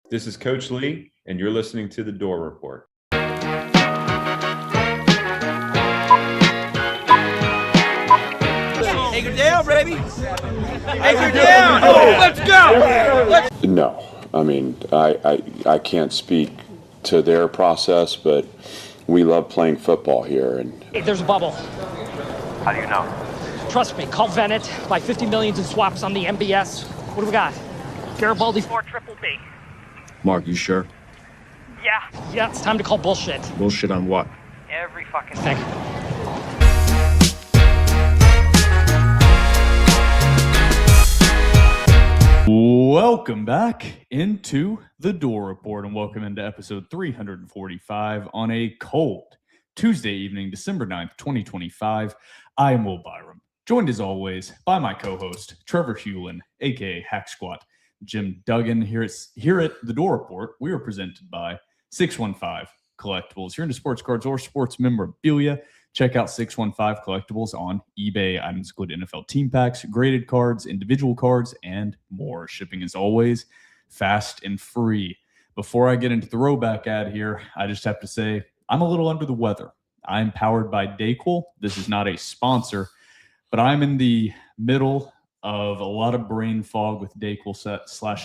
This is Coach Lee, and you're listening to The Door Report. Anchor down, baby. Anchor down. Let's go. No, I mean, I can't speak to their process, but we love playing football here. And Hey, there's a bubble. How do you know? Trust me, call Venet. Buy 50 million in swaps on the MBS. What do we got? Garibaldi 4 triple B. Mark, you sure? Yeah, it's time to call bullshit. Bullshit on what? Every fucking thing. Welcome back into the Door Report and welcome into episode 345 on a cold Tuesday evening, December 9th, 2025. I am Will Byrum, joined as always by my co-host, Trevor Hulan, aka Hack Squat, Jim Duggan. Here at the Door Report, we are presented by 615 Collectibles. You're into sports cards or sports memorabilia. Check out 615 Collectibles on eBay. Items include NFL team packs, graded cards, individual cards, and more. Shipping is always fast and free. Before I get into the throwback ad here, I just have to say I'm a little under the weather. I'm powered by Dayquil. This is not a sponsor, but I'm in the middle of a lot of brain fog with Dayquil /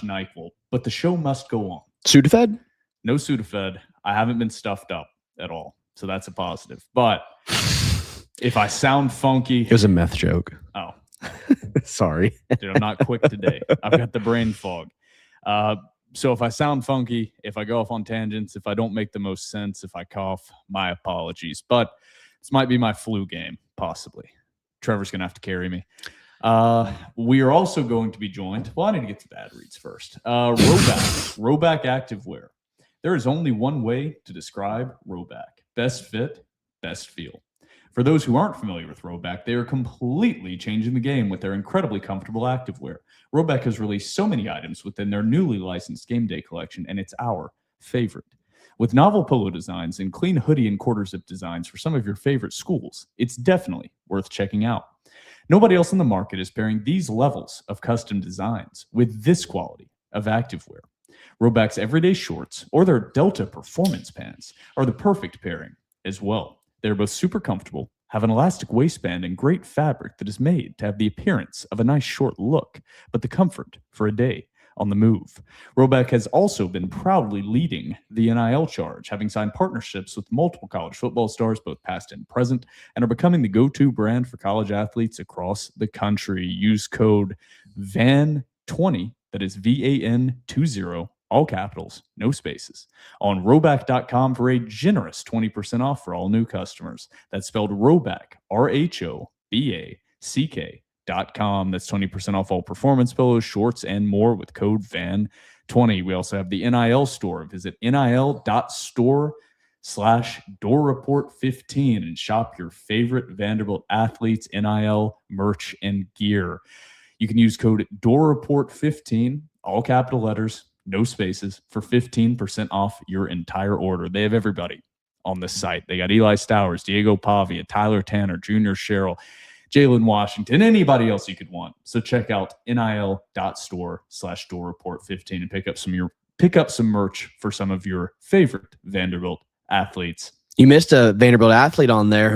NyQuil. But the show must go on. Sudafed? No Sudafed. I haven't been stuffed up at all. So that's a positive. But if I sound funky... It was a meth joke. Oh. Sorry. Dude, I'm not quick today. I've got the brain fog. So if I sound funky, if I go off on tangents, if I don't make the most sense, if I cough, my apologies. But this might be my flu game, possibly. Trevor's going to have to carry me. We are also going to be joined... Well, I need to get to the ad reads first. Roback Activewear. There is only one way to describe Roback. Best fit, best feel. For those who aren't familiar with Roback, they are completely changing the game with their incredibly comfortable activewear. Roback has released so many items within their newly licensed game day collection, and it's our favorite. With novel polo designs and clean hoodie and quarter zip designs for some of your favorite schools, it's definitely worth checking out. Nobody else in the market is pairing these levels of custom designs with this quality of activewear. Roback's everyday shorts or their Delta performance pants are the perfect pairing as well. They're both super comfortable, have an elastic waistband, and great fabric that is made to have the appearance of a nice short look, but the comfort for a day on the move. Roback has also been proudly leading the NIL charge, having signed partnerships with multiple college football stars, both past and present, and are becoming the go-to brand for college athletes across the country. Use code VAN20, that is VAN20, all capitals, no spaces, on roback.com for a generous 20% off for all new customers. That's spelled Roback, RHOBACK.com. That's 20% off all performance pillows, shorts, and more with code VAN20. We also have the NIL store. Visit nil.store/doorreport15 and shop your favorite Vanderbilt athletes, NIL, merch, and gear. You can use code DOORREPORT15, all capital letters, no spaces, for 15% off your entire order. They have everybody on the site. They got Eli Stowers, Diego Pavia, Tyler Tanner, Junior Sherrill, Jalen Washington, anybody else you could want. So check out nil.store/doorreport15 and pick up some merch for some of your favorite Vanderbilt athletes. You missed a Vanderbilt athlete on there.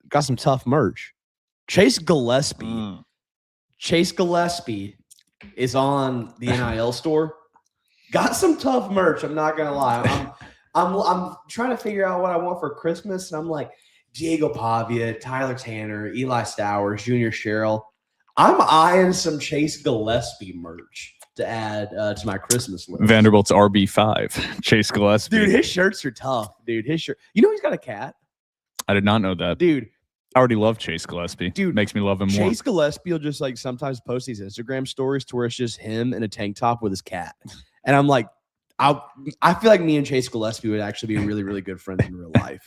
Got some tough merch. Chase Gillespie. Chase Gillespie is on the NIL store. Got some tough merch. I'm not gonna lie. I'm trying to figure out what I want for Christmas, and I'm like Diego Pavia, Tyler Tanner, Eli Stowers, Junior Sherrill. I'm eyeing some Chase Gillespie merch to add to my Christmas list. Vanderbilt's RB5, Chase Gillespie. Dude, his shirts are tough. Dude, his shirt. You know he's got a cat. I did not know that. Dude, I already love Chase Gillespie. Dude, makes me love him more. Chase Gillespie will just like sometimes post these Instagram stories to where it's just him in a tank top with his cat. And I'm like, I feel like me and Chase Gillespie would actually be really, really good friends in real life.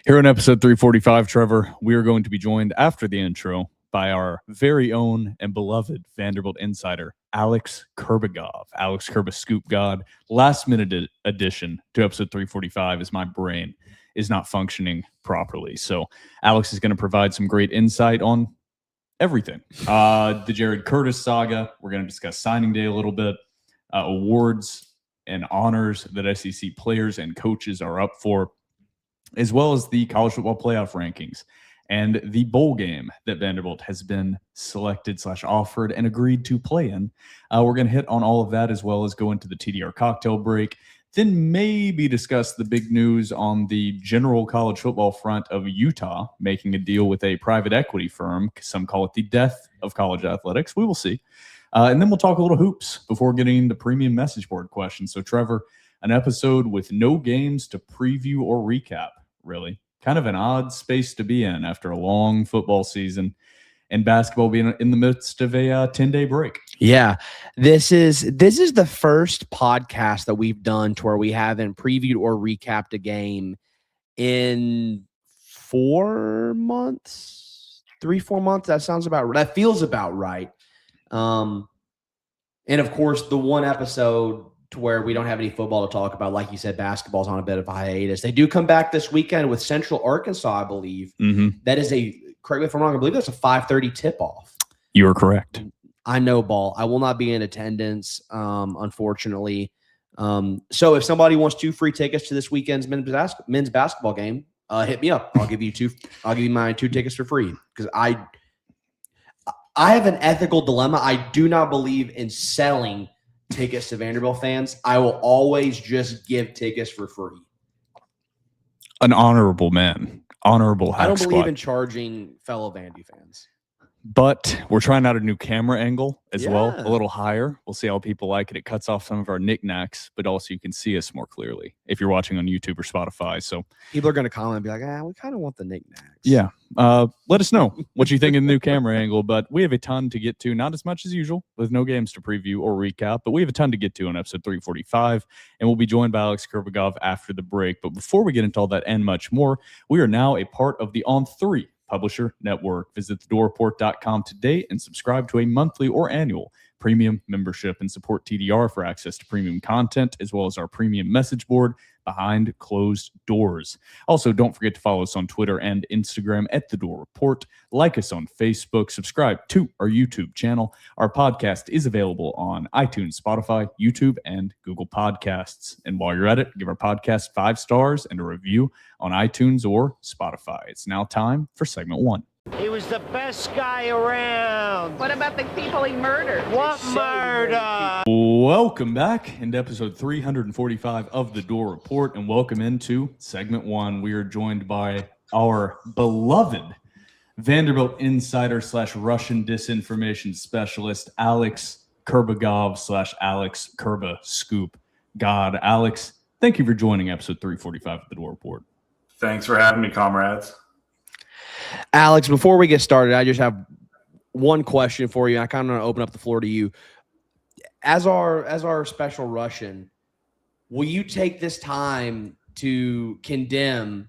Here on episode 345, Trevor, we are going to be joined after the intro by our very own and beloved Vanderbilt insider, Alex Kurbegov. Alex Scoop God. Last minute addition to episode 345 as my brain is not functioning properly. So Alex is going to provide some great insight on everything. The Jared Curtis saga. We're going to discuss signing day a little bit. Awards and honors that SEC players and coaches are up for, as well as the college football playoff rankings and the bowl game that Vanderbilt has been selected / offered and agreed to play in. We're going to hit on all of that, as well as go into the TDR cocktail break, then maybe discuss the big news on the general college football front of Utah making a deal with a private equity firm. Some call it the death of college athletics. We will see. And then we'll talk a little hoops before getting the premium message board questions. So, Trevor, an episode with no games to preview or recap, really. Kind of an odd space to be in after a long football season and basketball being in the midst of a 10-day break. Yeah, this is the first podcast that we've done to where we haven't previewed or recapped a game in 4 months, 3-4 months. That feels about right. And of course, the one episode to where we don't have any football to talk about, like you said, basketball's on a bit of a hiatus. They do come back this weekend with Central Arkansas, I believe. Mm-hmm. That is correct me if I'm wrong, I believe that's a 5:30 tip-off. You are correct. I know ball. I will not be in attendance, unfortunately. So if somebody wants 2 free tickets to this weekend's men's basketball game, hit me up. I'll give you my 2 tickets for free, because I have an ethical dilemma. I do not believe in selling tickets to Vanderbilt fans. I will always just give tickets for free. An honorable man. Honorable hack I don't believe squad. in charging fellow Vandy fans. But we're trying out a new camera angle as well, Yeah. a little higher. We'll see how people like it. It cuts off some of our knickknacks, but also you can see us more clearly if you're watching on YouTube or Spotify. So People are going to comment and be like, we kind of want the knickknacks. yeah, let us know what you think of the new camera angle. But we have a ton to get to, not as much as usual, with no games to preview or recap, but we have a ton to get to on episode 345, and we'll be joined by Alex Kurbegov after the break. But before we get into all that and much more, we are now a part of the On3 Publisher Network. Visit thedoreport.com today and subscribe to a monthly or annual premium membership and support TDR for access to premium content, as well as our premium message board behind closed doors. Also, don't forget to follow us on Twitter and Instagram at The Door Report. Like us on Facebook. Subscribe to our YouTube channel. Our podcast is available on iTunes, Spotify, YouTube, and Google Podcasts. And while you're at it, give our podcast 5 stars and a review on iTunes or Spotify. It's now time for segment 1. He was the best guy around. What about the people he murdered? What murder? Welcome back into episode 345 of The Door Report, and welcome into segment 1. We are joined by our beloved Vanderbilt insider / Russian disinformation specialist, Alex Kurbegov / Alex Kurba Scoop God. Alex, thank you for joining episode 345 of The Door Report. Thanks for having me, comrades. Alex, before we get started, I just have one question for you. I kind of want to open up the floor to you. As our special Russian, will you take this time to condemn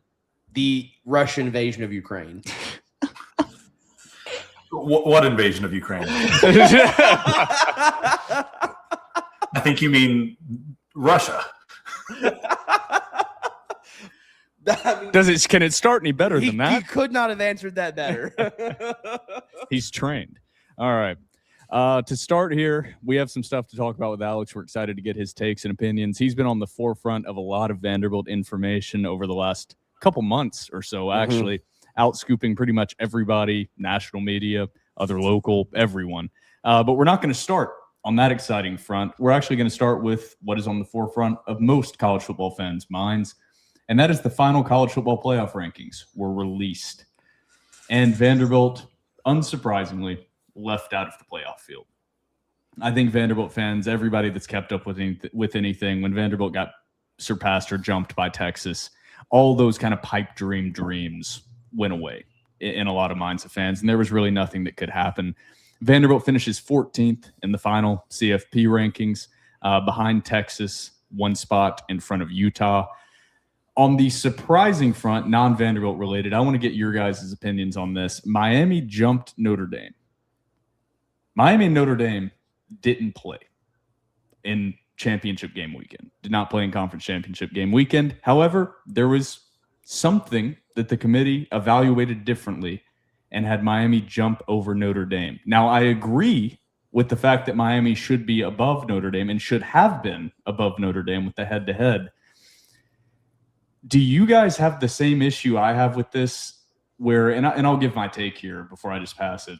the Russian invasion of Ukraine? What invasion of Ukraine? I think you mean Russia. Can it start any better than that? He could not have answered that better. He's trained. All right. To start here, we have some stuff to talk about with Alex. We're excited to get his takes and opinions. He's been on the forefront of a lot of Vanderbilt information over the last couple months or so, actually, outscooping pretty much everybody, national media, other local, everyone. But we're not going to start on that exciting front. We're actually going to start with what is on the forefront of most college football fans' minds, and that is the final college football playoff rankings were released. And Vanderbilt, unsurprisingly, left out of the playoff field. I think Vanderbilt fans, everybody that's kept up with anything, when Vanderbilt got surpassed or jumped by Texas, all those kind of pipe dream dreams went away in a lot of minds of fans, and there was really nothing that could happen. Vanderbilt finishes 14th in the final CFP rankings, behind Texas, 1 spot in front of Utah. On the surprising front, non-Vanderbilt related, I want to get your guys' opinions on this. Miami jumped Notre Dame. Miami and Notre Dame didn't play in championship game weekend, did not play in conference championship game weekend. However, there was something that the committee evaluated differently and had Miami jump over Notre Dame. Now, I agree with the fact that Miami should be above Notre Dame and should have been above Notre Dame with the head-to-head. Do you guys have the same issue I have with this where, and I'll give my take here before I just pass it.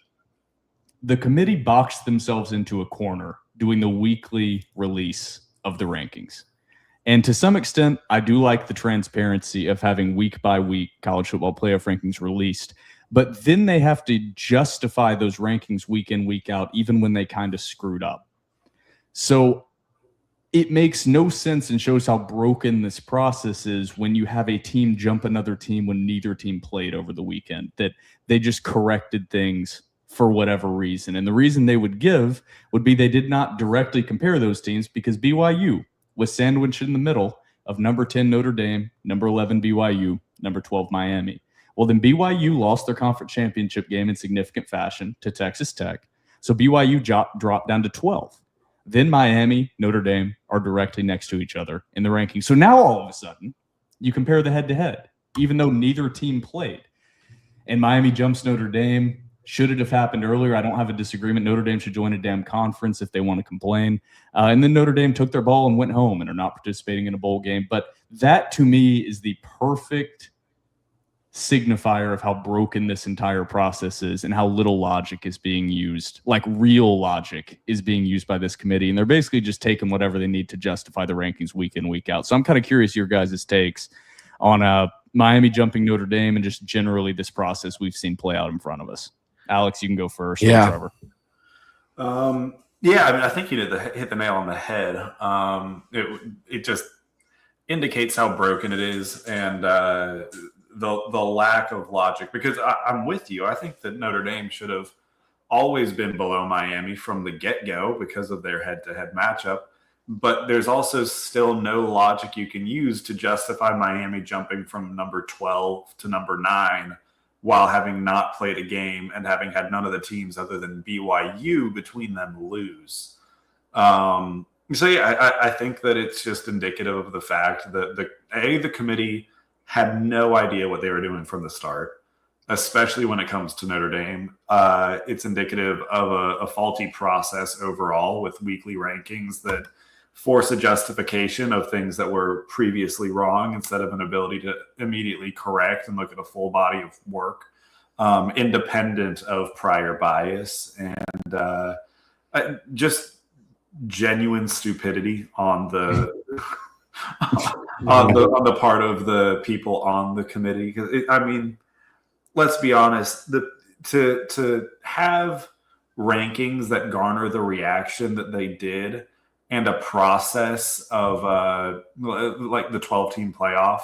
The committee boxed themselves into a corner doing the weekly release of the rankings. And to some extent, I do like the transparency of having week-by-week college football playoff rankings released. But then they have to justify those rankings week in, week out, even when they kind of screwed up. So it makes no sense and shows how broken this process is when you have a team jump another team when neither team played over the weekend, that they just corrected things for whatever reason. And the reason they would give would be they did not directly compare those teams because BYU was sandwiched in the middle of number 10 Notre Dame, number 11 BYU, number 12 Miami. Well, then BYU lost their conference championship game in significant fashion to Texas Tech. So BYU dropped down to 12. Then Miami, Notre Dame are directly next to each other in the rankings. So now all of a sudden, you compare the head-to-head, even though neither team played. And Miami jumps Notre Dame. Should it have happened earlier? I don't have a disagreement. Notre Dame should join a damn conference if they want to complain. And then Notre Dame took their ball and went home and are not participating in a bowl game. But that, to me, is the perfect signifier of how broken this entire process is and how little logic is being used, like real logic is being used by this committee. And they're basically just taking whatever they need to justify the rankings week in, week out. So I'm kind of curious your guys' takes on Miami jumping Notre Dame and just generally this process we've seen play out in front of us. Alex, you can go first. Yeah. Trevor. Yeah, I mean, I think you hit the nail on the head. It just indicates how broken it is and the lack of logic. Because I'm with you. I think that Notre Dame should have always been below Miami from the get-go because of their head-to-head matchup. But there's also still no logic you can use to justify Miami jumping from number 12 to number 9 while having not played a game and having had none of the teams other than BYU between them lose. So, yeah, I think that it's just indicative of the fact that the committee had no idea what they were doing from the start, especially when it comes to Notre Dame. It's indicative of a faulty process overall with weekly rankings that force a justification of things that were previously wrong instead of an ability to immediately correct and look at a full body of work, independent of prior bias, and just genuine stupidity on the on the part of the people on the committee. I mean, let's be honest, to have rankings that garner the reaction that they did and a process of like the 12-team playoff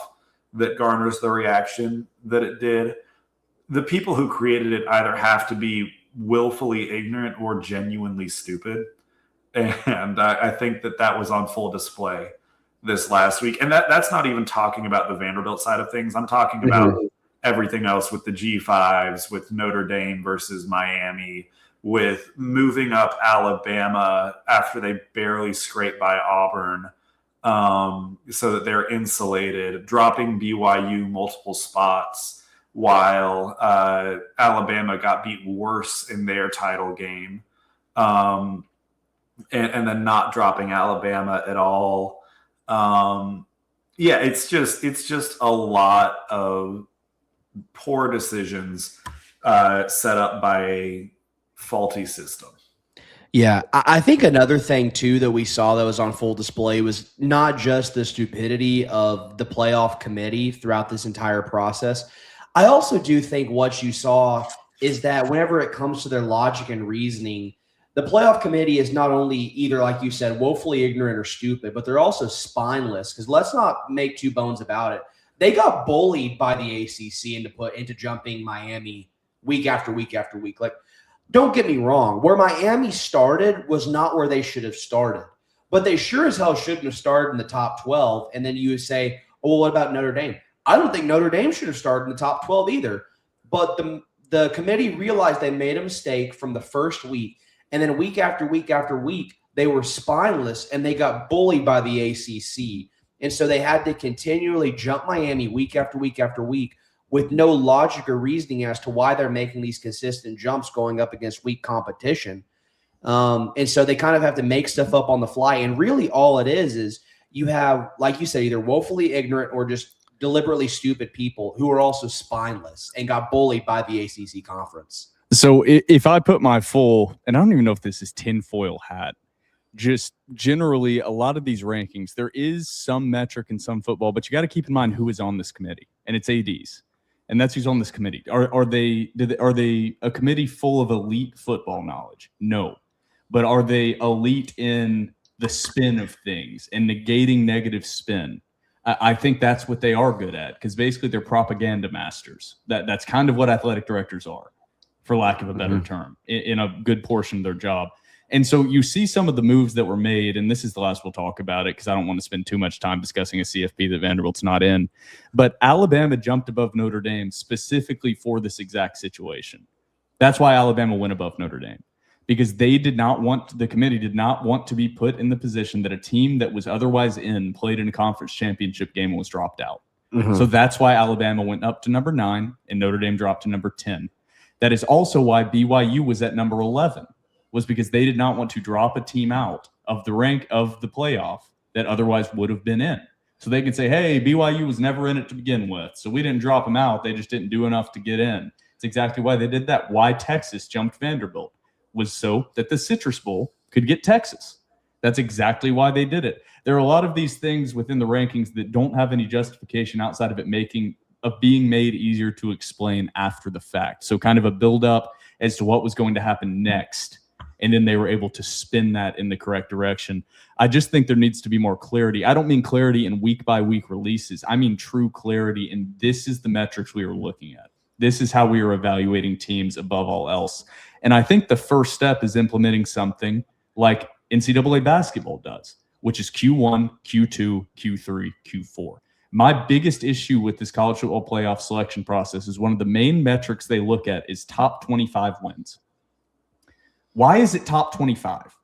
that garners the reaction that it did, the people who created it either have to be willfully ignorant or genuinely stupid. And I think that was on full display this last week. And that's not even talking about the Vanderbilt side of things. I'm talking about everything else with the G5s, with Notre Dame versus Miami, with moving up Alabama after they barely scraped by Auburn, so that they're insulated, dropping BYU multiple spots while Alabama got beat worse in their title game, and then not dropping Alabama at all. Yeah, it's just a lot of poor decisions set up by a faulty system. Yeah, I think another thing, too, that we saw that was on full display was not just the stupidity of the playoff committee throughout this entire process. I also do think what you saw is that whenever it comes to their logic and reasoning, the playoff committee is not only either, like you said, woefully ignorant or stupid, but they're also spineless. Because let's not make two bones about it. They got bullied by the ACC into jumping Miami week after week after week. Like, don't get me wrong. Where Miami started was not where they should have started. But they sure as hell shouldn't have started in the top 12. And then you would say, oh, well, what about Notre Dame? I don't think Notre Dame should have started in the top 12 either. But the committee realized they made a mistake from the first week. And then week after week after week, they were spineless and they got bullied by the ACC. And so they had to continually jump Miami week after week after week with no logic or reasoning as to why they're making these consistent jumps going up against weak competition. And so they kind of have to make stuff up on the fly. And really all it is you have, like you said, either woefully ignorant or just deliberately stupid people who are also spineless and got bullied by the ACC conference. So if I put my full, and I don't even know if this is tinfoil hat, just generally a lot of these rankings, there is some metric in some football, but you got to keep in mind who is on this committee, and it's ADs. And that's who's on this committee. Are they a committee full of elite football knowledge? No. But are they elite in the spin of things and negating negative spin? I think that's what they are good at, because basically they're propaganda masters. That's kind of what athletic directors are, for lack of a better term, in a good portion of their job. And so you see some of the moves that were made, and this is the last we'll talk about it because I don't want to spend too much time discussing a CFP that Vanderbilt's not in. But Alabama jumped above Notre Dame specifically for this exact situation. That's why Alabama went above Notre Dame, because the committee did not want to be put in the position that a team that was otherwise played in a conference championship game and was dropped out. So that's why Alabama went up to number 9 and Notre Dame dropped to number 10. That is also why BYU was at number 11. Was because they did not want to drop a team out of the rank of the playoff that otherwise would have been in. So they can say, hey, BYU was never in it to begin with, so we didn't drop them out. They just didn't do enough to get in. It's exactly why they did that. Why Texas jumped Vanderbilt was so that the Citrus Bowl could get Texas. That's exactly why they did it. There are a lot of these things within the rankings that don't have any justification outside of it being made easier to explain after the fact. So kind of a build up as to what was going to happen next. And then they were able to spin that in the correct direction. I just think there needs to be more clarity. I don't mean clarity in week-by-week releases. I mean true clarity, and this is the metrics we are looking at. This is how we are evaluating teams above all else. And I think the first step is implementing something like NCAA basketball does, which is Q1, Q2, Q3, Q4. My biggest issue with this college football playoff selection process is one of the main metrics they look at is top 25 wins. Why is it top 25?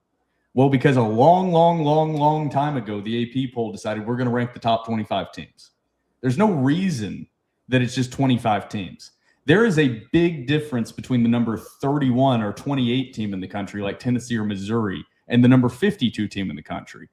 Well, because a long time ago, the AP poll decided we're going to rank the top 25 teams. There's no reason that it's just 25 teams. There is a big difference between the number 31 or 28 team in the country, like Tennessee or Missouri, and the number 52 team in the country.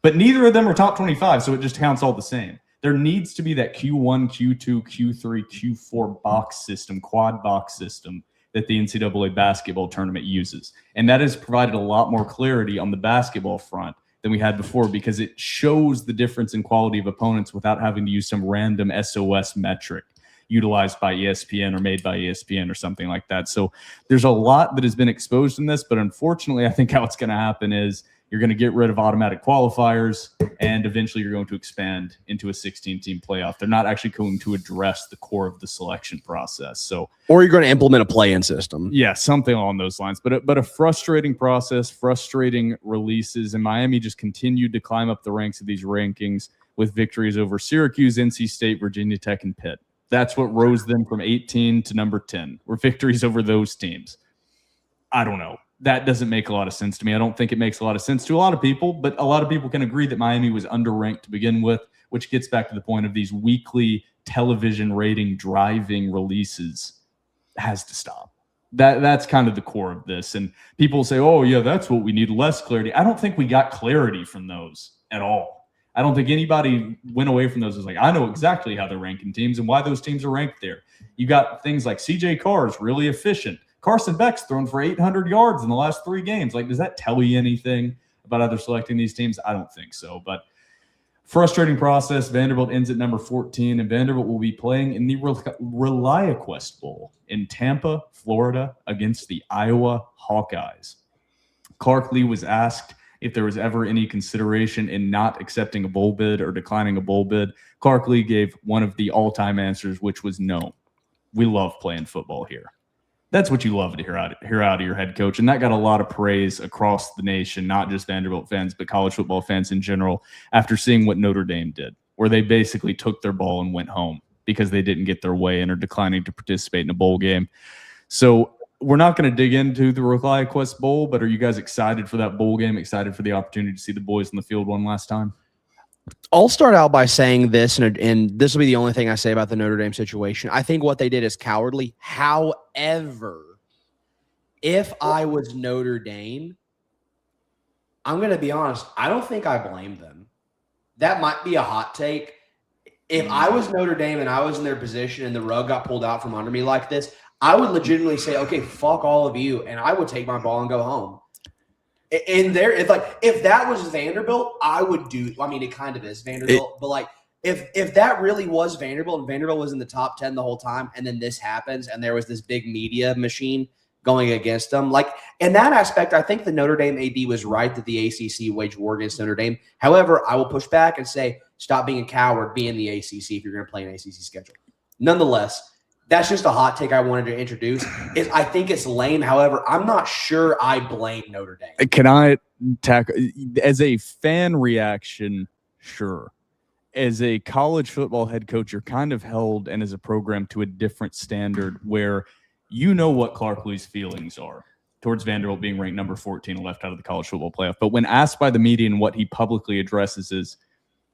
But neither of them are top 25, so it just counts all the same. There needs to be that Q1, Q2, Q3, Q4 box system, quad box system, that the NCAA basketball tournament uses. And that has provided a lot more clarity on the basketball front than we had before, because it shows the difference in quality of opponents without having to use some random SOS metric utilized by ESPN or made by ESPN or something like that. So there's a lot that has been exposed in this, but unfortunately, I think how it's going to happen is you're going to get rid of automatic qualifiers, and eventually you're going to expand into a 16-team playoff. They're not actually going to address the core of the selection process. Or you're going to implement a play-in system. Yeah, something along those lines. But a frustrating process, frustrating releases, and Miami just continued to climb up the ranks of these rankings with victories over Syracuse, NC State, Virginia Tech, and Pitt. That's what rose them from 18 to number 10, were victories over those teams. I don't know. That doesn't make a lot of sense to me. I don't think it makes a lot of sense to a lot of people, but a lot of people can agree that Miami was underranked to begin with, which gets back to the point of these weekly television rating driving releases has to stop. That's kind of the core of this. And people say, oh, yeah, that's what we need, less clarity. I don't think we got clarity from those at all. I don't think anybody went away from those as like, I know exactly how they're ranking teams and why those teams are ranked there. You got things like CJ Carr is really efficient. Carson Beck's thrown for 800 yards in the last 3 games. Like, does that tell you anything about how they're selecting these teams? I don't think so. But frustrating process. Vanderbilt ends at number 14, and Vanderbilt will be playing in the ReliaQuest Bowl in Tampa, Florida, against the Iowa Hawkeyes. Clark Lee was asked if there was ever any consideration in not accepting a bowl bid or declining a bowl bid. Clark Lee gave one of the all-time answers, which was no. We love playing football here. That's what you love to hear out of your head coach. And that got a lot of praise across the nation, not just Vanderbilt fans, but college football fans in general, after seeing what Notre Dame did, where they basically took their ball and went home because they didn't get their way and are declining to participate in a bowl game. So we're not going to dig into the ReliaQuest Bowl, but are you guys excited for that bowl game, excited for the opportunity to see the boys in the field one last time? I'll start out by saying this, and this will be the only thing I say about the Notre Dame situation. I think what they did is cowardly. However, if I was Notre Dame, I'm going to be honest. I don't think I blame them. That might be a hot take. If I was Notre Dame and I was in their position and the rug got pulled out from under me like this, I would legitimately say, okay, fuck all of you. And I would take my ball and go home. And if that was Vanderbilt, I would do, I mean, it kind of is Vanderbilt, but like, if that really was Vanderbilt and Vanderbilt was in the top 10 the whole time, and then this happens and there was this big media machine going against them, like in that aspect, I think the Notre Dame AD was right that the ACC waged war against Notre Dame. However, I will push back and say, stop being a coward, be in the ACC if you're going to play an ACC schedule. Nonetheless, that's just a hot take I wanted to introduce. I think it's lame. However, I'm not sure I blame Notre Dame. Can I tackle as a fan reaction? Sure. As a college football head coach, you're kind of held, and as a program, to a different standard where you know what Clark Lee's feelings are towards Vanderbilt being ranked number 14 and left out of the college football playoff. But when asked by the media and what he publicly addresses is,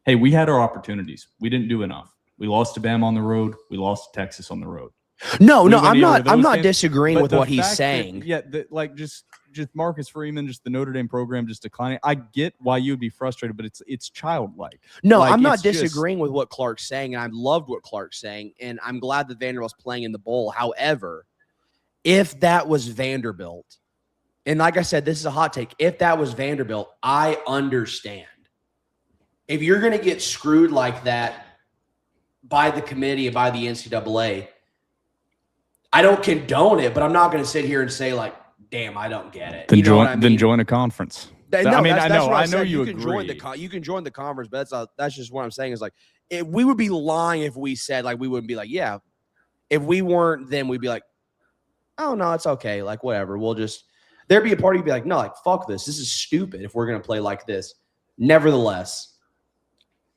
hey, we had our opportunities. We didn't do enough. We lost to Bama on the road. We lost to Texas on the road. No, I'm not disagreeing with what he's saying. Just Marcus Freeman, just the Notre Dame program, just declining. I get why you would be frustrated, but it's childlike. No, like, I'm not disagreeing with what Clark's saying, and I loved what Clark's saying, and I'm glad that Vanderbilt's playing in the bowl. However, if that was Vanderbilt, and like I said, this is a hot take. If that was Vanderbilt, I understand. If you're going to get screwed like that by the committee and by the NCAA, I don't condone it, but I'm not going to sit here and say like, damn, I don't get it. Then join a conference. I know you agree. You can join the conference, but that's just what I'm saying is like, we would be lying if we said like, we wouldn't be like, yeah, if we weren't, then we'd be like, oh no, it's okay. Like whatever. There'd be a party be like, no, like fuck this. This is stupid if we're going to play like this. Nevertheless,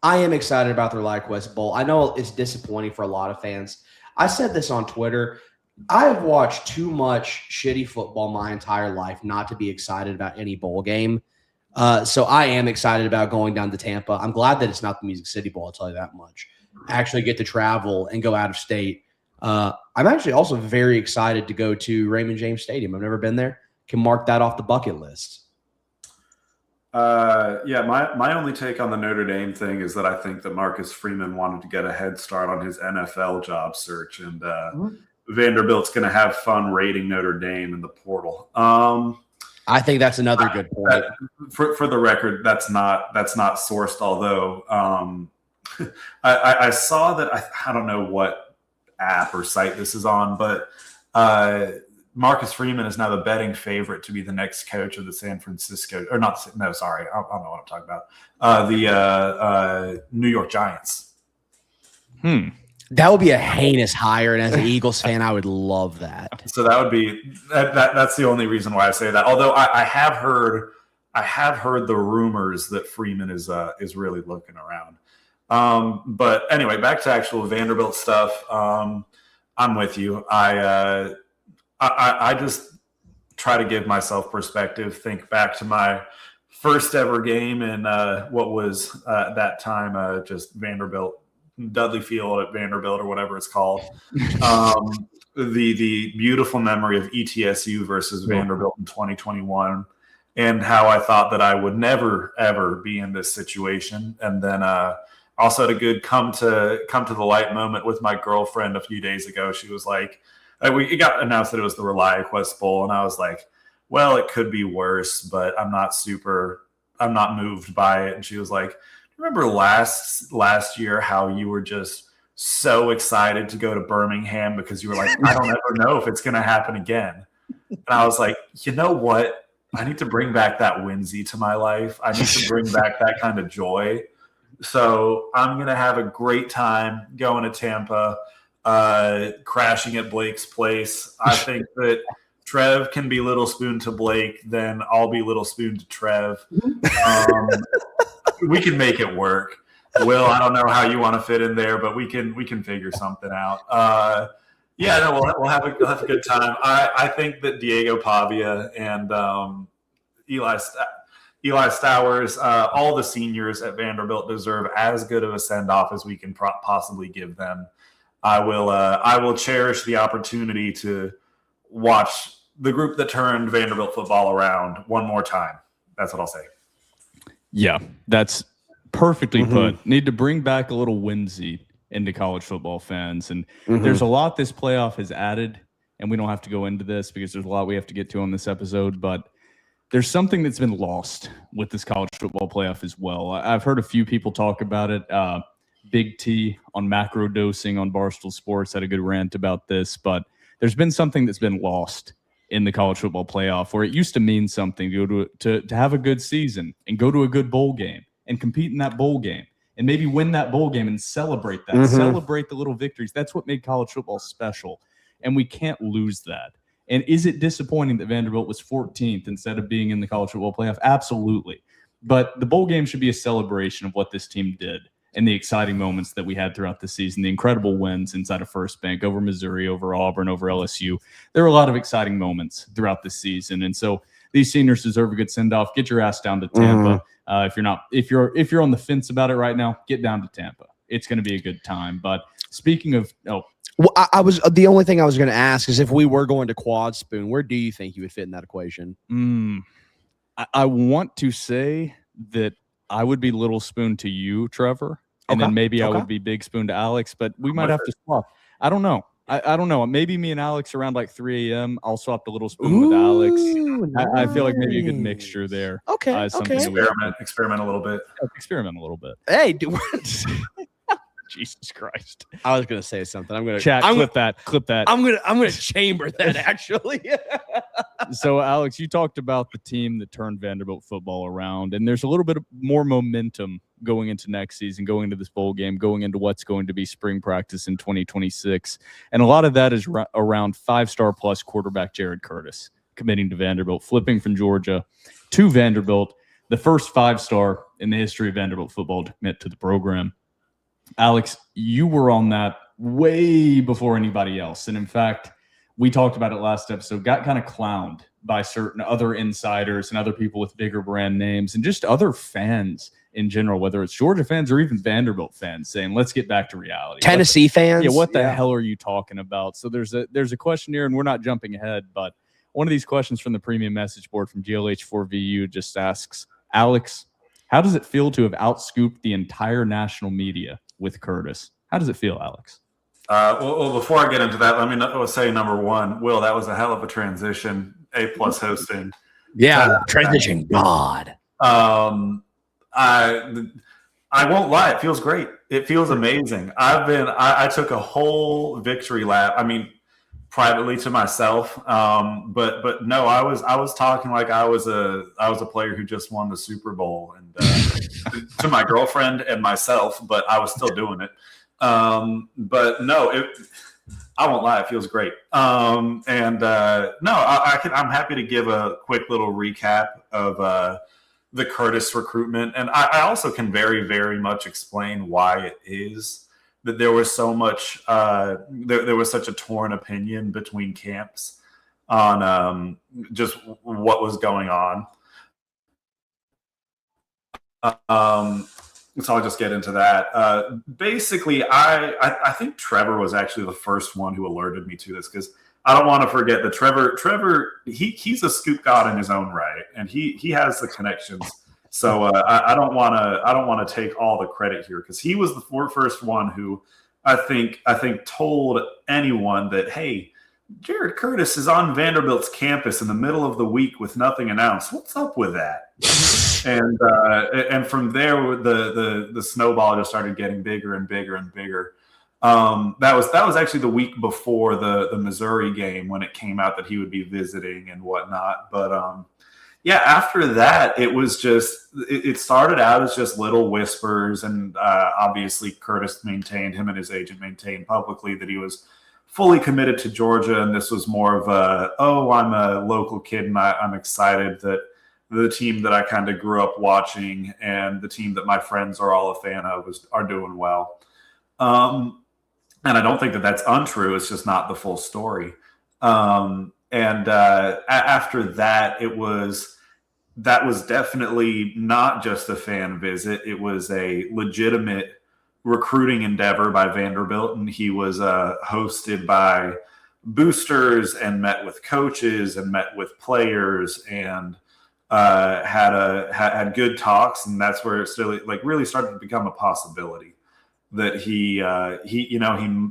I am excited about the ReliaQuest Bowl. I know it's disappointing for a lot of fans. I said this on Twitter. I have watched too much shitty football my entire life not to be excited about any bowl game. So I am excited about going down to Tampa. I'm glad that it's not the Music City Bowl, I'll tell you that much. I actually get to travel and go out of state. I'm actually also very excited to go to Raymond James Stadium. I've never been there. Can mark that off the bucket list. My only take on the Notre Dame thing is that I think that Marcus Freeman wanted to get a head start on his NFL job search, and Vanderbilt's going to have fun rating Notre Dame in the portal. I think that's another good point. For the record, that's not sourced. Although I saw that I don't know what app or site this is on, but Marcus Freeman is now the betting favorite to be the next coach of the San Francisco, or not. No, sorry, I don't know what I'm talking about. The New York Giants. That would be a heinous hire, and as an Eagles fan, I would love that. So that would be that's the only reason why I say that. Although I have heard the rumors that Freeman is really looking around. But anyway, back to actual Vanderbilt stuff. I'm with you. I just try to give myself perspective. Think back to my first ever game in what was at that time just Vanderbilt. Dudley Field at Vanderbilt or whatever it's called. The beautiful memory of ETSU versus Vanderbilt in 2021, and how I thought that I would never ever be in this situation. And then also had a good come to the light moment with my girlfriend a few days ago. She was like, it got announced that it was the ReliaQuest Bowl, and I was like, well, it could be worse, but I'm not moved by it. And she was like, remember last year how you were just so excited to go to Birmingham because you were like, I don't ever know if it's going to happen again. And I was like, you know what? I need to bring back that whimsy to my life. I need to bring back that kind of joy. So I'm going to have a great time going to Tampa, crashing at Blake's place. I think that Trev can be Little Spoon to Blake, then I'll be Little Spoon to Trev. We can make it work. Will, I don't know how you want to fit in there, but we can figure something out. We'll have a good time. I think that Diego Pavia and Eli Stowers, all the seniors at Vanderbilt deserve as good of a send off as we can possibly give them. I will cherish the opportunity to watch the group that turned Vanderbilt football around one more time. That's what I'll say. Yeah, that's perfectly put. Need to bring back a little whimsy into college football fans. And there's a lot this playoff has added, and we don't have to go into this because there's a lot we have to get to on this episode, but there's something that's been lost with this college football playoff as well. I've heard a few people talk about it. Big T on macro dosing on Barstool Sports had a good rant about this, but there's been something that's been lost in the college football playoff where it used to mean something to go to have a good season and go to a good bowl game and compete in that bowl game and maybe win that bowl game and celebrate that, celebrate the little victories. That's what made college football special, and we can't lose that. And is it disappointing that Vanderbilt was 14th instead of being in the college football playoff? Absolutely. But the bowl game should be a celebration of what this team did and the exciting moments that we had throughout the season, the incredible wins inside of First Bank over Missouri, over Auburn, over LSU. There were a lot of exciting moments throughout the season. And so these seniors deserve a good send-off. Get your ass down to Tampa. If you're on the fence about it right now, get down to Tampa. It's going to be a good time. But speaking of well, I was the only thing I was going to ask is if we were going to Quad Spoon, where do you think you would fit in that equation? I want to say that I would be Little Spoon to you, Trevor, and then maybe I would be Big Spoon to Alex, but we might have to swap. I don't know. I don't know. Maybe me and Alex around like 3 a.m. I'll swap the Little Spoon with Alex. I feel like maybe a good mixture there. Okay. Experiment a little bit. Experiment a little bit. Hey, Jesus Christ! I was gonna say something. I'm gonna clip that. I'm gonna chamber that actually. So, Alex, you talked about the team that turned Vanderbilt football around, and there's a little bit more momentum going into next season, going into this bowl game, going into what's going to be spring practice in 2026, and a lot of that is around 5-star plus quarterback Jared Curtis committing to Vanderbilt, flipping from Georgia to Vanderbilt, the first 5-star in the history of Vanderbilt football to commit to the program. Alex, you were on that way before anybody else. And in fact, we talked about it last episode, got kind of clowned by certain other insiders and other people with bigger brand names and just other fans in general, whether it's Georgia fans or even Vanderbilt fans saying, let's get back to reality. Tennessee fans. Yeah, what the hell are you talking about? So there's a question here, and we're not jumping ahead, but one of these questions from the premium message board from GLH4VU just asks, Alex, how does it feel to have outscooped the entire national media with Curtis? How does it feel, Alex? Well, before I get into that, let me say number one, Will, that was a hell of a transition. A+ hosting. Yeah, transition God. I won't lie, it feels great. It feels amazing. I took a whole victory lap. I mean, privately to myself, but no, I was talking like I was a player who just won the Super Bowl, and to my girlfriend and myself, but I was still doing it. But no, I won't lie, it feels great. I'm happy to give a quick little recap of the Curtis recruitment, and I also can very, very much explain why it is that there was so much there was such a torn opinion between camps on just what was going on. So I'll just get into that. Basically, I think Trevor was actually the first one who alerted me to this, because I don't want to forget that Trevor he's a scoop god in his own right, and he has the connections. So I don't want to take all the credit here, because he was the first one who I think told anyone that, hey, Jared Curtis is on Vanderbilt's campus in the middle of the week with nothing announced. What's up with that? And from there, the snowball just started getting bigger and bigger and bigger. That was actually the week before the Missouri game, when it came out that he would be visiting and whatnot. But yeah, after that, it started out as just little whispers, and obviously Curtis him and his agent maintained publicly that he was fully committed to Georgia, and this was more of I'm a local kid and I'm excited that the team that I kind of grew up watching and the team that my friends are all a fan of are doing well. And I don't think that that's untrue. It's just not the full story. And after that, that was definitely not just a fan visit. It was a legitimate recruiting endeavor by Vanderbilt, and he was hosted by boosters and met with coaches and met with players, and had good talks, and that's where it still really started to become a possibility that he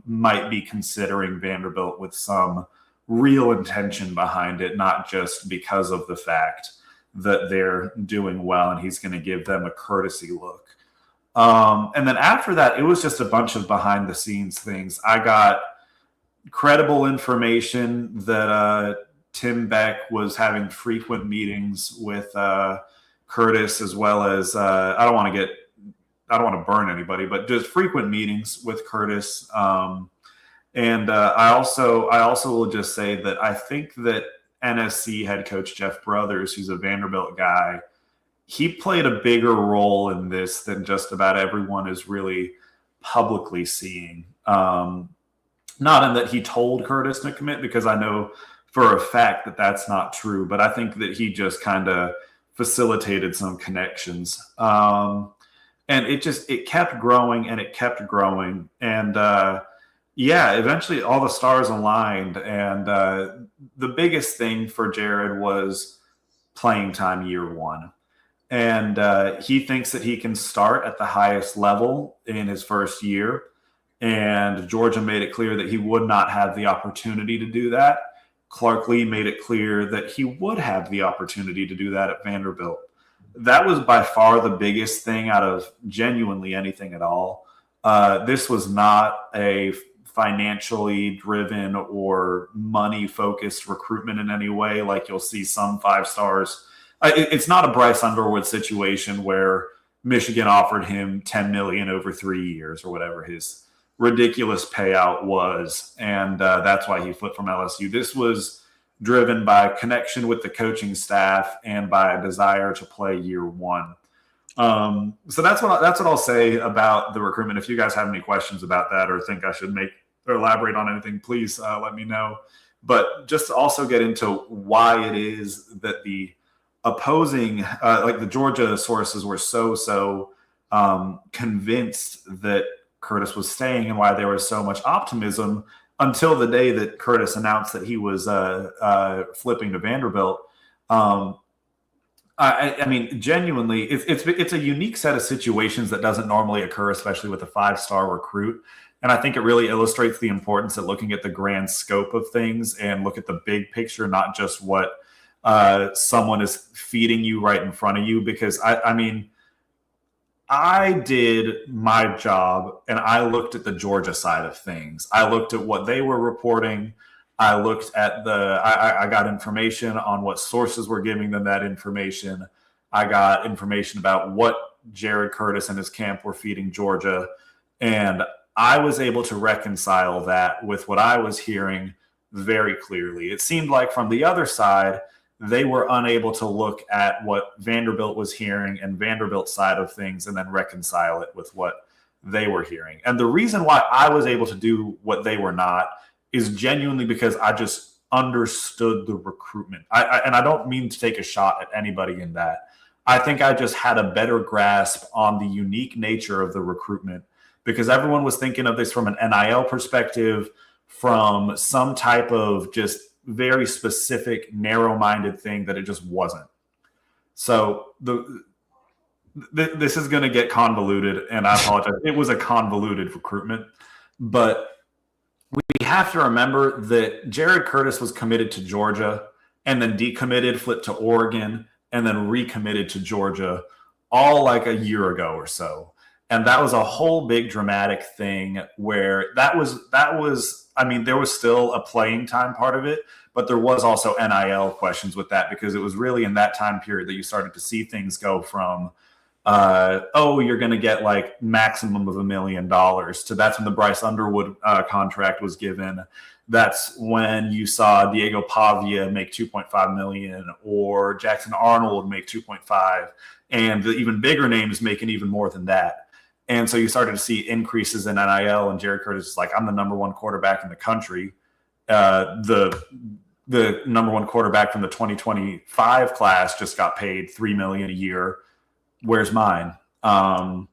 might be considering Vanderbilt with some real intention behind it, not just because of the fact that they're doing well and he's going to give them a courtesy look. And then after that, it was just a bunch of behind the scenes things. I got credible information that Tim Beck was having frequent meetings with Curtis, as well as I don't want to burn anybody, but just frequent meetings with Curtis. And I also will just say that I think that NSC head coach Jeff Brothers, who's a Vanderbilt guy, he played a bigger role in this than just about everyone is really publicly seeing. Not in that he told Curtis to commit, because I know for a fact that that's not true, but I think that he just kind of facilitated some connections. And it kept growing and it kept growing. And eventually all the stars aligned. And the biggest thing for Jared was playing time year one. And he thinks that he can start at the highest level in his first year. And Georgia made it clear that he would not have the opportunity to do that. Clark Lee made it clear that he would have the opportunity to do that at Vanderbilt. That was by far the biggest thing out of genuinely anything at all. This was not a financially driven or money-focused recruitment in any way, like you'll see some 5 stars. It's not a Bryce Underwood situation where Michigan offered him $10 million over 3 years or whatever his ridiculous payout was, and that's why he flipped from LSU. This was driven by connection with the coaching staff and by a desire to play year one. So that's what I'll say about the recruitment. If you guys have any questions about that or think I should make or elaborate on anything, please let me know. But just to also get into why it is that the opposing, like the Georgia sources were so convinced that Curtis was staying, and why there was so much optimism until the day that Curtis announced that he was flipping to Vanderbilt. I mean, genuinely, it's a unique set of situations that doesn't normally occur, especially with a 5-star recruit. And I think it really illustrates the importance of looking at the grand scope of things and look at the big picture, not just what someone is feeding you right in front of you. Because I did my job and I looked at the Georgia side of things. I looked at what they were reporting. I looked at I got information on what sources were giving them that information. I got information about what Jared Curtis and his camp were feeding Georgia. And I was able to reconcile that with what I was hearing very clearly. It seemed like from the other side, they were unable to look at what Vanderbilt was hearing and Vanderbilt's side of things and then reconcile it with what they were hearing. And the reason why I was able to do what they were not is genuinely because I just understood the recruitment. And I don't mean to take a shot at anybody in that. I think I just had a better grasp on the unique nature of the recruitment, because everyone was thinking of this from an NIL perspective, from some type of just very specific, narrow-minded thing that it just wasn't. So this is going to get convoluted, and I apologize. It was a convoluted recruitment, but we have to remember that Jared Curtis was committed to Georgia and then decommitted, flipped to Oregon, and then recommitted to Georgia all like a year ago or so. And that was a whole big dramatic thing where that was, I mean, there was still a playing time part of it, but there was also NIL questions with that, because it was really in that time period that you started to see things go from, you're going to get like maximum of $1 million to that's when the Bryce Underwood contract was given. That's when you saw Diego Pavia make $2.5 million, or Jackson Arnold make $2.5, and the even bigger names making even more than that. And so you started to see increases in NIL, and Jared Curtis is like, I'm the number one quarterback in the country. The number one quarterback from the 2025 class just got paid $3 million a year. Where's mine? And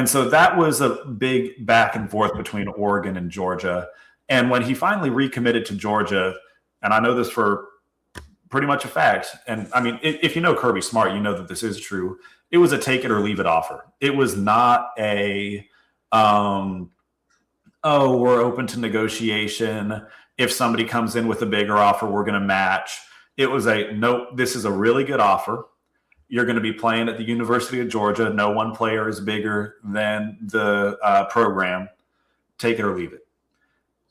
so that was a big back and forth between Oregon and Georgia. And when he finally recommitted to Georgia, and I know this for pretty much a fact. And I mean, if you know Kirby Smart, you know that this is true. It was a take it or leave it offer. It was not a, we're open to negotiation. If somebody comes in with a bigger offer, we're going to match. It was nope, this is a really good offer. You're going to be playing at the University of Georgia. No one player is bigger than the program. Take it or leave it.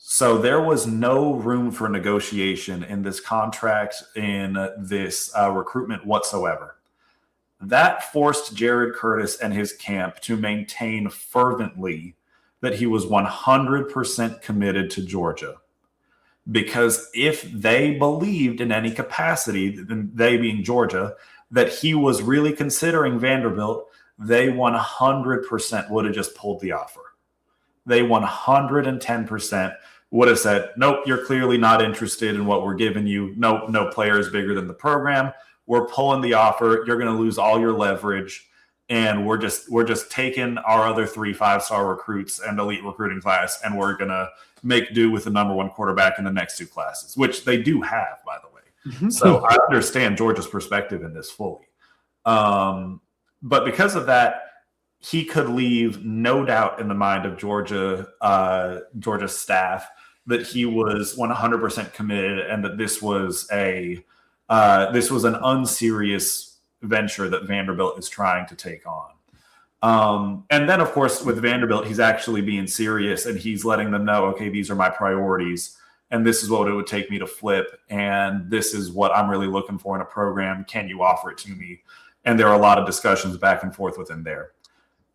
So there was no room for negotiation in this contract, in this recruitment whatsoever. That forced Jared Curtis and his camp to maintain fervently that he was 100% committed to Georgia. Because if they believed in any capacity, they being Georgia, that he was really considering Vanderbilt, they 100% would have just pulled the offer. They 110% would have said, nope, you're clearly not interested in what we're giving you. Nope, no player is bigger than the program. We're pulling the offer. You're going to lose all your leverage. And we're just taking our other 3 5-star recruits and elite recruiting class, and we're going to make do with the number 1 quarterback in the next 2 classes, which they do have, by the way. So I understand Georgia's perspective in this fully. But because of that, he could leave no doubt in the mind of Georgia's staff that he was 100% committed, and that this was an unserious venture that Vanderbilt is trying to take on. And then, of course, with Vanderbilt, he's actually being serious, and he's letting them know, okay, these are my priorities, and this is what it would take me to flip, and this is what I'm really looking for in a program. Can you offer it to me? And there are a lot of discussions back and forth with him there.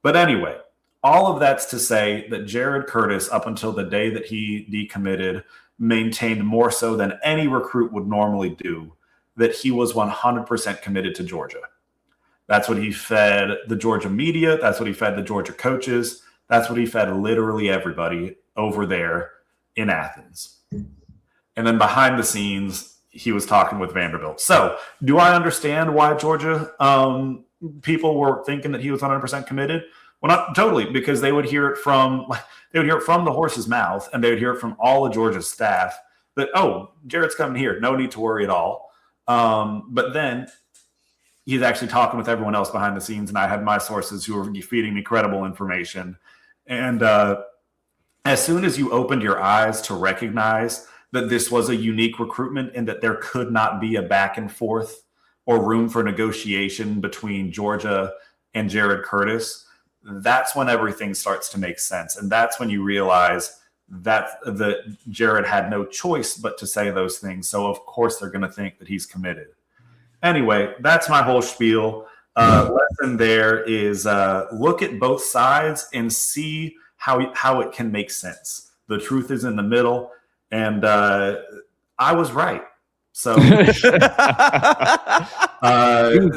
But anyway, all of that's to say that Jared Curtis, up until the day that he decommitted, maintained more so than any recruit would normally do that he was 100% committed to Georgia. That's what he fed the Georgia media. That's what he fed the Georgia coaches. That's what he fed literally everybody over there in Athens. And then behind the scenes, he was talking with Vanderbilt. So do I understand why Georgia people were thinking that he was 100% committed? Well, not totally, because they would hear it from the horse's mouth, and they would hear it from all of Georgia's staff that, oh, Jared's coming here. No need to worry at all. But then he's actually talking with everyone else behind the scenes, and I had my sources who were feeding me credible information. And as soon as you opened your eyes to recognize that this was a unique recruitment and that there could not be a back and forth or room for negotiation between Georgia and Jared Curtis, that's when everything starts to make sense. And that's when you realize that Jared had no choice but to say those things. So of course they're going to think that he's committed. Anyway, that's my whole spiel. Lesson there is look at both sides and see how it can make sense. The truth is in the middle, and I was right. So He was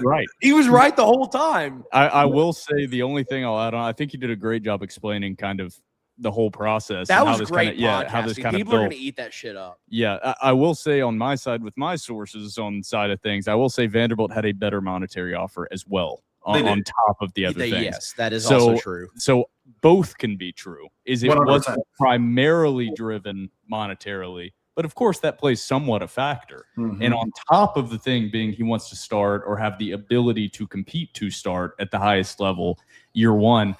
right. He was right the whole time. I will say the only thing I'll add on, I think you did a great job explaining kind of the whole process. That and was great. how this kind People of are going to eat that shit up. Yeah, I will say on my side, with my sources on the side of things, I will say Vanderbilt had a better monetary offer as well on top of the other things. Yes, that is also true. So both can be true. It 100%. wasn't primarily driven monetarily, but of course that plays somewhat a factor. Mm-hmm. And on top of the thing being he wants to start or have the ability to compete to start at the highest level year one,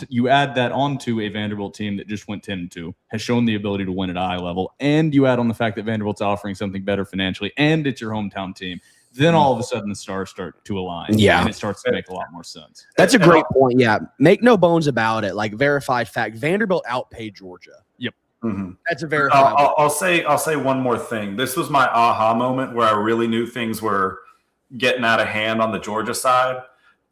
you add that onto a Vanderbilt team that just went 10-2, has shown the ability to win at a high level, and you add on the fact that Vanderbilt's offering something better financially, and it's your hometown team, then all of a sudden the stars start to align. Yeah. And it starts to make a lot more sense. That's a great point. Yeah. Make no bones about it. Like, verified fact, Vanderbilt outpaid Georgia. Yep. Mm-hmm. That's a verified. I'll say one more thing. This was my aha moment where I really knew things were getting out of hand on the Georgia side,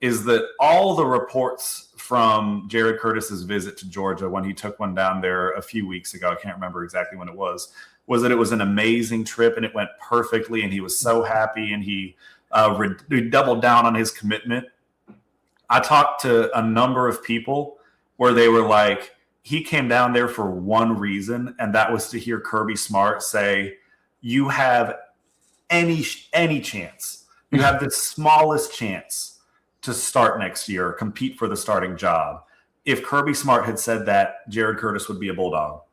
is that all the reports from Jared Curtis's visit to Georgia when he took one down there a few weeks ago, I can't remember exactly when it was that it was an amazing trip and it went perfectly and he was so happy and he doubled down on his commitment. I talked to a number of people where they were like, he came down there for one reason, and that was to hear Kirby Smart say, you have any chance. You have the smallest chance to start next year or compete for the starting job. If Kirby Smart had said that, Jared Curtis would be a Bulldog.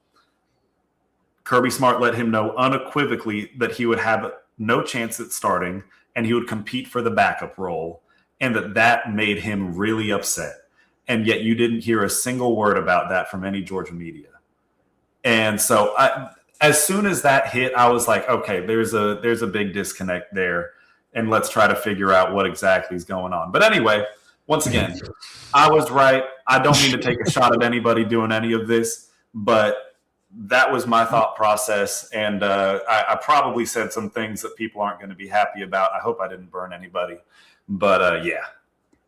Kirby Smart let him know unequivocally that he would have no chance at starting, and he would compete for the backup role, and that made him really upset. And yet you didn't hear a single word about that from any Georgia media. And so as soon as that hit, I was like, okay, there's a big disconnect there, and let's try to figure out what exactly is going on. But anyway, once again, I was right. I don't mean to take a shot at anybody doing any of this, but that was my thought process. And I probably said some things that people aren't going to be happy about. I hope I didn't burn anybody. But yeah.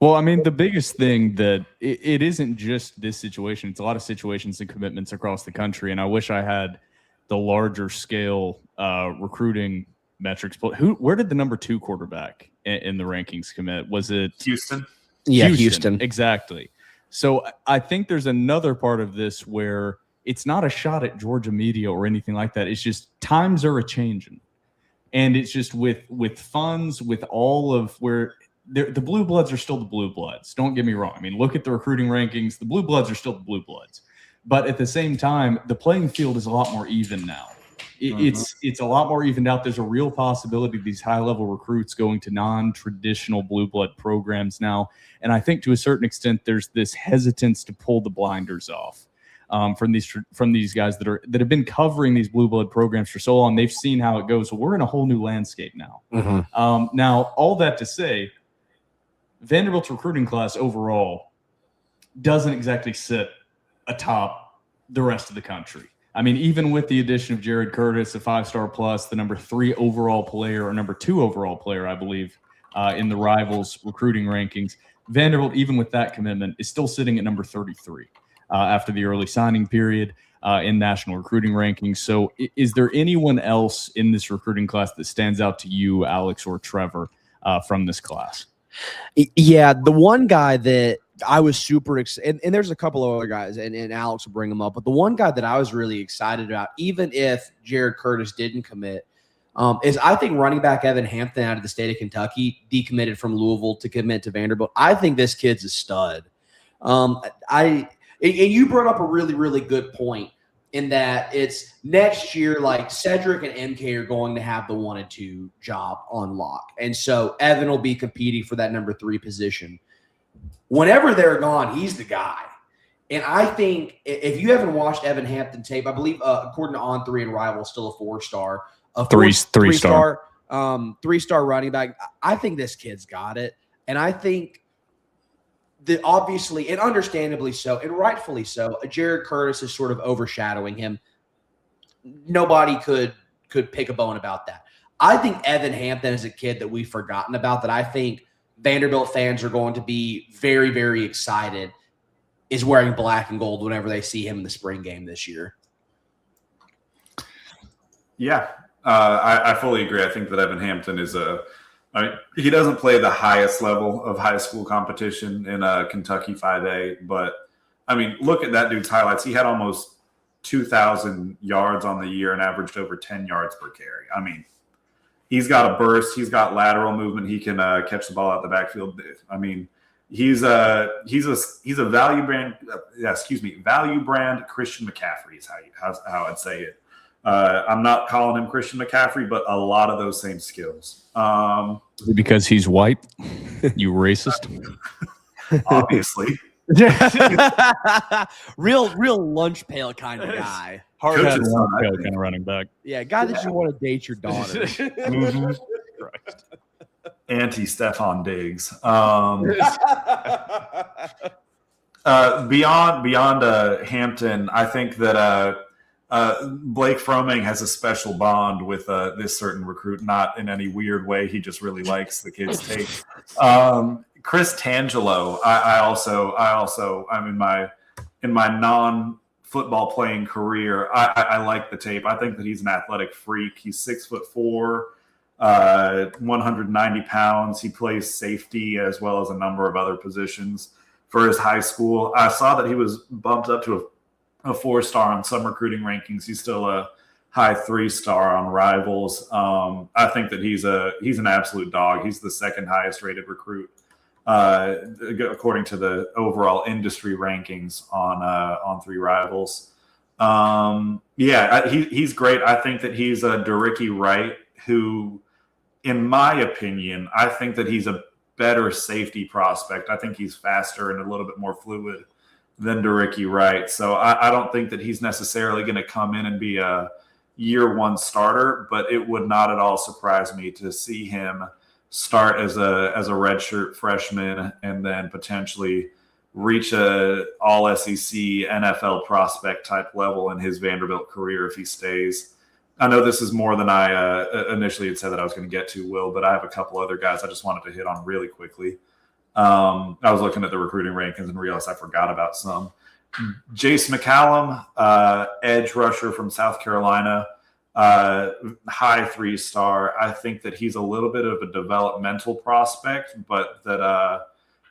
Well, I mean, the biggest thing that it isn't just this situation. It's a lot of situations and commitments across the country. And I wish I had the larger scale recruiting metrics. But where did the number 2 quarterback in the rankings commit? Was it Houston? Yeah, Houston. Exactly. So I think there's another part of this where it's not a shot at Georgia media or anything like that. It's just times are a-changing. And it's just with funds, with all of where the blue bloods are still the blue bloods. Don't get me wrong. I mean, look at the recruiting rankings. The blue bloods are still the blue bloods. But at the same time, the playing field is a lot more even now. It's a lot more evened out. There's a real possibility of these high-level recruits going to non-traditional blue blood programs now. And I think to a certain extent, there's this hesitance to pull the blinders off from these guys that have been covering these blue blood programs for so long. They've seen how it goes. So we're in a whole new landscape now. Now, all that to say, Vanderbilt's recruiting class overall doesn't exactly sit atop the rest of the country. I mean, even with the addition of Jared Curtis, a 5-star plus, the number 3 overall player or number 2 overall player, I believe, in the Rivals recruiting rankings, Vanderbilt, even with that commitment, is still sitting at number 33 after the early signing period in national recruiting rankings. So is there anyone else in this recruiting class that stands out to you, Alex or Trevor, from this class? Yeah, the one guy that I was super excited, and there's a couple of other guys, and Alex will bring them up, but the one guy that I was really excited about, even if Jared Curtis didn't commit, is I think running back Evan Hampton out of the state of Kentucky, decommitted from Louisville to commit to Vanderbilt. I think this kid's a stud. And you brought up a really, really good point in that it's next year, like Cedric and MK are going to have the 1 and 2 job on lock. And so Evan will be competing for that number 3 position. Whenever they're gone, he's the guy. And I think if you haven't watched Evan Hampton tape, I believe according to On3 and Rival, still a 4-star, three-star running back. I think this kid's got it. And I think that obviously and understandably so, and rightfully so, Jared Curtis is sort of overshadowing him. Nobody could pick a bone about that. I think Evan Hampton is a kid that we've forgotten about that I think Vanderbilt fans are going to be very, very excited is wearing black and gold whenever they see him in the spring game this year. Yeah, I fully agree. I think that Evan Hampton is he doesn't play the highest level of high school competition in Kentucky 5A, but I mean, look at that dude's highlights. He had almost 2,000 yards on the year and averaged over 10 yards per carry. I mean, he's got a burst. He's got lateral movement. He can catch the ball out the backfield. I mean, he's a value brand. Value brand Christian McCaffrey is how I'd say it. I'm not calling him Christian McCaffrey, but a lot of those same skills. Because he's white, you racist. Obviously. real lunch pail kind of guy. Hard head lunch pail kind of running back. Yeah, guy that you want to date your daughter. Anti-Stephon Diggs. Beyond Hampton, I think that Blake Fromming has a special bond with this certain recruit, not in any weird way. He just really likes the kid's tape. Chris Tangelo, I'm in my non-football playing career. I like the tape. I think that he's an athletic freak. He's 6'4", 190 pounds. He plays safety as well as a number of other positions for his high school. I saw that he was bumped up to a 4-star on some recruiting rankings. He's still a high 3-star on Rivals. I think that he's an absolute dog. He's the second highest rated recruit according to the overall industry rankings on 3 Rivals. He's great. I think that he's a Dericky Wright who in my opinion, I think that he's a better safety prospect. I think he's faster and a little bit more fluid than DeRicky Wright. So I don't think that he's necessarily going to come in and be a year one starter, but it would not at all surprise me to see him start as a redshirt freshman and then potentially reach a all SEC NFL prospect type level in his Vanderbilt career if he stays. I know this is more than I initially had said that I was going to get to, Will, but I have a couple other guys I just wanted to hit on really quickly. I was looking at the recruiting rankings and realized I forgot about some. Jace McCallum, edge rusher from South Carolina, high 3-star. I think that he's a little bit of a developmental prospect, but that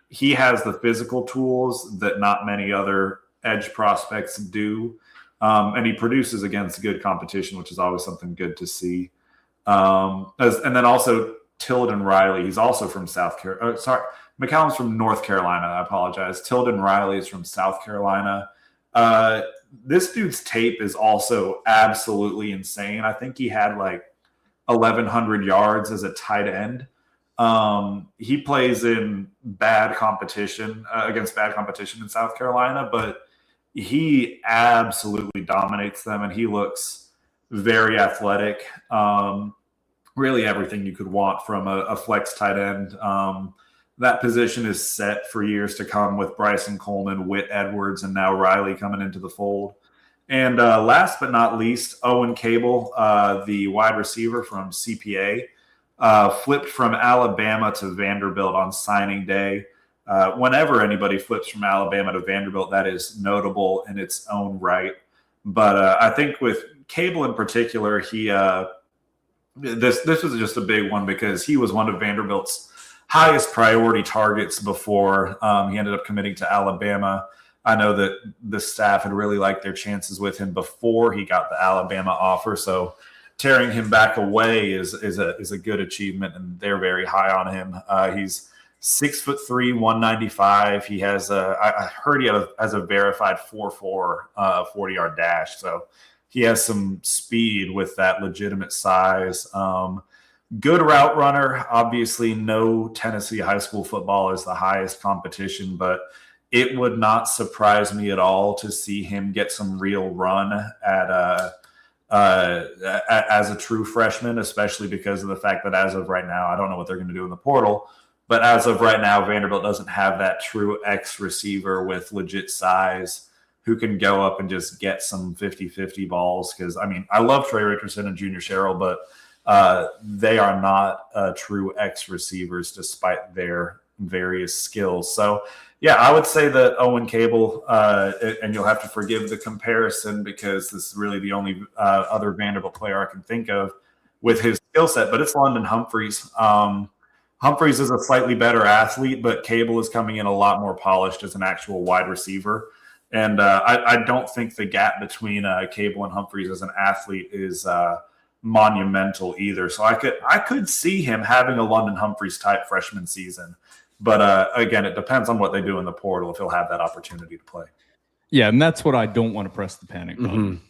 he has the physical tools that not many other edge prospects do. And he produces against good competition, which is always something good to see. And then also Tilden Riley. He's also from South Carolina. McCallum's from North Carolina. I apologize. Tilden Riley is from South Carolina. This dude's tape is also absolutely insane. I think he had like 1,100 yards as a tight end. He plays in bad competition against bad competition in South Carolina, but he absolutely dominates them, and he looks very athletic. Really everything you could want from a flex tight end. That position is set for years to come with Bryson Coleman, Whit Edwards, and now Riley coming into the fold. And last but not least, Owen Cable, the wide receiver from CPA, flipped from Alabama to Vanderbilt on signing day. Whenever anybody flips from Alabama to Vanderbilt, that is notable in its own right. But I think with Cable in particular, this was just a big one because he was one of Vanderbilt's highest priority targets before he ended up committing to Alabama. I know that the staff had really liked their chances with him before he got the Alabama offer. So tearing him back away is a good achievement, and they're very high on him. He's 6'3", 195. He has I heard he has a verified 4.4 40-yard dash. So he has some speed with that legitimate size. Good route runner. Obviously, no Tennessee high school football is the highest competition, but it would not surprise me at all to see him get some real run as a true freshman, especially because of the fact that as of right now, I don't know what they're going to do in the portal, but as of right now, Vanderbilt doesn't have that true X receiver with legit size who can go up and just get some 50-50 balls. Because, I mean, I love Trey Richardson and Junior Sherrill, but they are not true X receivers despite their various skills. So, yeah, I would say that Owen Cable, and you'll have to forgive the comparison because this is really the only other Vanderbilt player I can think of with his skill set, but it's London Humphreys. Humphreys is a slightly better athlete, but Cable is coming in a lot more polished as an actual wide receiver. And I don't think the gap between Cable and Humphreys as an athlete is monumental either. So I could see him having a London Humphreys type freshman season. But again, it depends on what they do in the portal if he'll have that opportunity to play. Yeah, and that's what I don't want to press the panic button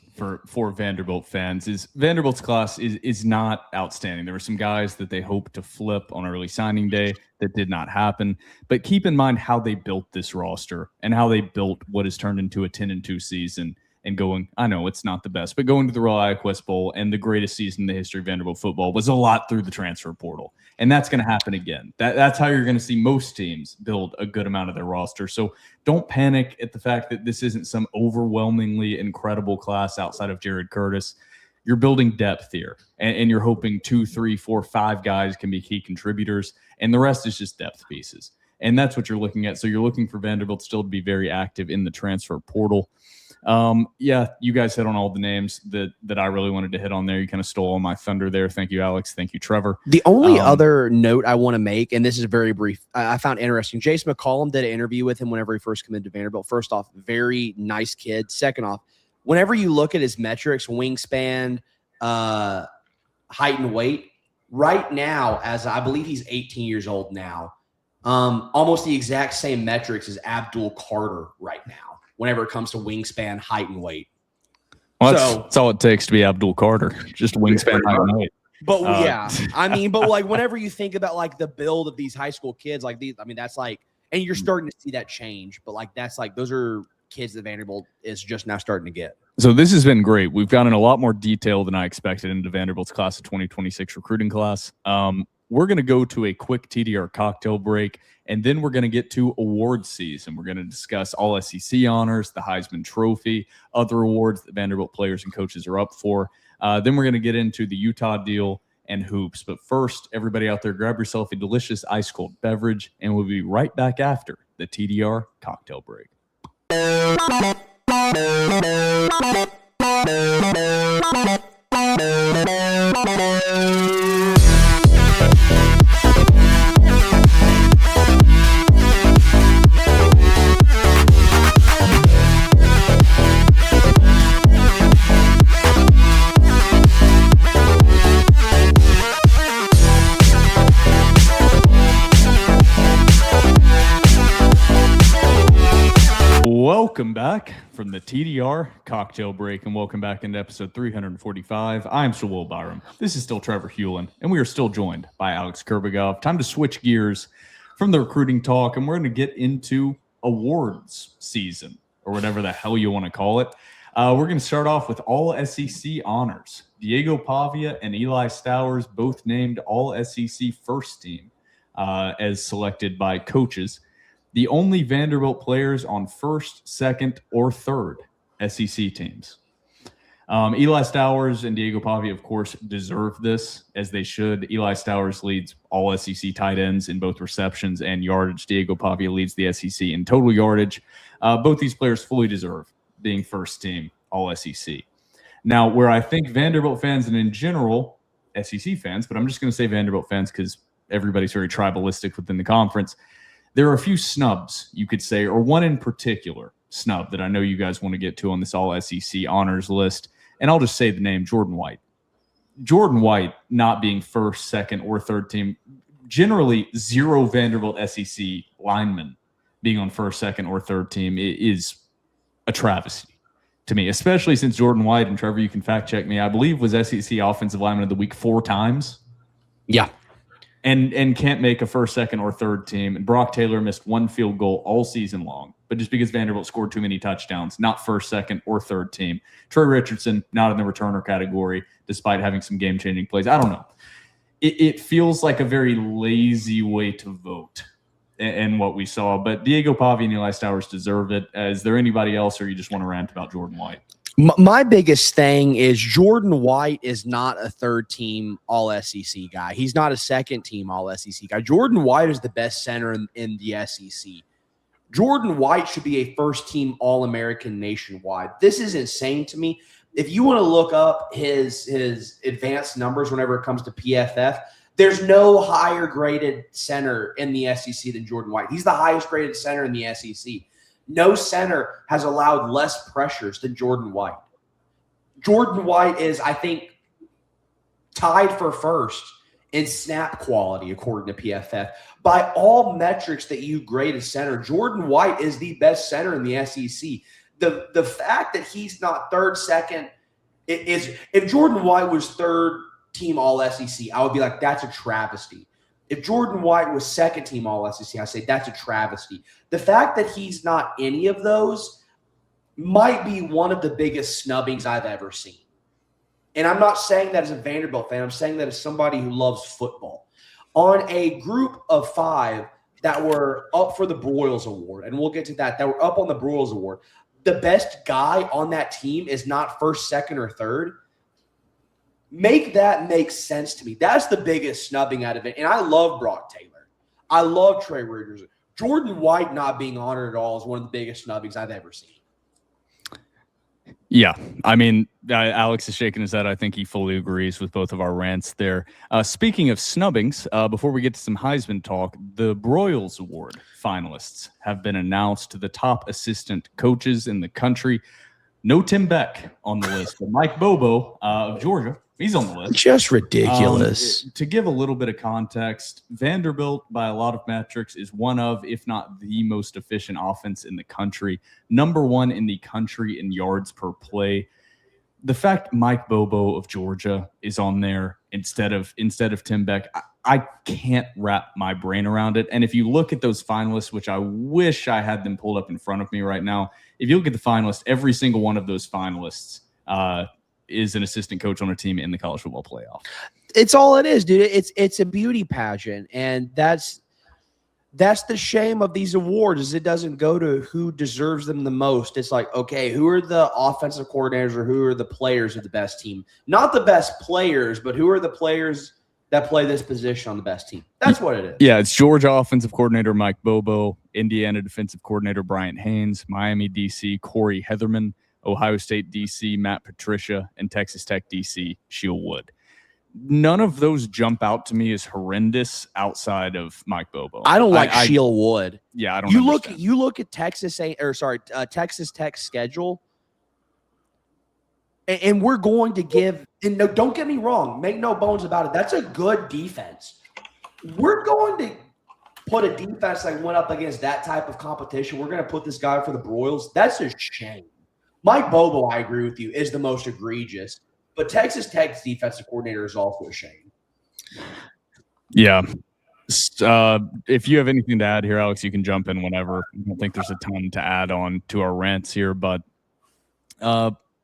for Vanderbilt fans. Is Vanderbilt's class is not outstanding. There were some guys that they hoped to flip on early signing day that did not happen. But keep in mind how they built this roster and how they built what has turned into a 10-2 season. And going, I know it's not the best, but going to the Royal Iquest Bowl and the greatest season in the history of Vanderbilt football was a lot through the transfer portal. And that's going to happen again. That's how you're going to see most teams build a good amount of their roster. So don't panic at the fact that this isn't some overwhelmingly incredible class outside of Jared Curtis. You're building depth here, and you're hoping 2, 3, 4, 5 guys can be key contributors, and the rest is just depth pieces. And that's what you're looking at. So you're looking for Vanderbilt still to be very active in the transfer portal. Yeah, you guys hit on all the names that I really wanted to hit on there. You kind of stole all my thunder there. Thank you, Alex. Thank you, Trevor. The only other note I want to make, and this is very brief, I found interesting. Jace McCollum did an interview with him whenever he first came into Vanderbilt. First off, very nice kid. Second off, whenever you look at his metrics, wingspan, height and weight, right now, as I believe he's 18 years old now, almost the exact same metrics as Abdul Carter right now, whenever it comes to wingspan, height, and weight. Well, that's all it takes to be Abdul Carter. Just wingspan, height, and weight. But but like whenever you think about like the build of these high school kids, like these, I mean, that's like, and you're starting to see that change. But like that's like those are kids that Vanderbilt is just now starting to get. So this has been great. We've gotten a lot more detail than I expected into Vanderbilt's class of 2026 recruiting class. We're going to go to a quick TDR cocktail break, and then we're going to get to awards season. We're going to discuss all SEC honors, the Heisman Trophy, other awards that Vanderbilt players and coaches are up for. Then we're going to get into the Utah deal and hoops. But first, everybody out there, grab yourself a delicious ice-cold beverage, and we'll be right back after the TDR cocktail break. Welcome back from the TDR cocktail break, and welcome back into episode 345. I'm still Will Byrum. This is still Trevor Hulan, and we are still joined by Alex Kurbegov. Time to switch gears from the recruiting talk, and we're going to get into awards season, or whatever the hell you want to call it. We're going to start off with all SEC honors. Diego Pavia and Eli Stowers both named all SEC first team as selected by coaches. The only Vanderbilt players on first, second, or third SEC teams. Eli Stowers and Diego Pavia, of course, deserve this, as they should. Eli Stowers leads all SEC tight ends in both receptions and yardage. Diego Pavia leads the SEC in total yardage. Both these players fully deserve being first team all SEC. Now, where I think Vanderbilt fans and in general SEC fans, but I'm just going to say Vanderbilt fans because everybody's very tribalistic within the conference, there are a few snubs, you could say, or one in particular snub that I know you guys want to get to on this all-SEC honors list. And I'll just say the name, Jordan White. Jordan White not being first, second, or third team. Generally, zero Vanderbilt SEC linemen being on first, second, or third team is a travesty to me, especially since Jordan White, and Trevor, you can fact-check me, I believe was SEC Offensive Lineman of the Week 4 times. Yeah. And can't make a first, second, or third team. And Brock Taylor missed one field goal all season long. But just because Vanderbilt scored too many touchdowns, not first, second, or third team. Troy Richardson, not in the returner category, despite having some game-changing plays. I don't know. It feels like a very lazy way to vote in what we saw. But Diego Pavia and Eli Stowers deserve it. Is there anybody else, or you just want to rant about Jordan White? My biggest thing is Jordan White is not a third-team All-SEC guy. He's not a second-team All-SEC guy. Jordan White is the best center in the SEC. Jordan White should be a first-team All-American nationwide. This is insane to me. If you want to look up his advanced numbers whenever it comes to PFF, there's no higher-graded center in the SEC than Jordan White. He's the highest-graded center in the SEC. No center has allowed less pressures than Jordan White. Jordan White is, I think, tied for first in snap quality, according to PFF. By all metrics that you grade a center, Jordan White is the best center in the SEC. The fact that he's not third, second, is if Jordan White was third team All-SEC, I would be like, that's a travesty. If Jordan White was second team All-SEC, I say that's a travesty. The fact that he's not any of those might be one of the biggest snubbings I've ever seen. And I'm not saying that as a Vanderbilt fan. I'm saying that as somebody who loves football. On a group of 5 that were up for the Broyles Award, and we'll get to that were up on the Broyles Award, the best guy on that team is not first, second, or third. Make that make sense to me. That's the biggest snubbing out of it. And I love Brock Taylor. I love Trey Richardson. Jordan White not being honored at all is one of the biggest snubbings I've ever seen. Yeah, I mean, Alex is shaking his head. I think he fully agrees with both of our rants there. Speaking of snubbings, before we get to some Heisman talk, the Broyles Award finalists have been announced to the top assistant coaches in the country. No Tim Beck on the list, but Mike Bobo of Georgia, he's on the list. Just ridiculous. To give a little bit of context, Vanderbilt, by a lot of metrics, is one of, if not the most efficient offense in the country. Number 1 in the country in yards per play. the fact Mike Bobo of Georgia is on there instead of Tim Beck, I can't wrap my brain around it. And if you look at those finalists, which I wish I had them pulled up in front of me right now, if you look at the finalists, every single one of those finalists is an assistant coach on a team in the college football playoff. It's all it is, dude. It's a beauty pageant, and that's the shame of these awards is it doesn't go to who deserves them the most. It's like, okay, who are the offensive coordinators or who are the players of the best team? Not the best players, but who are the players that play this position on the best team? That's what it is. Yeah, it's Georgia offensive coordinator Mike Bobo, Indiana defensive coordinator Bryant Haynes, Miami DC Corey Heatherman, Ohio State DC Matt Patricia, and Texas Tech DC Sheil Wood. None of those jump out to me as horrendous outside of Mike Bobo. I don't like Sheil Wood. Yeah, I don't. You look at Texas Tech's schedule, and we're going to give. And no, don't get me wrong. Make no bones about it. That's a good defense. We're going to put a defense that went up against that type of competition. We're going to put this guy for the Broyles. That's a shame. Mike Bobo, I agree with you, is the most egregious. But Texas Tech's defensive coordinator is also a shame. Yeah. If you have anything to add here, Alex, you can jump in whenever. I don't think there's a ton to add on to our rants here, but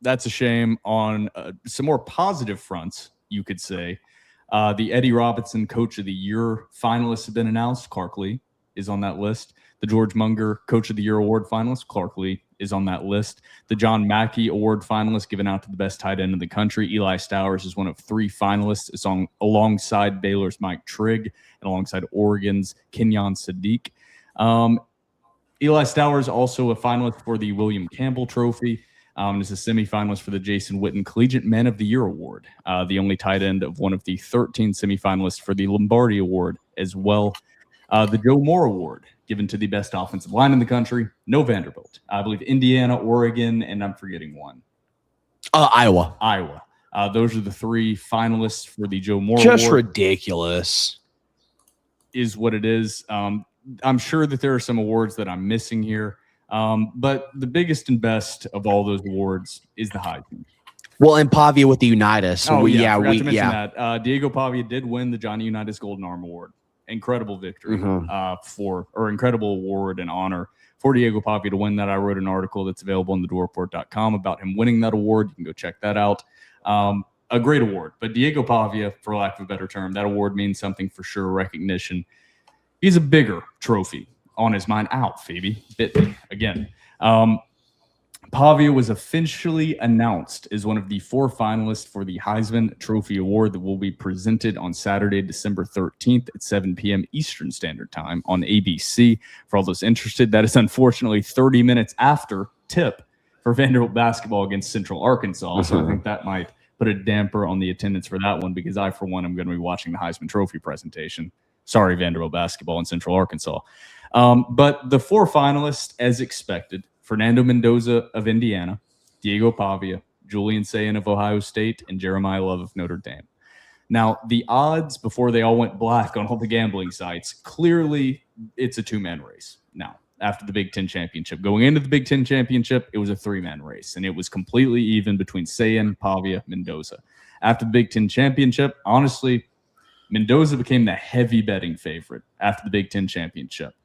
that's a shame. On some more positive fronts, you could say. The Eddie Robinson Coach of the Year finalists have been announced. Clark Lee is on that list. The George Munger Coach of the Year award finalist, Clark Lee, is on that list. The John Mackey Award finalist given out to the best tight end in the country, Eli Stowers, is one of 3 finalists. It's alongside Baylor's Mike Trigg and alongside Oregon's Kenyon Sadiq. Eli Stowers also a finalist for the William Campbell Trophy. Is a semifinalist for the Jason Witten Collegiate Man of the Year Award, the only tight end of one of the 13 semifinalists for the Lombardi Award as well. The Joe Moore Award, given to the best offensive line in the country. No Vanderbilt. I believe Indiana, Oregon, and I'm forgetting one. Iowa. Those are the 3 finalists for the Joe Moore Just Award. ridiculous. Is what it is. I'm sure that there are some awards that I'm missing here. But the biggest and best of all those awards is the Heisman. Well, and Pavia with the Unitas. So that. Diego Pavia did win the Johnny Unitas Golden Arm Award. Incredible victory incredible award and honor for Diego Pavia to win that. I wrote an article that's available on thedoreport.com about him winning that award. You can go check that out. A great award. But Diego Pavia, for lack of a better term, that award means something for sure, recognition. He's a bigger trophy on his mind. Out, Phoebe. Bit me again. Pavia was officially announced as one of the 4 finalists for the Heisman Trophy Award that will be presented on Saturday, December 13th at 7 p.m. Eastern Standard Time on ABC. For all those interested, that is unfortunately 30 minutes after tip for Vanderbilt basketball against Central Arkansas. So I think that might put a damper on the attendance for that one because I, for one, am going to be watching the Heisman Trophy presentation. Sorry, Vanderbilt basketball in Central Arkansas. But the 4 finalists, as expected, Fernando Mendoza of Indiana, Diego Pavia, Julian Sayin of Ohio State, and Jeremiah Love of Notre Dame. Now, the odds before they all went black on all the gambling sites, clearly it's a 2-man race. Now, after the Big Ten Championship, going into the Big Ten Championship, it was a 3-man race, and it was completely even between Sayin, Pavia, Mendoza. After the Big Ten Championship, honestly, Mendoza became the heavy betting favorite after the Big Ten Championship.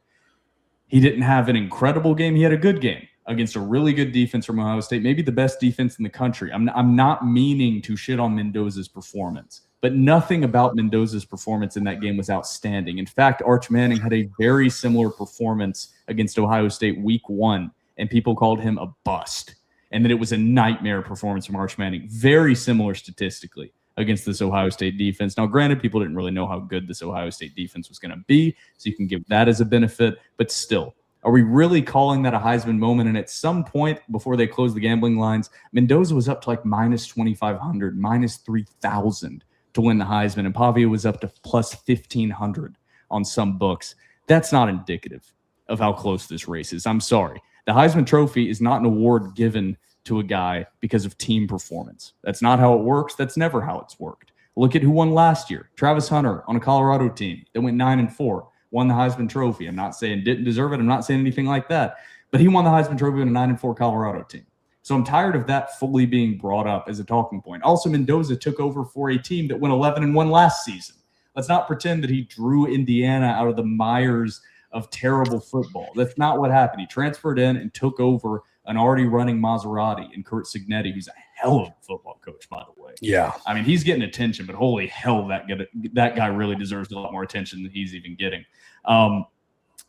He didn't have an incredible game. He had a good game against a really good defense from Ohio State, maybe the best defense in the country. I'm not meaning to shit on Mendoza's performance, but nothing about Mendoza's performance in that game was outstanding. In fact, Arch Manning had a very similar performance against Ohio State week 1, and people called him a bust, and that it was a nightmare performance from Arch Manning, very similar statistically against this Ohio State defense. Now, granted, people didn't really know how good this Ohio State defense was going to be, so you can give that as a benefit, but still, are we really calling that a Heisman moment? And at some point before they closed the gambling lines, Mendoza was up to like minus 2,500, minus 3,000 to win the Heisman, and Pavia was up to plus 1,500 on some books. That's not indicative of how close this race is. I'm sorry. The Heisman Trophy is not an award given to a guy because of team performance. That's not how it works. That's never how it's worked. Look at who won last year. Travis Hunter on a Colorado team that went 9-4. Won the Heisman Trophy. I'm not saying didn't deserve it. I'm not saying anything like that. But he won the Heisman Trophy on a 9-4 Colorado team. So I'm tired of that fully being brought up as a talking point. Also, Mendoza took over for a team that went 11-1 last season. Let's not pretend that he drew Indiana out of the mires of terrible football. That's not what happened. He transferred in and took over an already running Maserati and Kurt Signetti, who's a hell of a football coach, by the way. Yeah. I mean, he's getting attention, but holy hell, that guy really deserves a lot more attention than he's even getting.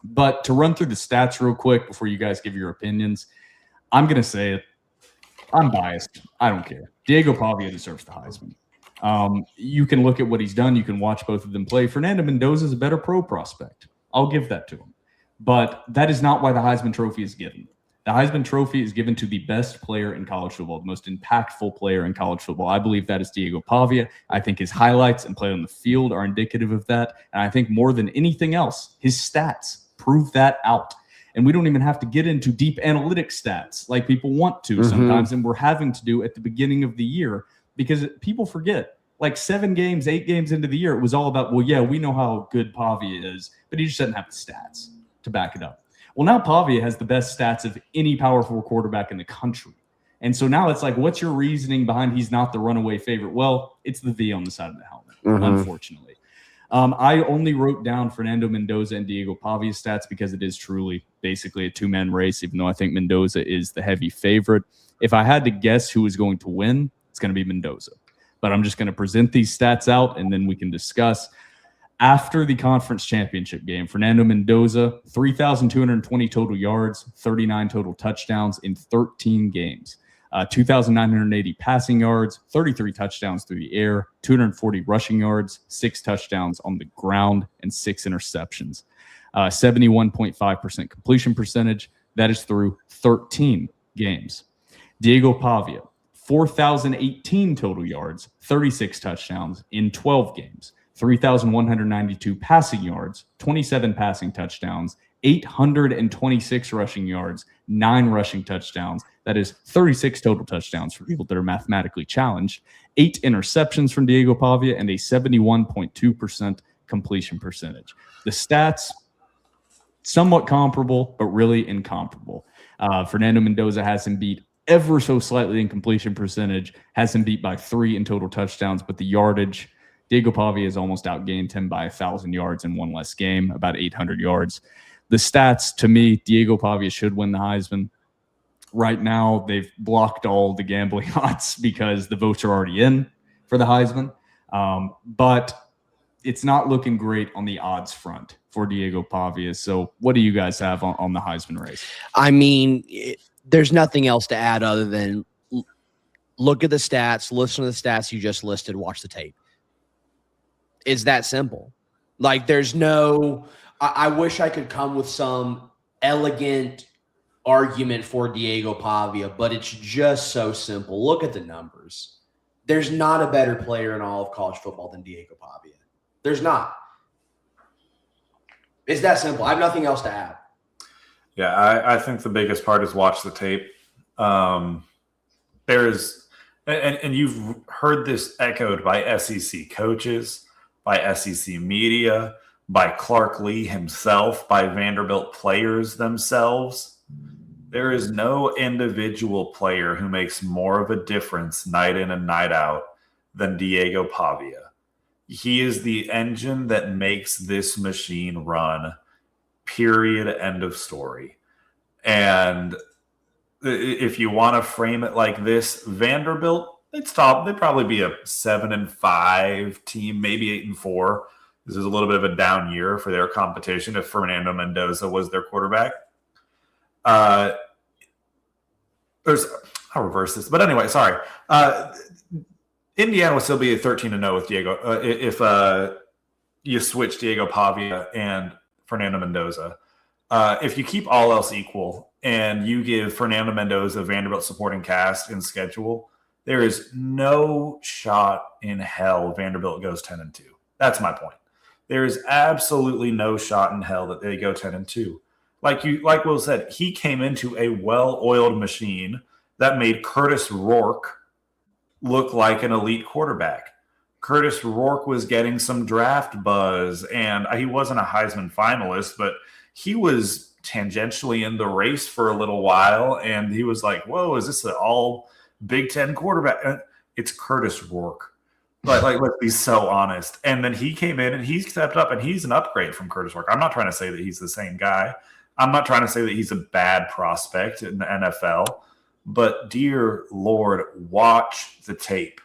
But to run through the stats real quick before you guys give your opinions, I'm going to say it. I'm biased. I don't care. Diego Pavia deserves the Heisman. You can look at what he's done. You can watch both of them play. Fernando Mendoza is a better pro prospect. I'll give that to him. But that is not why the Heisman Trophy is given. The Heisman Trophy is given to the best player in college football, the most impactful player in college football. I believe that is Diego Pavia. I think his highlights and play on the field are indicative of that. And I think more than anything else, his stats prove that out. And we don't even have to get into deep analytic stats like people want to sometimes, and we're having to do at the beginning of the year because people forget. Like 7 games, 8 games into the year, it was all about, well, yeah, we know how good Pavia is, but he just doesn't have the stats to back it up. Well, now Pavia has the best stats of any Power 4 quarterback in the country. And so now it's like, what's your reasoning behind he's not the runaway favorite? Well, it's the V on the side of the helmet, unfortunately. I only wrote down Fernando Mendoza and Diego Pavia stats because it is truly basically a 2-man race, even though I think Mendoza is the heavy favorite. If I had to guess who is going to win, it's going to be Mendoza. But I'm just going to present these stats out, and then we can discuss. After the conference championship game, Fernando Mendoza, 3,220 total yards, 39 total touchdowns in 13 games. 2,980 passing yards, 33 touchdowns through the air, 240 rushing yards, 6 touchdowns on the ground, and 6 interceptions. 71.5% completion percentage. That is through 13 games. Diego Pavia, 4,018 total yards, 36 touchdowns in 12 games. 3,192 passing yards, 27 passing touchdowns, 826 rushing yards, 9 rushing touchdowns. That is 36 total touchdowns for people that are mathematically challenged, 8 interceptions from Diego Pavia, and a 71.2% completion percentage. The stats, somewhat comparable, but really incomparable. Fernando Mendoza has him beat ever so slightly in completion percentage, has him beat by 3 in total touchdowns, but the yardage, Diego Pavia has almost outgained him by 1,000 yards in one less game, about 800 yards. The stats, to me, Diego Pavia should win the Heisman. Right now, they've blocked all the gambling odds because the votes are already in for the Heisman. But it's not looking great on the odds front for Diego Pavia. So what do you guys have on the Heisman race? I mean, there's nothing else to add other than look at the stats, listen to the stats you just listed, watch the tape. It's that simple. Like, there's no – I wish I could come with some elegant argument for Diego Pavia, but it's just so simple. Look at the numbers. There's not a better player in all of college football than Diego Pavia. There's not. It's that simple. I have nothing else to add. Yeah, I think the biggest part is watch the tape. There's and you've heard this echoed by SEC coaches, by SEC media, by Clark Lee himself, by Vanderbilt players themselves. There is no individual player who makes more of a difference night in and night out than Diego Pavia. He is the engine that makes this machine run, period, end of story. And if you want to frame it like this, Vanderbilt, they'd probably be a 7-5 team, maybe 8-4. This is a little bit of a down year for their competition if Fernando Mendoza was their quarterback. I'll reverse this. But anyway, sorry. Indiana would still be a 13-0 with Diego if you switch Diego Pavia and Fernando Mendoza. If you keep all else equal and you give Fernando Mendoza Vanderbilt supporting cast and schedule, there is no shot in hell Vanderbilt goes 10-2. That's my point. There is absolutely no shot in hell that they go 10-2. Like Will said, he came into a well-oiled machine that made Curtis Rourke look like an elite quarterback. Curtis Rourke was getting some draft buzz, and he wasn't a Heisman finalist, but he was tangentially in the race for a little while, and he was like, whoa, is this an all Big Ten quarterback? It's Curtis Rourke. Like, let's be so honest. And then he came in and he stepped up, and he's an upgrade from Curtis Rourke. I'm not trying to say that he's the same guy. I'm not trying to say that he's a bad prospect in the NFL. But dear Lord, watch the tape.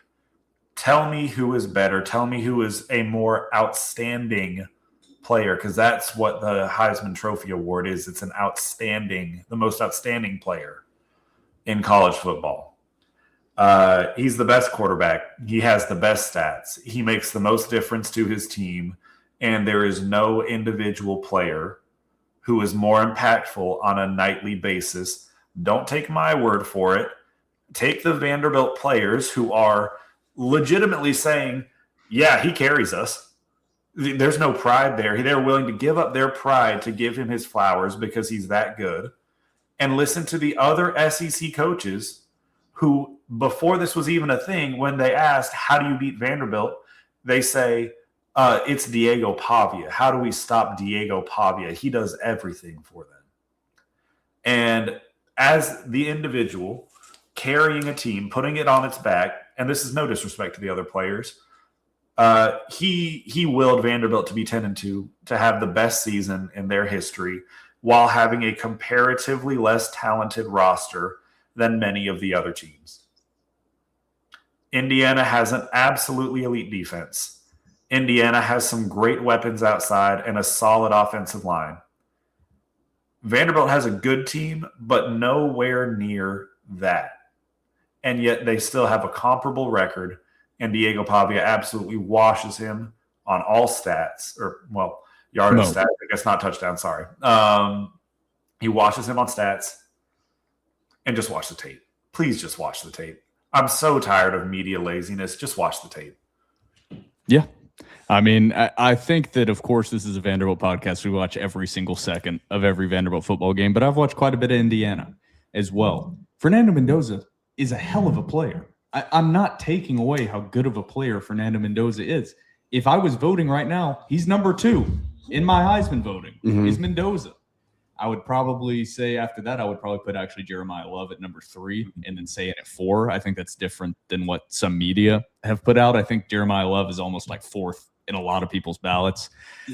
Tell me who is better. Tell me who is a more outstanding player, because that's what the Heisman Trophy Award is. It's the most outstanding player in college football. He's the best quarterback. He has the best stats. He makes the most difference to his team. And there is no individual player who is more impactful on a nightly basis. Don't take my word for it. Take the Vanderbilt players who are legitimately saying, yeah, he carries us. There's no pride there. They're willing to give up their pride to give him his flowers because he's that good. And listen to the other SEC coaches who, before this was even a thing, when they asked, how do you beat Vanderbilt? They say, it's Diego Pavia. How do we stop Diego Pavia? He does everything for them. And as the individual carrying a team, putting it on its back, and this is no disrespect to the other players, he willed Vanderbilt to be 10-2, to have the best season in their history, while having a comparatively less talented roster than many of the other teams. Indiana has an absolutely elite defense. Indiana has some great weapons outside and a solid offensive line. Vanderbilt has a good team, but nowhere near that. And yet they still have a comparable record, and Diego Pavia absolutely washes him on all stats, yardage stats, I guess not touchdown, sorry. He washes him on stats. And just watch the tape. Please just watch the tape. I'm so tired of media laziness. Just watch the tape. Yeah. I mean, I think that, of course, this is a Vanderbilt podcast. We watch every single second of every Vanderbilt football game, but I've watched quite a bit of Indiana as well. Fernando Mendoza is a hell of a player. I'm not taking away how good of a player Fernando Mendoza is. If I was voting right now, he's number 2 in my Heisman voting. Is Mendoza. I would probably say after that, I would probably put actually Jeremiah Love at number 3 and then say it at 4. I think that's different than what some media have put out. I think Jeremiah Love is almost like 4th in a lot of people's ballots.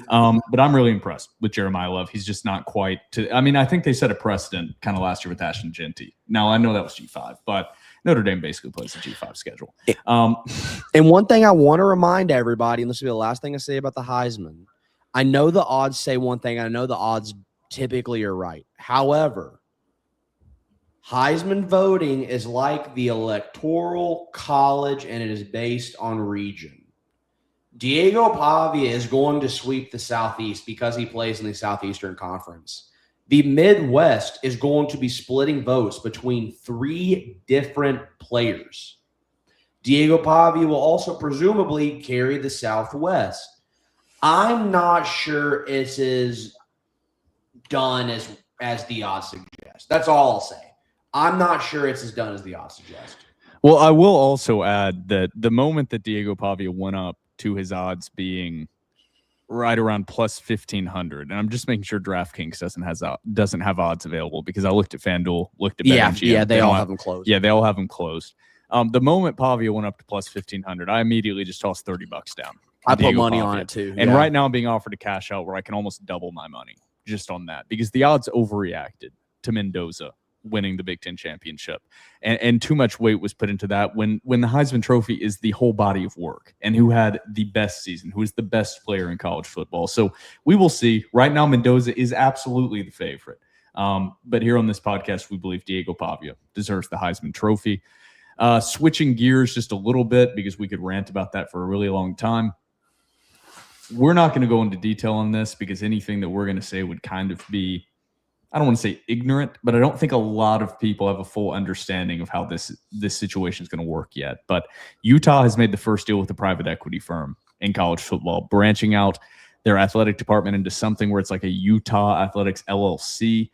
But I'm really impressed with Jeremiah Love. He's just not quite I think they set a precedent kind of last year with Ashton Genty. Now, I know that was G5, but Notre Dame basically plays the G5 schedule. And one thing I want to remind everybody, and this will be the last thing I say about the Heisman, I know the odds say one thing. I know the odds typically are right. However, Heisman voting is like the electoral college, and it is based on region. Diego Pavia is going to sweep the Southeast because he plays in the Southeastern Conference. The Midwest is going to be splitting votes between 3 different players. Diego Pavia will also presumably carry the Southwest. I'm not sure it's as done as the odds suggest. That's all I'll say. I'm not sure it's as done as the odds suggest. Well, I will also add that the moment that Diego Pavia went up to his odds being right around plus 1,500, and I'm just making sure DraftKings doesn't have odds available, because I looked at FanDuel, looked at BetMGM. They all have them closed. Yeah, they all have them closed. The moment Pavia went up to plus 1,500, I immediately just tossed $30 down. I put money on it too. And right now I'm being offered a cash out where I can almost double my money just on that, because the odds overreacted to Mendoza winning the Big Ten championship, and too much weight was put into that when the Heisman Trophy is the whole body of work, and who had the best season, who is the best player in college football. So we will see. Right now, Mendoza is absolutely the favorite. But here on this podcast, we believe Diego Pavia deserves the Heisman Trophy. Switching gears just a little bit, because we could rant about that for a really long time. We're not going to go into detail on this, because anything that we're going to say would kind of be, I don't want to say ignorant, but I don't think a lot of people have a full understanding of how this situation is going to work yet. But Utah has made the first deal with a private equity firm in college football, branching out their athletic department into something where it's like a Utah Athletics LLC,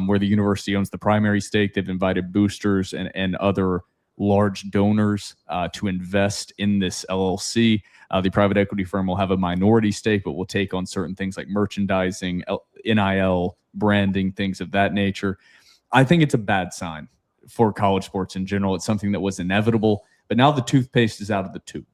where the university owns the primary stake. They've invited boosters and other large donors to invest in this LLC. The private equity firm will have a minority stake, but will take on certain things like merchandising, NIL branding, things of that nature. I think it's a bad sign for college sports in general. It's something that was inevitable, but now the toothpaste is out of the tube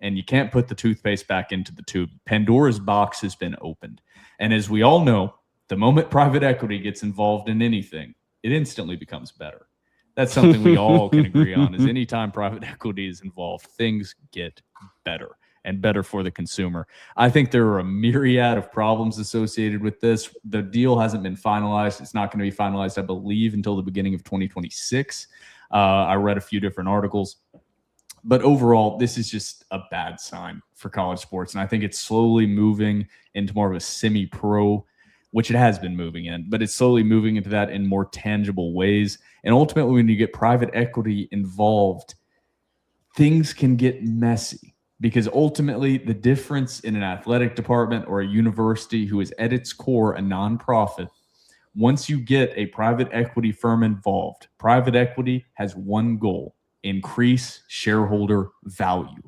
and you can't put the toothpaste back into the tube. Pandora's box has been opened. And as we all know, the moment private equity gets involved in anything, it instantly becomes better. That's something we all can agree on, is anytime private equity is involved, things get better and better for the consumer. I think there are a myriad of problems associated with this. The deal hasn't been finalized. It's not going to be finalized, I believe, until the beginning of 2026. I read a few different articles. But overall, this is just a bad sign for college sports. And I think it's slowly moving into more of a semi-pro, which it has been moving in, but it's slowly moving into that in more tangible ways. And ultimately, when you get private equity involved, things can get messy. Because ultimately, the difference in an athletic department or a university who is at its core a nonprofit, once you get a private equity firm involved, private equity has one goal: increase shareholder value.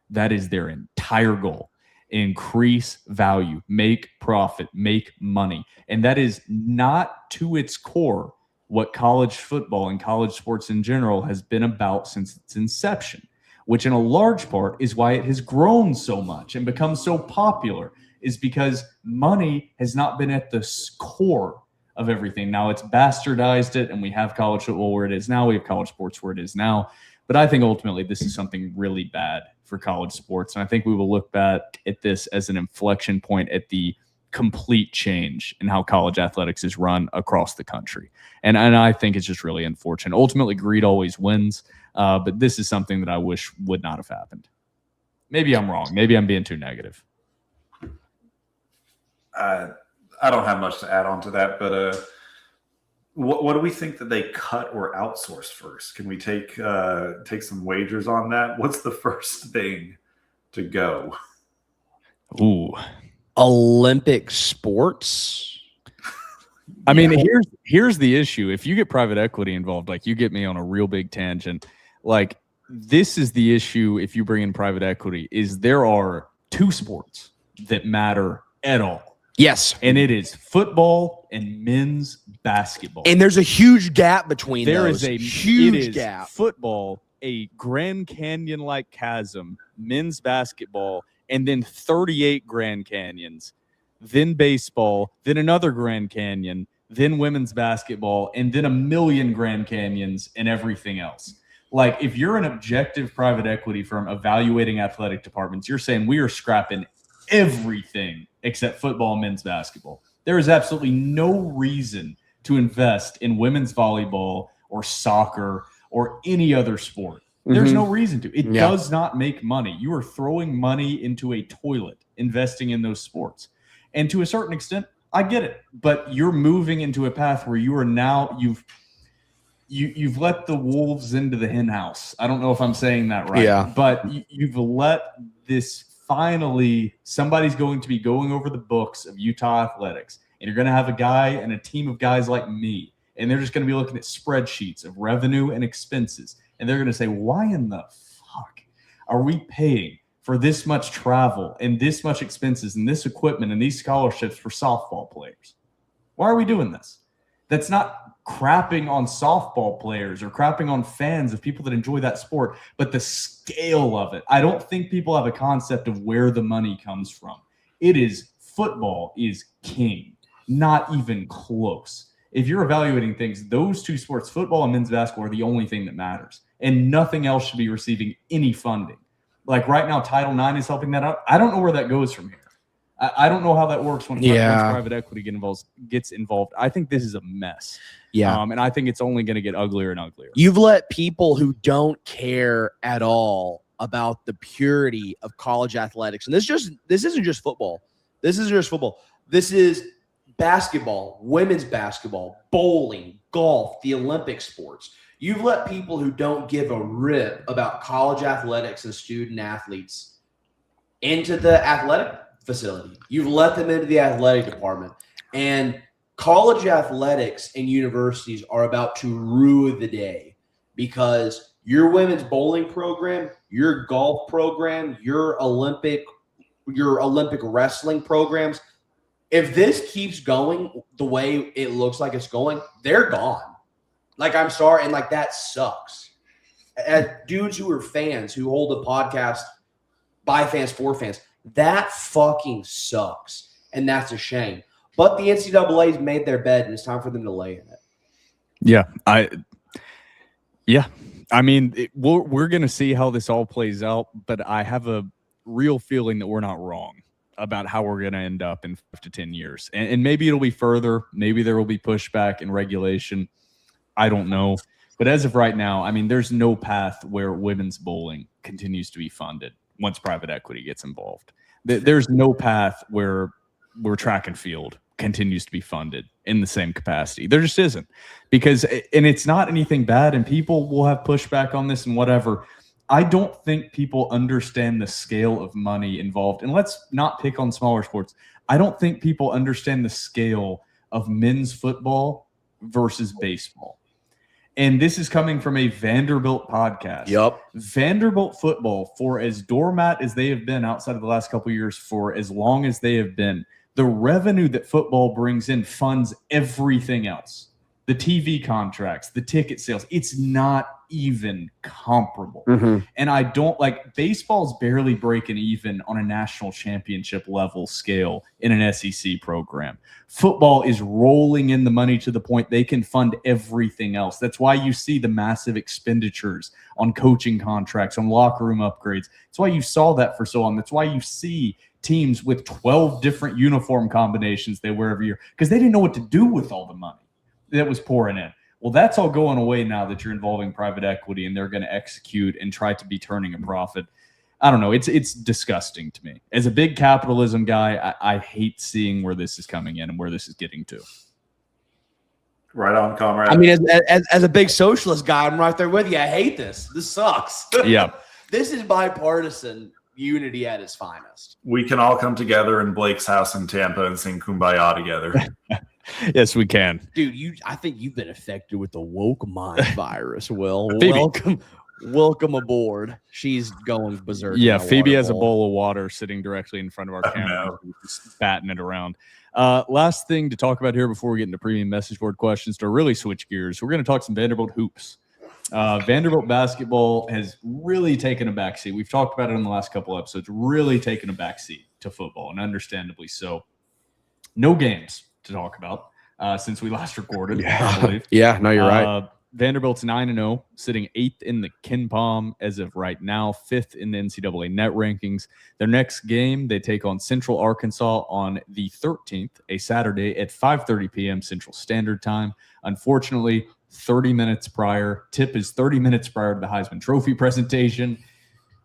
That is their entire goal. Increase value, make profit, make money. And that is not to its core what college football and college sports in general has been about since its inception, which in a large part is why it has grown so much and become so popular, is because money has not been at the core of everything. Now it's bastardized it, and we have college football where it is now. We have college sports where it is now. But I think ultimately this is something really bad for college sports. And I think we will look back at this as an inflection point at the complete change in how college athletics is run across the country. And I think it's just really unfortunate. Ultimately, greed always wins. But this is something that I wish would not have happened. Maybe I'm wrong. Maybe I'm being too negative. I don't have much to add on to that, but what do we think that they cut or outsource first? Can we take some wagers on that? What's the first thing to go? Ooh, Olympic sports. I mean, here's the issue. If you get private equity involved, like you get me on a real big tangent, like this is the issue. If you bring in private equity, is there are two sports that matter at all. Yes. And it is football and men's basketball. And there's a huge gap between there those. There is a huge gap. Football, a Grand Canyon-like chasm, men's basketball, and then 38 Grand Canyons, then baseball, then another Grand Canyon, then women's basketball, and then a million Grand Canyons and everything else. Like, if you're an objective private equity firm evaluating athletic departments, you're saying we are scrapping everything except football and men's basketball. There is absolutely no reason to invest in women's volleyball or soccer or any other sport. There's no reason to. It does not make money. You are throwing money into a toilet investing in those sports. And to a certain extent, I get it. But you're moving into a path where you are now you've let the wolves into the hen house. I don't know if I'm saying that right. Yeah. But you've let this finally, somebody's going to be going over the books of Utah athletics, and you're going to have a guy and a team of guys like me, and they're just going to be looking at spreadsheets of revenue and expenses, and they're going to say, why in the fuck are we paying for this much travel and this much expenses and this equipment and these scholarships for softball players? Why are we doing this? That's not crapping on softball players or crapping on fans of people that enjoy that sport, but the scale of it. I don't think people have a concept of where the money comes from. It is football is king, not even close. If you're evaluating things, those two sports, football and men's basketball, are the only thing that matters, and nothing else should be receiving any funding. Like right now, Title IX is helping that out. I don't know where that goes from here. I don't know how that works when private equity gets involved. I think this is a mess. Yeah. And I think it's only going to get uglier and uglier. You've let people who don't care at all about the purity of college athletics. And this isn't just football. This is basketball, women's basketball, bowling, golf, the Olympic sports. You've let people who don't give a rip about college athletics and student athletes into the athletic facility. You've let them into the athletic department. And college athletics and universities are about to rue the day, because your women's bowling program, your golf program, your Olympic wrestling programs, If this keeps going the way it looks like it's going, they're gone. Like, I'm sorry, and like that sucks. As dudes who are fans who hold a podcast by fans for fans, that fucking sucks, and that's a shame. But the NCAA's made their bed, and it's time for them to lay in it. Yeah, I mean, we're going to see how this all plays out, but I have a real feeling that we're not wrong about how we're going to end up in 5 to 10 years. And maybe it'll be further. Maybe there will be pushback and regulation. I don't know. But as of right now, I mean, there's no path where women's bowling continues to be funded once private equity gets involved. There's no path where track and field continues to be funded in the same capacity. There just isn't, because, and it's not anything bad, and people will have pushback on this and whatever. I don't think people understand the scale of money involved. And let's not pick on smaller sports. I don't think people understand the scale of men's football versus baseball. And this is coming from a Vanderbilt podcast. Yep. Vanderbilt football, for as doormat as they have been outside of the last couple of years, for as long as they have been, the revenue that football brings in funds everything else. The TV contracts, the ticket sales, it's not even comparable. Mm-hmm. And I don't like, baseball's barely breaking even on a national championship level scale in an SEC program. Football is rolling in the money to the point they can fund everything else. That's why you see the massive expenditures on coaching contracts, on locker room upgrades. That's why you saw that for so long. That's why you see teams with 12 different uniform combinations they wear every year, because they didn't know what to do with all the money that was pouring in. Well, that's all going away now that you're involving private equity and they're going to execute and try to be turning a profit. I don't know. It's disgusting to me. As a big capitalism guy, I hate seeing where this is coming in and where this is getting to. Right on, comrade. I mean, as a big socialist guy, I'm right there with you. I hate this. This sucks. Yeah. This is bipartisan unity at its finest. We can all come together in Blake's house in Tampa and sing Kumbaya together. Yes, we can. Dude, I think you've been affected with the woke mind virus, Will. Phoebe. Welcome aboard. She's going berserk. Yeah, in a Phoebe water has a bowl. bowl of water sitting directly in front of our camera, no. just batting it around. Last thing to talk about here before we get into premium message board questions, to really switch gears, we're going to talk some Vanderbilt hoops. Vanderbilt basketball has really taken a backseat. We've talked about it in the last couple episodes, really taken a backseat to football, and understandably so. No games to talk about since we last recorded, I believe. Yeah, no, you're right. Vanderbilt's 9-0, sitting 8th in the KenPom as of right now, 5th in the NCAA net rankings. Their next game, they take on Central Arkansas on the 13th, a Saturday at 5:30 p.m. Central Standard Time. Unfortunately, 30 minutes prior. Tip is 30 minutes prior to the Heisman Trophy presentation.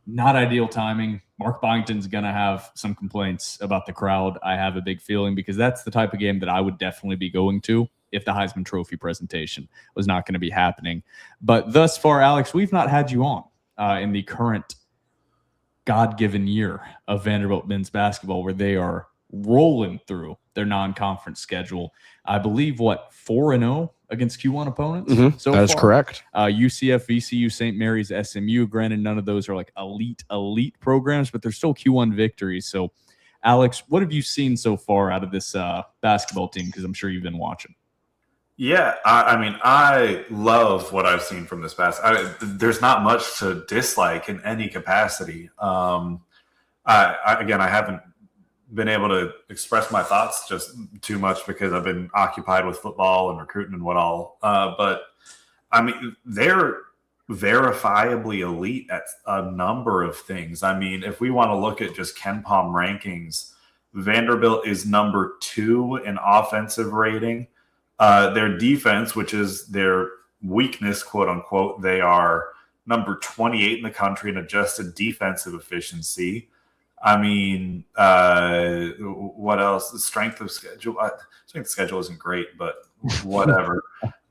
Not ideal timing. Mark Byington's going to have some complaints about the crowd, I have a big feeling, because that's the type of game that I would definitely be going to if the Heisman Trophy presentation was not going to be happening. But thus far, Alex, we've not had you on in the current God-given year of Vanderbilt men's basketball, where they are rolling through their non-conference schedule. I believe, 4-0 against Q1 opponents? So That is far. correct. UCF, VCU, St. Mary's, SMU. Granted, none of those are like elite programs, but they're still Q1 victories. So, Alex, what have you seen so far out of this basketball team? Because I'm sure you've been watching. Yeah, I mean, I love what I've seen from this there's not much to dislike in any capacity. I haven't been able to express my thoughts just too much because I've been occupied with football and recruiting and what all. But I mean, they're verifiably elite at a number of things. I mean, if we want to look at just KenPom rankings, Vanderbilt is number 2 in offensive rating. Their defense, which is their weakness, quote unquote, they are number 28 in the country in adjusted defensive efficiency. I mean, what else? The strength of schedule. Strength of schedule isn't great, but whatever.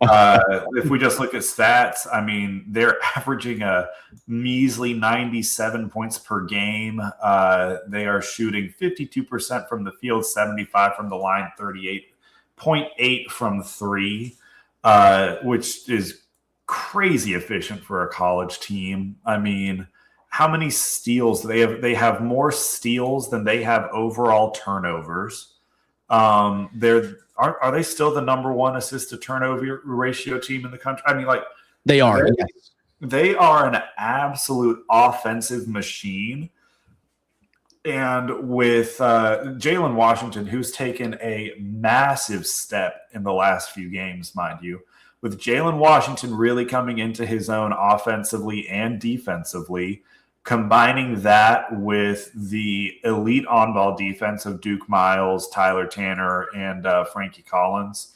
If we just look at stats, I mean, they're averaging a measly 97 points per game. They are shooting 52% from the field, 75 from the line, 38.8 from 3, which is crazy efficient for a college team. I mean, how many steals do they have? They have more steals than they have overall turnovers. Are they still the number one assist to turnover ratio team in the country? I mean, like They are. they are an absolute offensive machine. And with Jalen Washington, who's taken a massive step in the last few games, mind you, with Jalen Washington really coming into his own offensively and defensively, combining that with the elite on-ball defense of Duke Miles, Tyler Tanner, and Frankie Collins,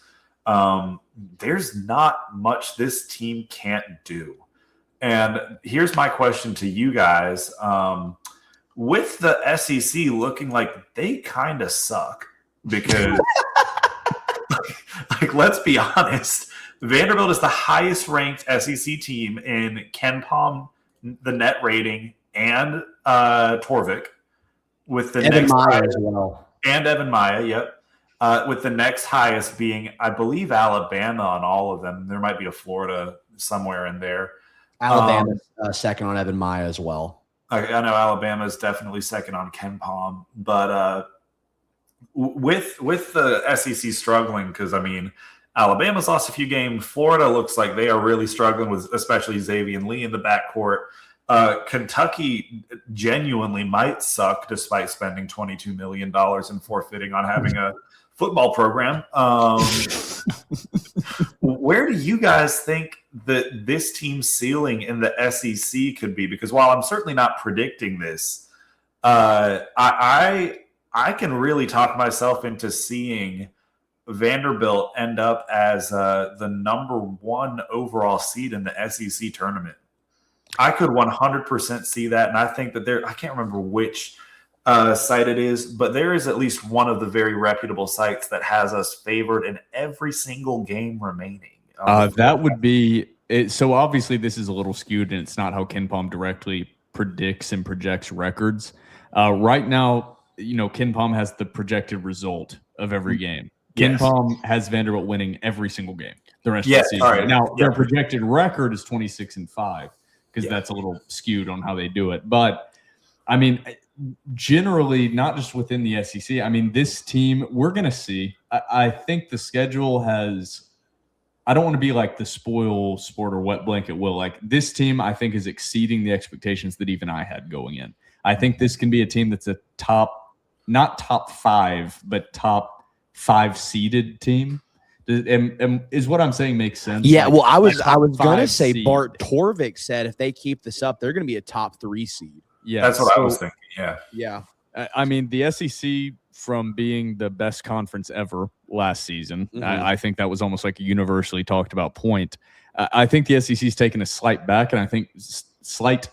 there's not much this team can't do. And here's my question to you guys. With the SEC looking like they kind of suck because, like, let's be honest, Vanderbilt is the highest ranked SEC team in KenPom, the net rating, and Torvik, with the Evan next Maya highest, as well. and Evan Maya, yep. With the next highest being, I believe, Alabama on all of them. There might be a Florida somewhere in there. Alabama's second on Evan Maya as well. I know Alabama is definitely second on KenPom, but with the SEC struggling, because I mean, Alabama's lost a few games. Florida looks like they are really struggling with, especially Xavier Lee in the backcourt. Kentucky genuinely might suck despite spending $22 million and forfeiting on having a football program. Where do you guys think that this team's ceiling in the SEC could be? Because while I'm certainly not predicting this, I can really talk myself into seeing Vanderbilt end up as the number one overall seed in the SEC tournament. I could 100% see that, and I think that I can't remember which site it is, but there is at least one of the very reputable sites that has us favored in every single game remaining. That would be it. So obviously this is a little skewed, and it's not how KenPom directly predicts and projects records. Right now, KenPom has the projected result of every game. Yes. KenPom has Vanderbilt winning every single game the rest of the season. Right. Now, their projected record is 26-5 because that's a little skewed on how they do it. But, I mean, generally, not just within the SEC, I mean, this team, we're going to see. I think the schedule has – I don't want to be like the spoil sport or wet blanket will. Like, this team, I think, is exceeding the expectations that even I had going in. I think this can be a team that's a not top five, but top – 5-seeded team. Is what I'm saying makes sense? Yeah, like, well, I was going to say seed. Bart Torvik said if they keep this up, they're going to be a top 3 seed. Yeah, that's what I was thinking. Yeah. I mean, the SEC, from being the best conference ever last season, I think that was almost like a universally talked about point. I think the SEC's taken a slight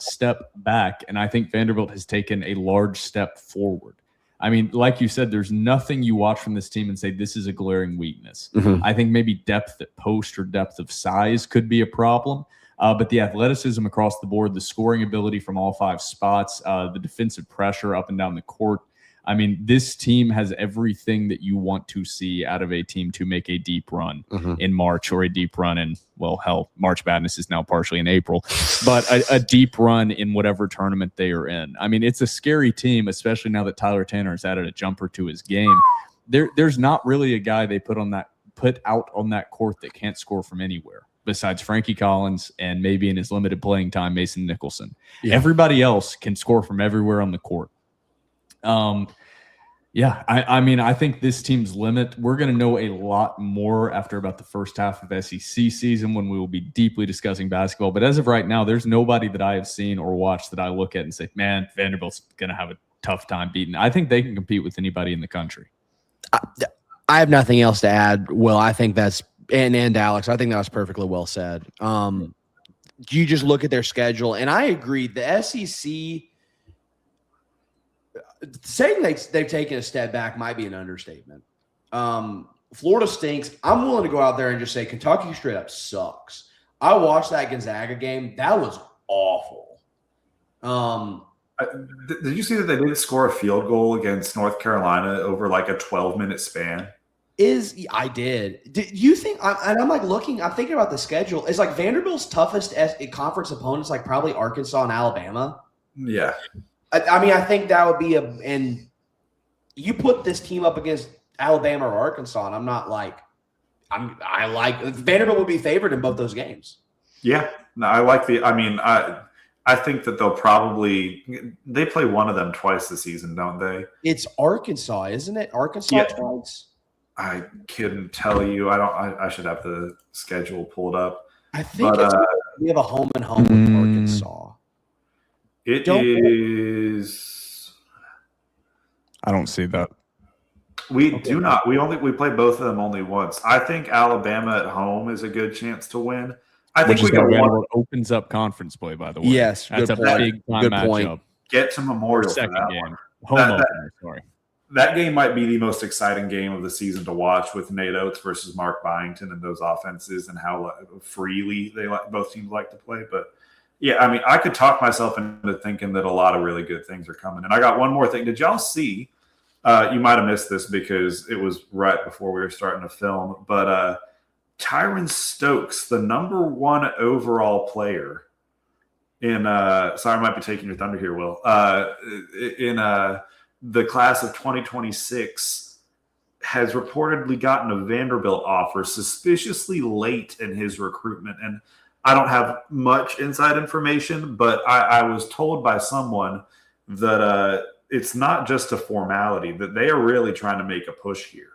step back, and I think Vanderbilt has taken a large step forward. I mean, like you said, there's nothing you watch from this team and say this is a glaring weakness. I think maybe depth at post or depth of size could be a problem. But the athleticism across the board, the scoring ability from all 5 spots, the defensive pressure up and down the court. I mean, this team has everything that you want to see out of a team to make a deep run in March, or a deep run in, well, hell, March Madness is now partially in April, but a deep run in whatever tournament they are in. I mean, it's a scary team, especially now that Tyler Tanner has added a jumper to his game. There's not really a guy they put out on that court that can't score from anywhere, besides Frankie Collins and maybe in his limited playing time, Mason Nicholson. Yeah. Everybody else can score from everywhere on the court. I mean, I think this team's limit, we're going to know a lot more after about the first half of SEC season when we will be deeply discussing basketball. But as of right now, there's nobody that I have seen or watched that I look at and say, man, Vanderbilt's going to have a tough time beating. I think they can compete with anybody in the country. I have nothing else to add. Will, I think that's, and Alex, I think that was perfectly well said. You just look at their schedule, and I agree. The SEC, saying they've taken a step back might be an understatement. Florida stinks. I'm willing to go out there and just say Kentucky straight up sucks. I watched that Gonzaga game. That was awful. Did you see that they didn't score a field goal against North Carolina over like a 12-minute span? I did. Do you think? I'm like looking. I'm thinking about the schedule. Is like Vanderbilt's toughest conference opponents like probably Arkansas and Alabama? Yeah. I mean, I think that would be and you put this team up against Alabama or Arkansas, and I'm not like I like Vanderbilt would be favored in both those games. Yeah, no, I like the. I mean, I think that they play one of them twice this season, don't they? It's Arkansas, isn't it? Arkansas Yeah. twice. I couldn't tell you. I should have the schedule pulled up. I think we have a home and home with Arkansas. It is. I don't see that. We do not. We play both of them only once. I think Alabama at home is a good chance to win. I think we got one. Vanderbilt opens up conference play, by the way. Yes, that's a point. big time Good matchup. point. Get to Memorial for Second that game, one. home opener. Sorry. That game might be the most exciting game of the season to watch with Nate Oates versus Mark Byington and those offenses and how freely both teams like to play. But yeah, I mean, I could talk myself into thinking that a lot of really good things are coming. And I got one more thing. Did y'all see? You might have missed this because it was right before we were starting to film. But Tyron Stokes, the #1 overall player in sorry, I might be taking your thunder here, Will. In the class of 2026 has reportedly gotten a Vanderbilt offer suspiciously late in his recruitment. And I don't have much inside information, but I was told by someone that it's not just a formality, that they are really trying to make a push here.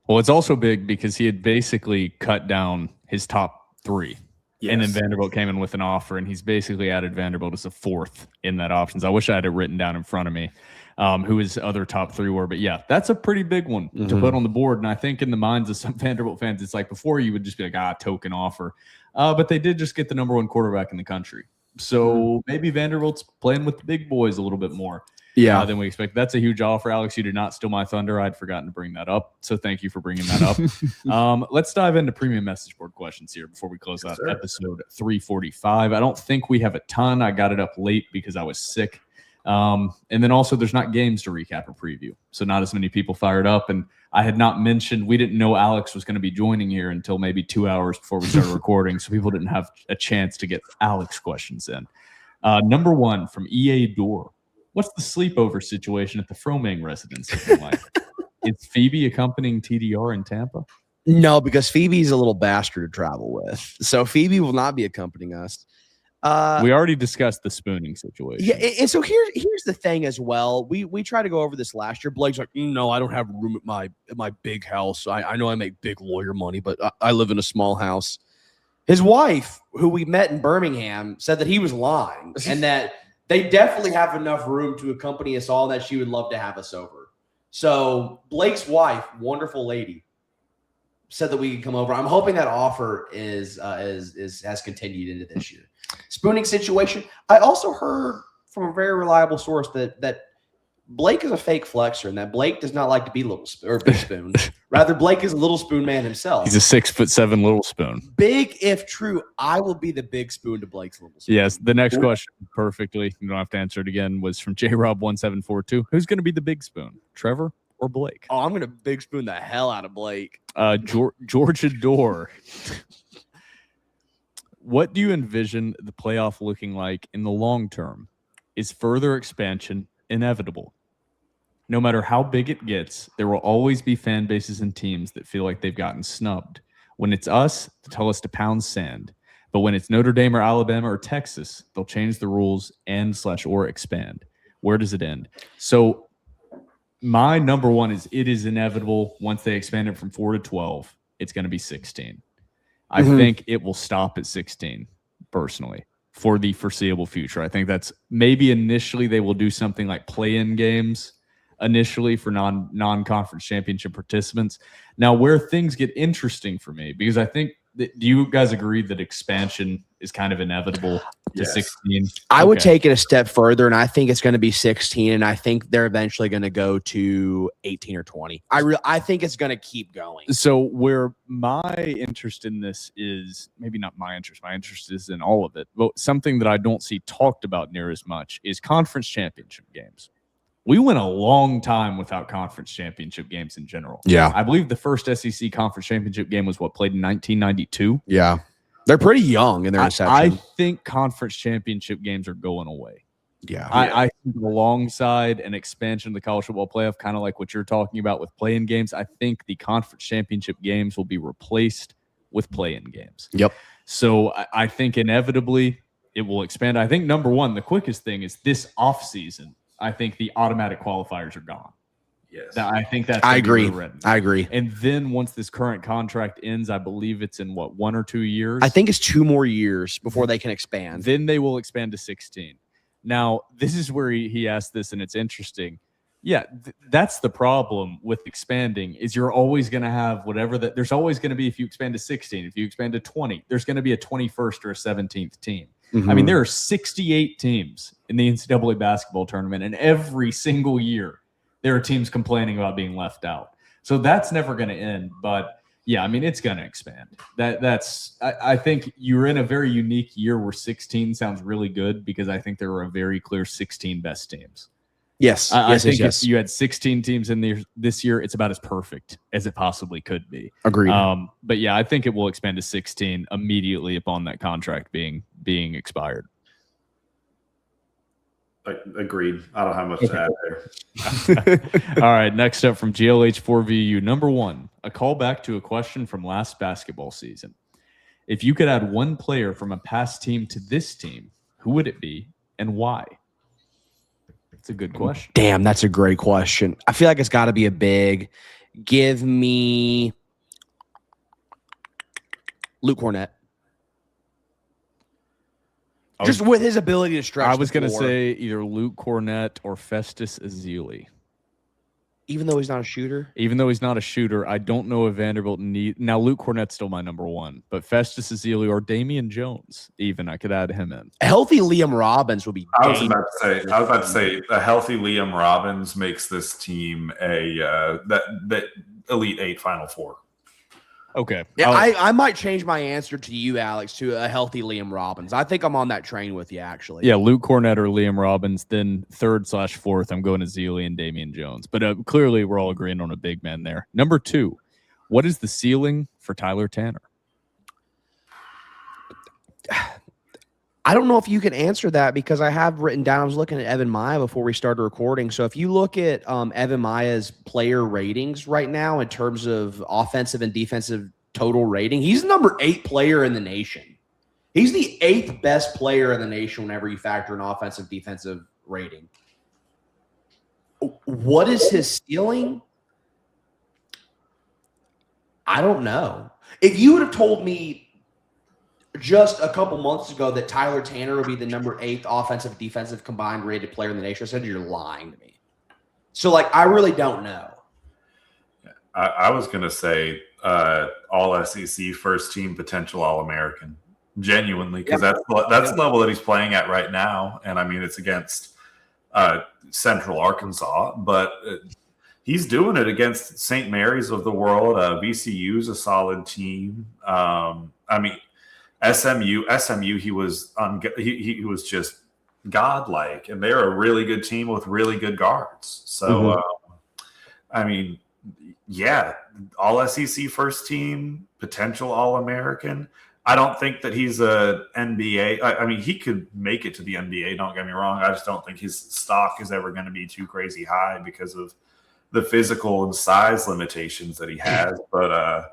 Well, it's also big because he had basically cut down his top 3. Yes. And then Vanderbilt came in with an offer, and he's basically added Vanderbilt as a 4th in that options. I wish I had it written down in front of me who his other top 3 were. But yeah, that's a pretty big one to put on the board. And I think in the minds of some Vanderbilt fans, it's like before you would just be like, token offer. But they did just get the #1 quarterback in the country. So maybe Vanderbilt's playing with the big boys a little bit more than we expect. That's a huge offer. Alex, you did not steal my thunder. I'd forgotten to bring that up. So thank you for bringing that up. Let's dive into premium message board questions here before we close out episode 345. I don't think we have a ton. I got it up late because I was sick. And then also there's not games to recap or preview. So not as many people fired up. And I had not mentioned, we didn't know Alex was going to be joining here until maybe 2 hours before we started recording. So people didn't have a chance to get Alex questions in. #1 from EA Door. What's the sleepover situation at the Fromang residence looking like? Is Phoebe accompanying TDR in Tampa? No, because Phoebe's a little bastard to travel with. So Phoebe will not be accompanying us. We already discussed the spooning situation. Yeah, and so here's the thing as well. We tried to go over this last year. Blake's like, no, I don't have a room at my big house. I know I make big lawyer money, but I live in a small house. His wife, who we met in Birmingham, said that he was lying and that they definitely have enough room to accompany us all, that she would love to have us over. So Blake's wife, wonderful lady, said that we could come over. I'm hoping that offer has continued into this year. Spooning situation. I also heard from a very reliable source that Blake is a fake flexor and that Blake does not like to be big spoon. Rather, Blake is a little spoon man himself. He's a 6'7" little spoon. Big if true. I will be the big spoon to Blake's little spoon. Yes. The next question, perfectly, you don't have to answer it again, was from JRob1742. Who's going to be the big spoon, Trevor or Blake? Oh, I'm going to big spoon the hell out of Blake. Georgia Door. What do you envision the playoff looking like in the long term? Is further expansion inevitable? No matter how big it gets, there will always be fan bases and teams that feel like they've gotten snubbed. When it's us, they tell us to pound sand. But when it's Notre Dame or Alabama or Texas, they'll change the rules and/or expand. Where does it end? So my #1 is it is inevitable once they expand it from 4 to 12, it's going to be 16. I think it will stop at 16, personally, for the foreseeable future. I think that's maybe initially they will do something like play-in games initially for non-conference championship participants. Now, where things get interesting for me, because I think do you guys agree that expansion is kind of inevitable to 16? I would take it a step further, and I think it's going to be 16, and I think they're eventually going to go to 18 or 20. I think it's going to keep going. So where my interest in this is, maybe not my interest is in all of it, but something that I don't see talked about near as much is conference championship games. We went a long time without conference championship games in general. Yeah. I believe the first SEC conference championship game was played in 1992. Yeah. They're pretty young in their inception. I think conference championship games are going away. Yeah. I think alongside an expansion of the college football playoff, kind of like what you're talking about with play-in games, I think the conference championship games will be replaced with play-in games. Yep. So I think inevitably it will expand. I think number one, the quickest thing is this offseason, I think the automatic qualifiers are gone. Yes. I think that's I agree. rewritten. I agree. And then once this current contract ends, I believe it's in 1 or 2 years. I think it's 2 more years before they can expand. Then they will expand to 16. Now, this is where he asked this, and it's interesting. Yeah, that's the problem with expanding is you're always going to have whatever that there's always going to be if you expand to 16, if you expand to 20, there's going to be a 21st or a 17th team. I mean, there are 68 teams in the NCAA basketball tournament, and every single year there are teams complaining about being left out. So that's never going to end. But yeah, I mean, it's going to expand. I think you're in a very unique year where 16 sounds really good because I think there are a very clear 16 best teams. Yes. I think yes. if you had 16 teams in this year, it's about as perfect as it possibly could be. Agreed. But yeah, I think it will expand to 16 immediately upon that contract being expired. Agreed. I don't have much to add there. All right. Next up from GLH4VU, number 1, a callback to a question from last basketball season. If you could add one player from a past team to this team, who would it be and why? It's a good question. Damn, that's a great question. I feel like it's got to be a big. Give me Luke Cornett. Just with his ability to stretch. I was going to floor. say either Luke Cornett or Festus Ezeli. Even though he's not a shooter? Even though he's not a shooter, I don't know if Vanderbilt need. Now, Luke Cornett's still my number 1, but Festus Ezeli or Damian Jones, even I could add him in. A healthy Liam Robbins would be. I was about to say a healthy Liam Robbins makes this team a that Elite 8 Final Four. Okay. Yeah, I might change my answer to you, Alex, to a healthy Liam Robbins. I think I'm on that train with you, actually. Yeah, Luke Cornett or Liam Robbins. Then 3rd/4th, I'm going to Ezeli and Damian Jones. But clearly, we're all agreeing on a big man there. Number 2, what is the ceiling for Tyler Tanner? I don't know if you can answer that because I have written down, I was looking at Evan Maya before we started recording. So if you look at Evan Maya's player ratings right now in terms of offensive and defensive total rating, he's the number 8 player in the nation. He's the 8th best player in the nation whenever you factor in offensive defensive rating. What is his ceiling? I don't know. If you would have told me just a couple months ago that Tyler Tanner would be the number 8th offensive defensive combined rated player in the nation, I said you're lying to me. So I really don't know. I was gonna say all SEC first team potential All-American, genuinely, because that's the level that he's playing at right now. And I mean it's against Central Arkansas, but he's doing it against St. Mary's of the world. VCU's a solid team. I mean SMU, he was he was just godlike, and they're a really good team with really good guards. So, I mean, yeah, all SEC first team, potential All-American. I don't think that he's a NBA. I mean, he could make it to the NBA. Don't get me wrong. I just don't think his stock is ever going to be too crazy high because of the physical and size limitations that he has. But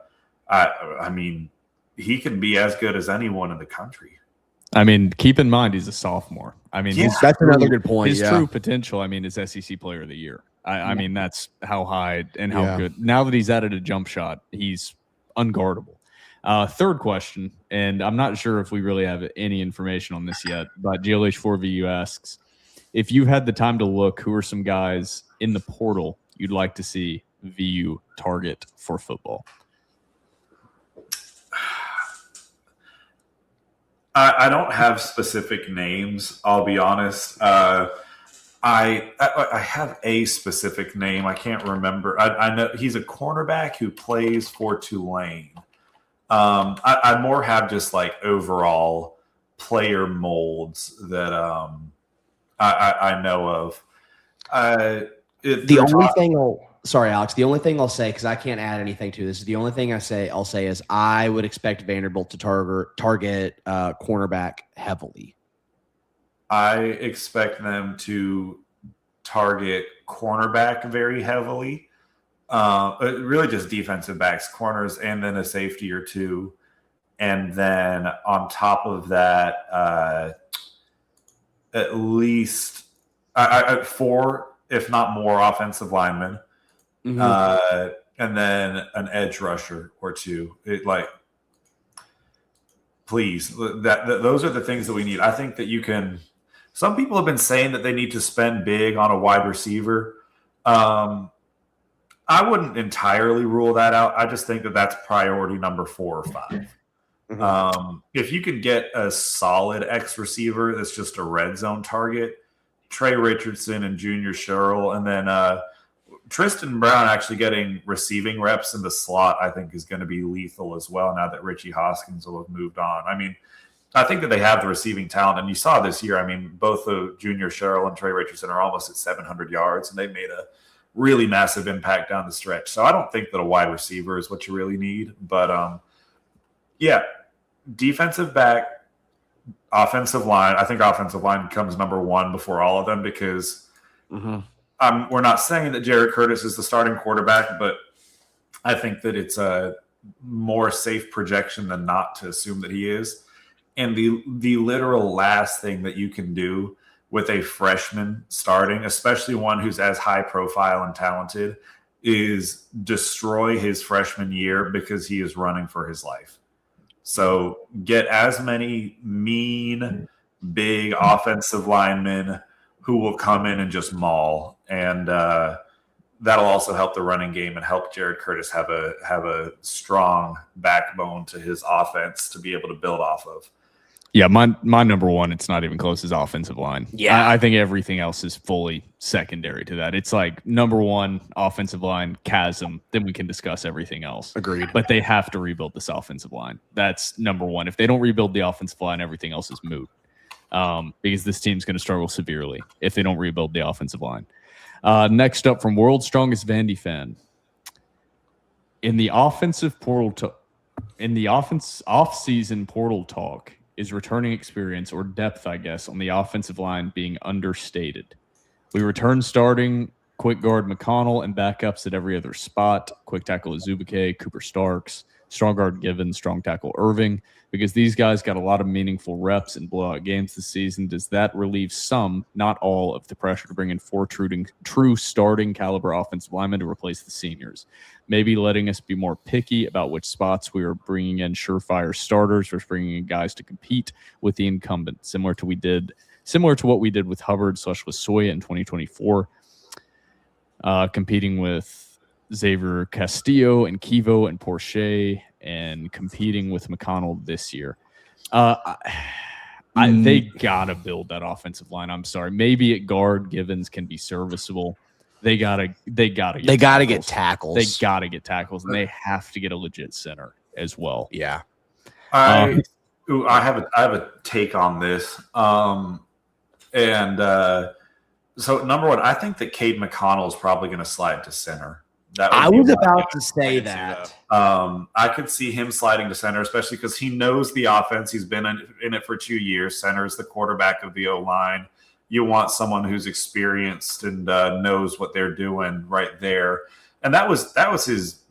I mean, he can be as good as anyone in the country. I mean, keep in mind he's a sophomore. I mean, that's another good point. His true potential, I mean, is SEC Player of the Year. I mean, that's how high and how good. Now that he's added a jump shot, he's unguardable. 3rd question, and I'm not sure if we really have any information on this yet, but GLH4VU asks, if you had the time to look, who are some guys in the portal you'd like to see VU target for football? I don't have specific names. I'll be honest. I have a specific name. I can't remember. I know he's a cornerback who plays for Tulane. I more have just overall player molds that I know of. Sorry, Alex. The only thing I'll say, because I can't add anything to this, the only thing I'll say is I would expect Vanderbilt to target cornerback heavily. I expect them to target cornerback very heavily. Really just defensive backs, corners, and then a safety or two. And then on top of that, at least 4, if not more, offensive linemen. And then an edge rusher or two. Please, those are the things that we need. I think that you can. Some people have been saying that they need to spend big on a wide receiver. I wouldn't entirely rule that out. I just think that that's priority number 4 or 5. If you could get a solid X receiver that's just a red zone target, Trey Richardson and Junior Sherrill, and then Tristan Brown actually getting receiving reps in the slot, I think is going to be lethal as well now that Richie Hoskins will have moved on. I mean, I think that they have the receiving talent, and you saw this year. I mean, both Junior Sherrill and Trey Richardson are almost at 700 yards, and they made a really massive impact down the stretch. So I don't think that a wide receiver is what you really need. But, yeah, defensive back, offensive line. I think offensive line comes number 1 before all of them because we're not saying that Jared Curtis is the starting quarterback, but I think that it's a more safe projection than not to assume that he is. And the literal last thing that you can do with a freshman starting, especially one who's as high profile and talented, is destroy his freshman year because he is running for his life. So get as many mean, big offensive linemen who will come in and just maul. And that'll also help the running game and help Jared Curtis have a strong backbone to his offense to be able to build off of. Yeah, my number 1, it's not even close, is offensive line. Yeah. I think everything else is fully secondary to that. It's like number 1, offensive line, chasm, then we can discuss everything else. Agreed. But they have to rebuild this offensive line. That's number 1. If they don't rebuild the offensive line, everything else is moot. Because this team's going to struggle severely if they don't rebuild the offensive line. Next up from World's Strongest Vandy Fan. In the offensive portal off-season portal talk, is returning experience or depth, I guess, on the offensive line being understated. We return starting quick guard McConnell and backups at every other spot. Quick tackle Azubike, Cooper Starks, strong guard Given, strong tackle Irving. Because these guys got a lot of meaningful reps in blowout games this season, does that relieve some, not all, of the pressure to bring in 4 true starting caliber offensive linemen to replace the seniors? Maybe letting us be more picky about which spots we are bringing in surefire starters versus bringing in guys to compete with the incumbent, similar to what we did with Hubbard / Lasoya in 2024, competing with Xavier Castillo and Kivo and Porsche, and competing with McConnell this year. They gotta build that offensive line. I'm sorry. Maybe at guard, Givens can be serviceable. They gotta get tackles. They gotta get tackles, and they have to get a legit center as well. Yeah. I have a take on this. So number 1, I think that Cade McConnell is probably going to slide to center. I was about to say that. I could see him sliding to center, especially because he knows the offense. He's been in it for 2 years. Center is the quarterback of the O-line. You want someone who's experienced and knows what they're doing right there. And that was his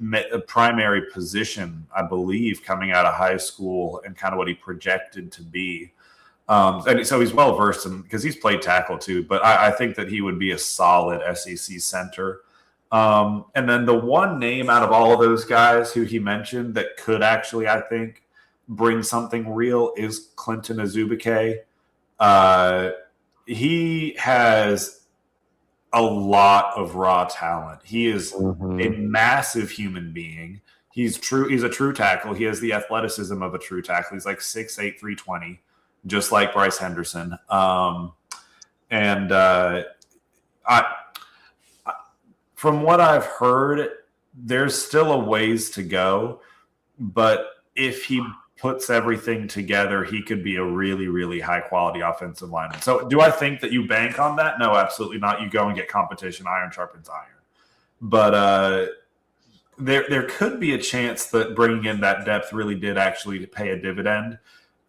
primary position, I believe, coming out of high school and kind of what he projected to be. And so he's well versed in because he's played tackle too. But I think that he would be a solid SEC center. And then the one name out of all of those guys who he mentioned that could actually, I think, bring something real is Clinton Azubike. He has a lot of raw talent. He is a massive human being. He's a true tackle. He has the athleticism of a true tackle. He's like 6'8", 320, just like Bryce Henderson. From what I've heard, there's still a ways to go, but if he puts everything together, he could be a really, really high-quality offensive lineman. So do I think that you bank on that? No, absolutely not. You go and get competition. Iron sharpens iron. But there could be a chance that bringing in that depth really did actually pay a dividend,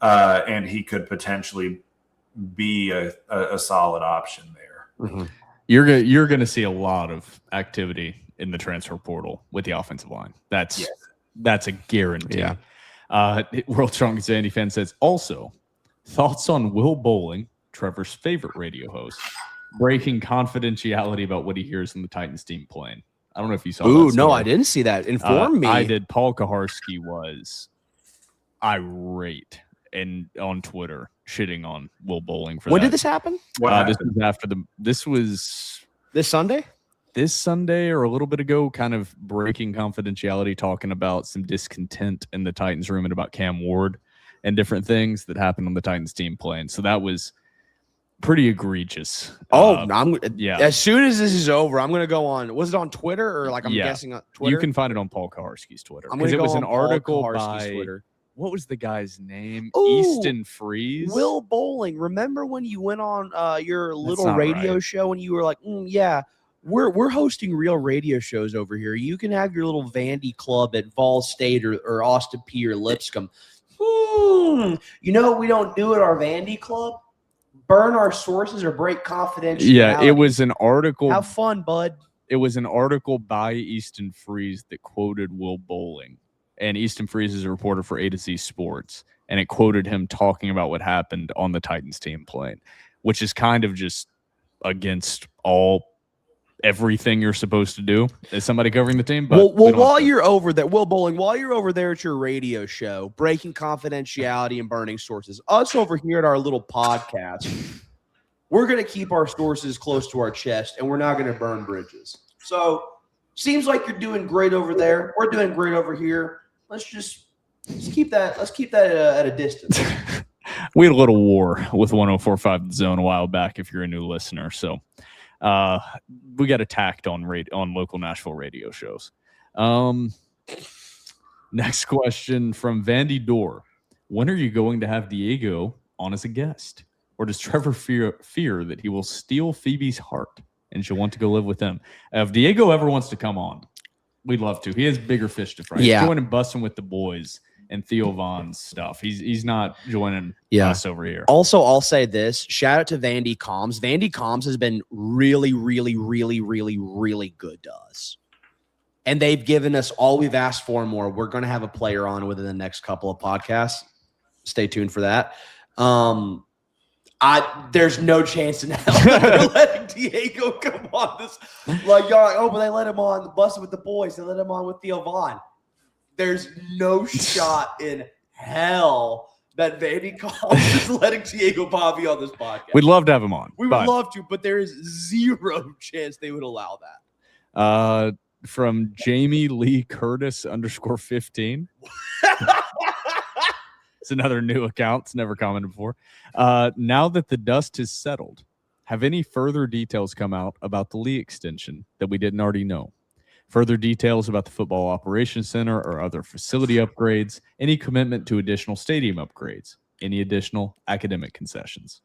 and he could potentially be a solid option there. Mhm. You're gonna see a lot of activity in the transfer portal with the offensive line. That's a guarantee. Yeah. World Strongest Andy fan says also thoughts on Will Bowling, Trevor's favorite radio host, breaking confidentiality about what he hears from the Titans team playing. I don't know if you saw. Ooh, that no, story. I didn't see that. Inform me. I did. Paul Kaharski was irate and on Twitter shitting on Will Bowling for When that. did this happen? This was after this was This Sunday? this Sunday or a little bit ago, kind of breaking confidentiality, talking about some discontent in the Titans room and about Cam Ward and different things that happened on the Titans team playing. So that was pretty egregious. Yeah. As soon as this is over, I'm gonna go on. Was it on Twitter or like I'm guessing on Twitter? You can find it on Paul Kaharski's Twitter I'm gonna it go was on an Paul article Kaharski's by Twitter. What was the guy's name? Ooh, Easton Freeze. Will Bowling. Remember when you went on your little not radio right. show and you were like, yeah, we're hosting real radio shows over here. You can have your little Vandy club at Vol State or Austin P or Lipscomb. You know what we don't do at our Vandy club? Burn our sources or break confidentiality. Yeah, it was an article. Have fun, bud. It was an article by Easton Freeze that quoted Will Bowling. And Easton Freeze is a reporter for A to Z Sports. And it quoted him talking about what happened on the Titans team playing, which is kind of just against everything you're supposed to do as somebody covering the team. But Well, while you're over there, Will Bowling, while you're over there at your radio show, breaking confidentiality and burning sources, us over here at our little podcast, we're going to keep our sources close to our chest and we're not going to burn bridges. So seems like you're doing great over there. We're doing great over here. Let's keep that at a distance. We had a little war with 104.5 The Zone a while back, if you're a new listener. So we got attacked on local Nashville radio shows. Next question from Vandy Door. When are you going to have Diego on as a guest? Or does Trevor fear that he will steal Phoebe's heart and she'll want to go live with him? If Diego ever wants to come on, we'd love to. He has bigger fish to fry. Yeah. He's joining Bussin' with the Boys and Theo Vaughn's stuff. He's not joining us over here. Also, I'll say this. Shout out to Vandy Comms. Vandy Comms has been really, really, really, really, really good to us. And they've given us all we've asked for and more. We're going to have a player on within the next couple of podcasts. Stay tuned for that. There's no chance in hell that they're letting Diego come on this. Like, y'all are like, oh, but they let him on Bussin' with the Boys. They let him on with Theo Vaughn. There's no shot in hell that Vandy Comms is letting Diego Pavia on this podcast. We'd love to have him on. We would love to, but there is zero chance they would allow that. From Jamie Lee Curtis _15. It's another new account. It's never commented before. Now that the dust has settled, have any further details come out about the Lee extension that we didn't already know? Further details about the Football Operations Center or other facility upgrades? Any commitment to additional stadium upgrades? Any additional academic concessions?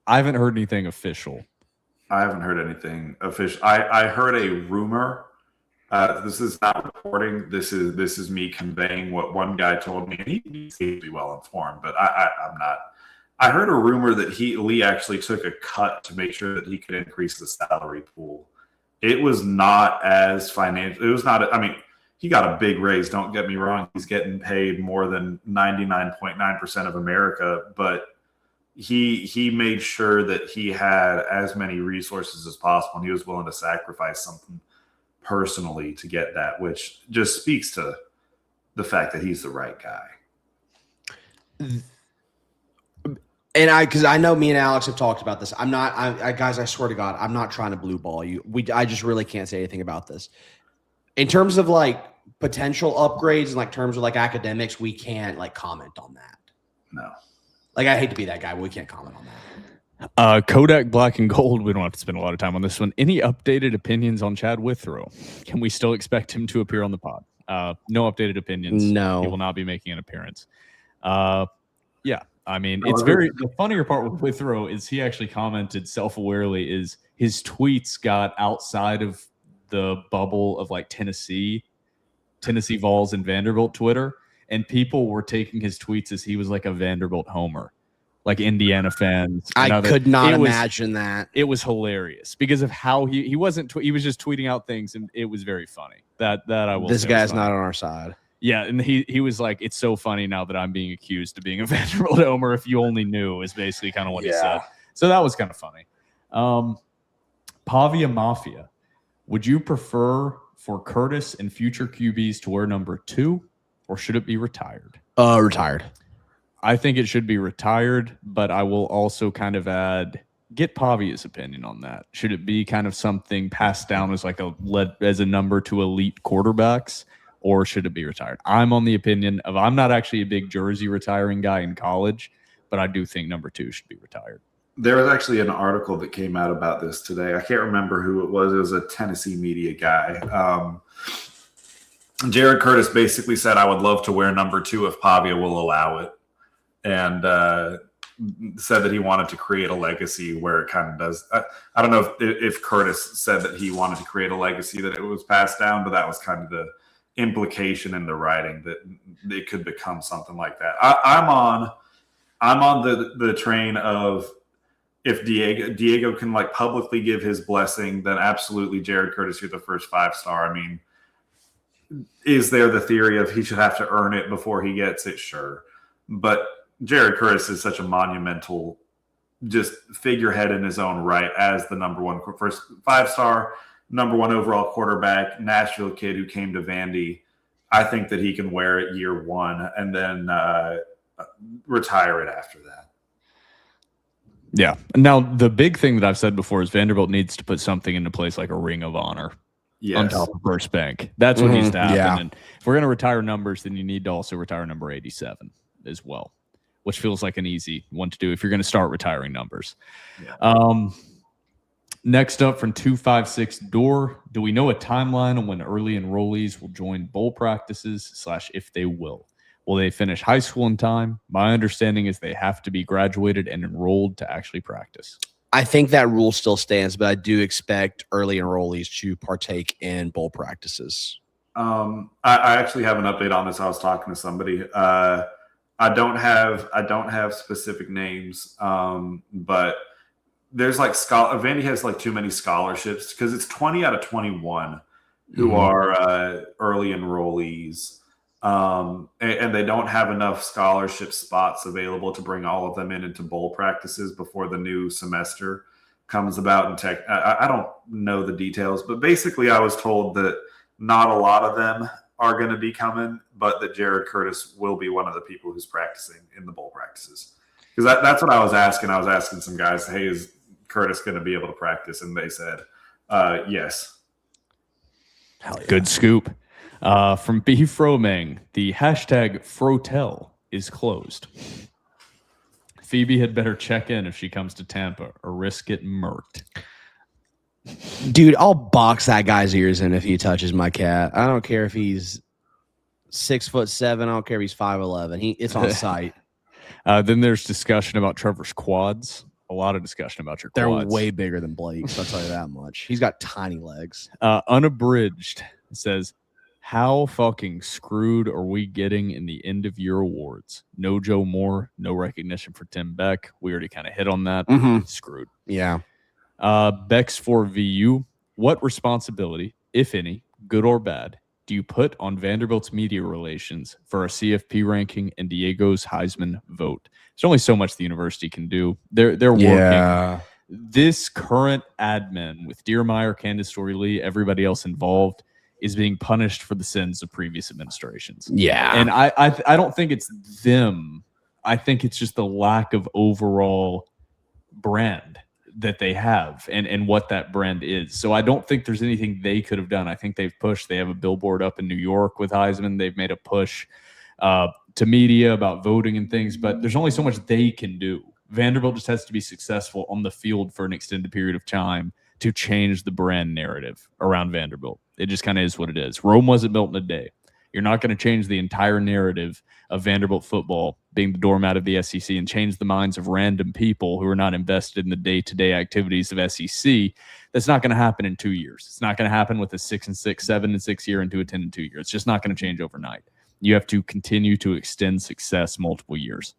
I haven't heard anything official. I haven't heard anything official. I heard a rumor. This is not reporting. This is me conveying what one guy told me, and he seems to be well informed, but I'm not. I heard a rumor that Lee actually took a cut to make sure that he could increase the salary pool. It was not as financial. It was not. I mean, he got a big raise. Don't get me wrong. He's getting paid more than 99.9% of America, but he made sure that he had as many resources as possible, and he was willing to sacrifice something personally to get that, which just speaks to the fact that he's the right guy. And because I know me and Alex have talked about this. I'm not, guys, I swear to God, I'm not trying to blue ball you. I just really can't say anything about this. In terms of like potential upgrades and like terms of like academics, we can't like comment on that. No. Like, I hate to be that guy, but we can't comment on that. Kodak Black and Gold. We don't have to spend a lot of time on this one. Any updated opinions on Chad Withrow? Can we still expect him to appear on the pod? No updated opinions. No. He will not be making an appearance. Yeah. I mean, it's the funnier part with Withrow is he actually commented self-awarely is his tweets got outside of the bubble of like Tennessee Vols and Vanderbilt Twitter, and people were taking his tweets as he was like a Vanderbilt homer. like Indiana fans. I could not imagine that. It was hilarious because of how he wasn't. He was just tweeting out things, and it was very funny. That I will. This say guy's was funny. not on our side. Yeah, and he was like, "It's so funny now that I'm being accused of being a Vanderbilt homer. If you only knew," is basically kind of what he said. So that was kind of funny. Pavia Mafia, would you prefer for Curtis and future QBs to wear number 2, or should it be retired? Retired. I think it should be retired, but I will also kind of get Pavia's opinion on that. Should it be kind of something passed down as like as a number to elite quarterbacks, or should it be retired? I'm on the opinion of I'm not actually a big jersey retiring guy in college, but I do think number 2 should be retired. There was actually an article that came out about this today. I can't remember who it was. It was a Tennessee media guy. Jared Curtis basically said, I would love to wear number 2 if Pavia will allow it. And said that he wanted to create a legacy where it kind of does. I don't know if Curtis said that he wanted to create a legacy that it was passed down, but that was kind of the implication in the writing that it could become something like that. I'm on the train of if Diego can like publicly give his blessing, then absolutely Jared Curtis, you're the first 5-star. I mean, is there the theory of he should have to earn it before he gets it? Sure. But Jared Curtis is such a monumental just figurehead in his own right as the number 1 first 5-star, number 1 overall quarterback, Nashville kid who came to Vandy. I think that he can wear it year 1 and then retire it after that. Yeah. Now, the big thing that I've said before is Vanderbilt needs to put something into place like a ring of honor on top of First Bank. That's what needs to happen. Yeah. And if we're going to retire numbers, then you need to also retire number 87 as well, which feels like an easy one to do if you're going to start retiring numbers. Yeah. Next up from 256 Door, do we know a timeline on when early enrollees will join bowl practices / if they will? Will they finish high school in time? My understanding is they have to be graduated and enrolled to actually practice. I think that rule still stands, but I do expect early enrollees to partake in bowl practices. I actually have an update on this. I was talking to somebody. I don't have specific names, but there's like Vandy has like too many scholarships because it's 20 out of 21 who are early enrollees. And they don't have enough scholarship spots available to bring all of them into bowl practices before the new semester comes about in tech. I don't know the details, but basically I was told that not a lot of them are going to be coming, but that Jared Curtis will be one of the people who's practicing in the bowl practices. Because that's what I was asking. I was asking some guys, hey, is Curtis going to be able to practice? And they said, yes. Hell yeah. Good scoop. From B. Fromang, the hashtag Frotel is closed. Phoebe had better check in if she comes to Tampa or risk getting murked. Dude, I'll box that guy's ears in if he touches my cat. I don't care if he's 6'7". I don't care if he's 5'11". It's on site. Then there's discussion about Trevor's quads. A lot of discussion about your They're quads. way bigger than Blake's. I'll tell you that much. He's got tiny legs. Unabridged says, how fucking screwed are we getting in the end of year awards? No Joe Moore, no recognition for Tim Beck. We already kind of hit on that. Screwed. Yeah. Beck's for VU. What responsibility, if any, good or bad, do you put on Vanderbilt's media relations for a CFP ranking and Diego's Heisman vote? There's only so much the university can do. They're working. This current admin with Diermeyer, Candace Story-Lee, everybody else involved is being punished for the sins of previous administrations. Yeah. And I don't think it's them. I think it's just the lack of overall brand that they have and what that brand is. So I don't think there's anything they could have done. I think they've pushed. They have a billboard up in New York with Heisman. They've made a push to media about voting and things, but there's only so much they can do. Vanderbilt just has to be successful on the field for an extended period of time to change the brand narrative around Vanderbilt. It just kind of is what it is. Rome wasn't built in a day. You're not going to change the entire narrative of Vanderbilt football being the doormat of the SEC and change the minds of random people who are not invested in the day-to-day activities of SEC. That's not going to happen in 2 years. It's not going to happen with a 6-6, 7-6 year into a 10-2 year. It's just not going to change overnight. You have to continue to extend success multiple years.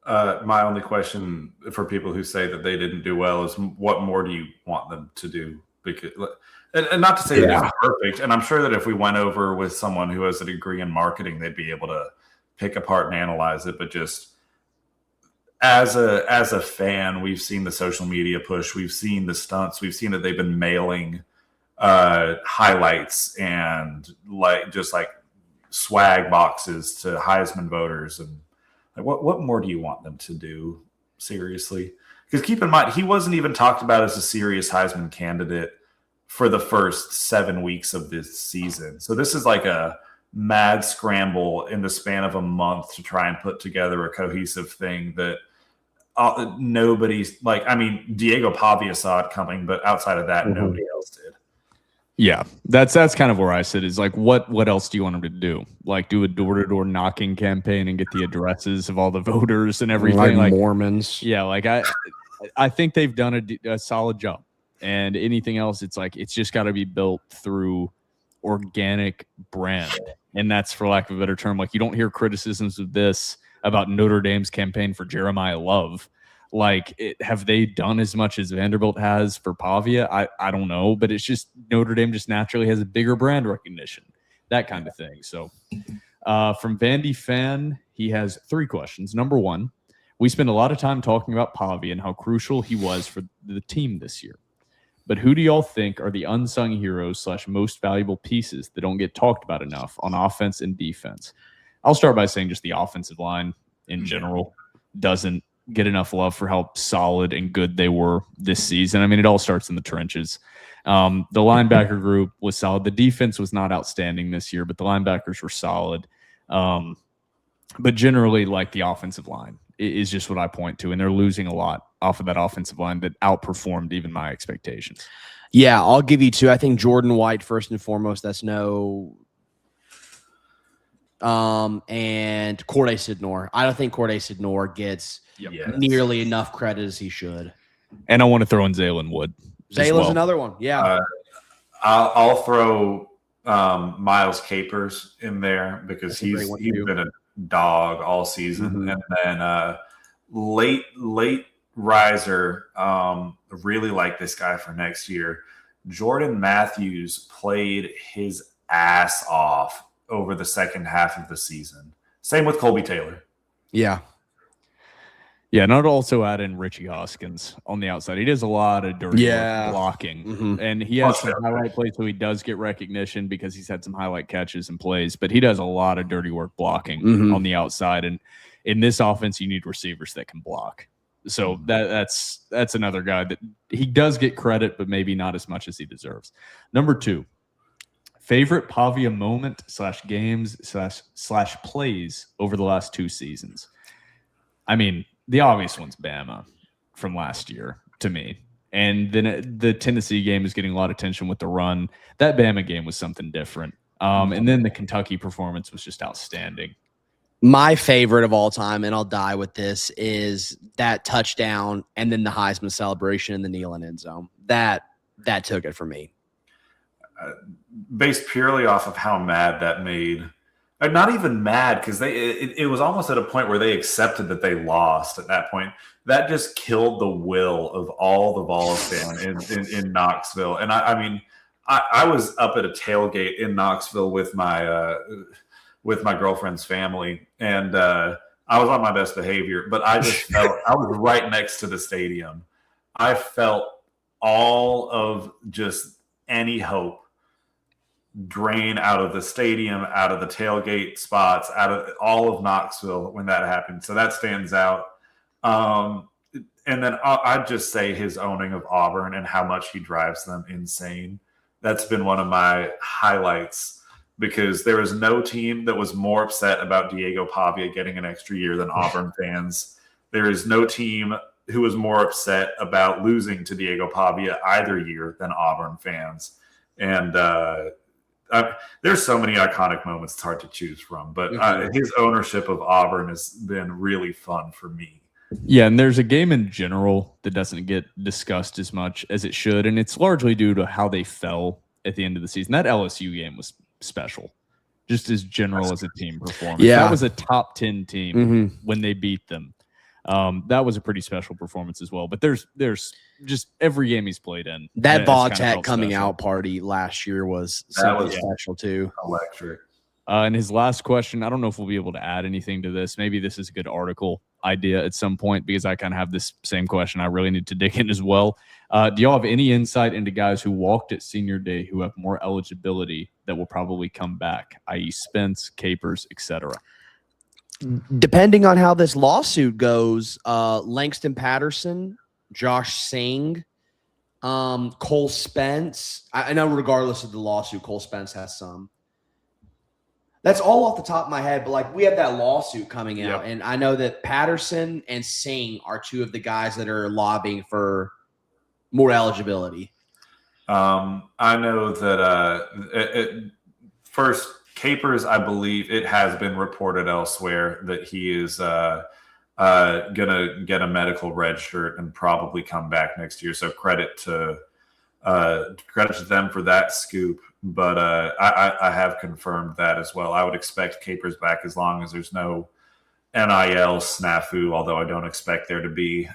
My only question for people who say that they didn't do well is, what more do you want them to do? Because, and not to say that it's perfect, and I'm sure that if we went over with someone who has a degree in marketing, they'd be able to pick apart and analyze it. But just as a fan, we've seen the social media push, we've seen the stunts, we've seen that they've been mailing highlights and like swag boxes to Heisman voters, and like, what more do you want them to do? Seriously, because keep in mind, he wasn't even talked about as a serious Heisman candidate for the first 7 weeks of this season. So this is like a mad scramble in the span of a month to try and put together a cohesive thing that nobody's like. I mean, Diego Pavia saw it coming, but outside of that, nobody else did. Yeah, that's kind of where I sit, is like, what else do you want him to do? Like, do a door-to-door knocking campaign and get the addresses of all the voters and everything, like Mormons. Yeah, like I think they've done a solid job. And anything else, it's like, it's just got to be built through organic brand. And that's, for lack of a better term, like, you don't hear criticisms of this about Notre Dame's campaign for Jeremiah Love. Like, have they done as much as Vanderbilt has for Pavia? I don't know, but it's just Notre Dame just naturally has a bigger brand recognition, that kind of thing. So from Vandy Fan, he has 3 questions. Number 1, we spend a lot of time talking about Pavia and how crucial he was for the team this year. But who do y'all think are the unsung heroes / most valuable pieces that don't get talked about enough on offense and defense? I'll start by saying just the offensive line in general doesn't get enough love for how solid and good they were this season. I mean, it all starts in the trenches. The linebacker group was solid. The defense was not outstanding this year, but the linebackers were solid. But generally, like, the offensive line is just what I point to, and they're losing a lot off of that offensive line that outperformed even my expectations. Yeah, I'll give you 2. I think Jordan White, first and foremost, that's no. And Corday Sidnor. I don't think Corday Sidnor gets nearly enough credit as he should. And I want to throw in Zaylen Wood. Zaylen's another one. Yeah. I'll throw Miles Capers in there because he's been a dog all season. And then late riser, really like this guy for next year. Jordan Matthews played his ass off over the second half of the season. Same with Colby Taylor. Yeah. Yeah, and I'd also add in Richie Hoskins on the outside. He does a lot of dirty work blocking, and he has some highlight plays, so he does get recognition because he's had some highlight catches and plays, but he does a lot of dirty work blocking on the outside. And in this offense, you need receivers that can block. So that's another guy that he does get credit, but maybe not as much as he deserves. Number 2, favorite Pavia moment / games / plays over the last 2 seasons. I mean, the obvious one's Bama from last year to me. And then the Tennessee game is getting a lot of attention with the run. That Bama game was something different. And then the Kentucky performance was just outstanding. My favorite of all time, and I'll die with this, is that touchdown and then the Heisman celebration in the kneel end zone. That took it for me. Based purely off of how mad that made. Not even mad, because it was almost at a point where they accepted that they lost at that point. That just killed the will of all the Vols fans in Knoxville. And I mean, I was up at a tailgate in Knoxville with my girlfriend's family, and I was on my best behavior, but I just felt I was right next to the stadium. I felt all of just any hope drain out of the stadium, out of the tailgate spots, out of all of Knoxville when that happened. So that stands out. And then I'd just say his owning of Auburn and how much he drives them insane. That's been one of my highlights, because there was no team that was more upset about Diego Pavia getting an extra year than Auburn fans. There is no team who was more upset about losing to Diego Pavia either year than Auburn fans. And there's so many iconic moments, it's hard to choose from, but his ownership of Auburn has been really fun for me. Yeah, and there's a game in general that doesn't get discussed as much as it should, and it's largely due to how they fell at the end of the season. That LSU game was special, just as general as a team performance. Yeah. That was a top 10 team when they beat them. That was a pretty special performance as well. But there's just every game he's played in. That it's kinda Vodtech felt coming special. out party last year was something special too. Electric. And his last question, I don't know if we'll be able to add anything to this. Maybe this is a good article idea at some point because I kind of have this same question. I really need to dig in as well. Do y'all have any insight into guys who walked at senior day who have more eligibility that will probably come back, i.e. Spence, Capers, etc.? Depending on how this lawsuit goes, Langston Patterson, Josh Singh, Cole Spence. I know regardless of the lawsuit, Cole Spence has some. That's all off the top of my head, but like we have that lawsuit coming out, and I know that Patterson and Singh are two of the guys that are lobbying for more eligibility. I know that first Capers, I believe it has been reported elsewhere that he is gonna get a medical red shirt and probably come back next year. So credit to them for that scoop. But I have confirmed that as well. I would expect Capers back as long as there's no NIL snafu, although I don't expect there to be.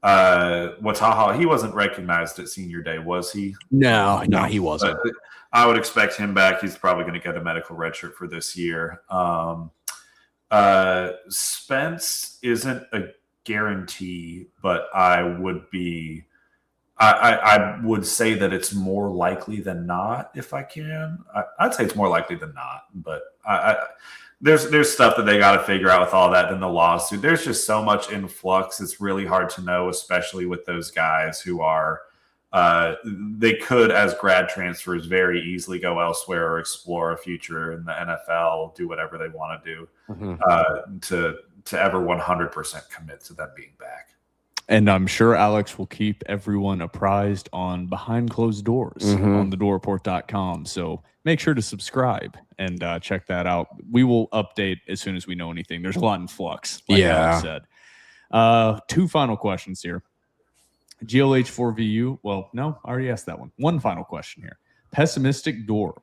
Wataha, he wasn't recognized at senior day, was he? No, he wasn't. But I would expect him back. He's probably going to get a medical red shirt for this year. Spence isn't a guarantee, but I would say that it's more likely than not if I can. I'd say it's more likely than not, but there's stuff that they got to figure out with all that in the lawsuit. There's just so much influx. It's really hard to know, especially with those guys who are they could, as grad transfers, very easily go elsewhere or explore a future in the NFL, do whatever they want to do to ever 100% commit to them being back. And I'm sure Alex will keep everyone apprised on behind closed doors on thedoopreport.com. So make sure to subscribe and check that out. We will update as soon as we know anything. There's a lot in flux, like Alex said. Two final questions here. GLH4VU. Well, no, I already asked that one. One final question here. Pessimistic Door.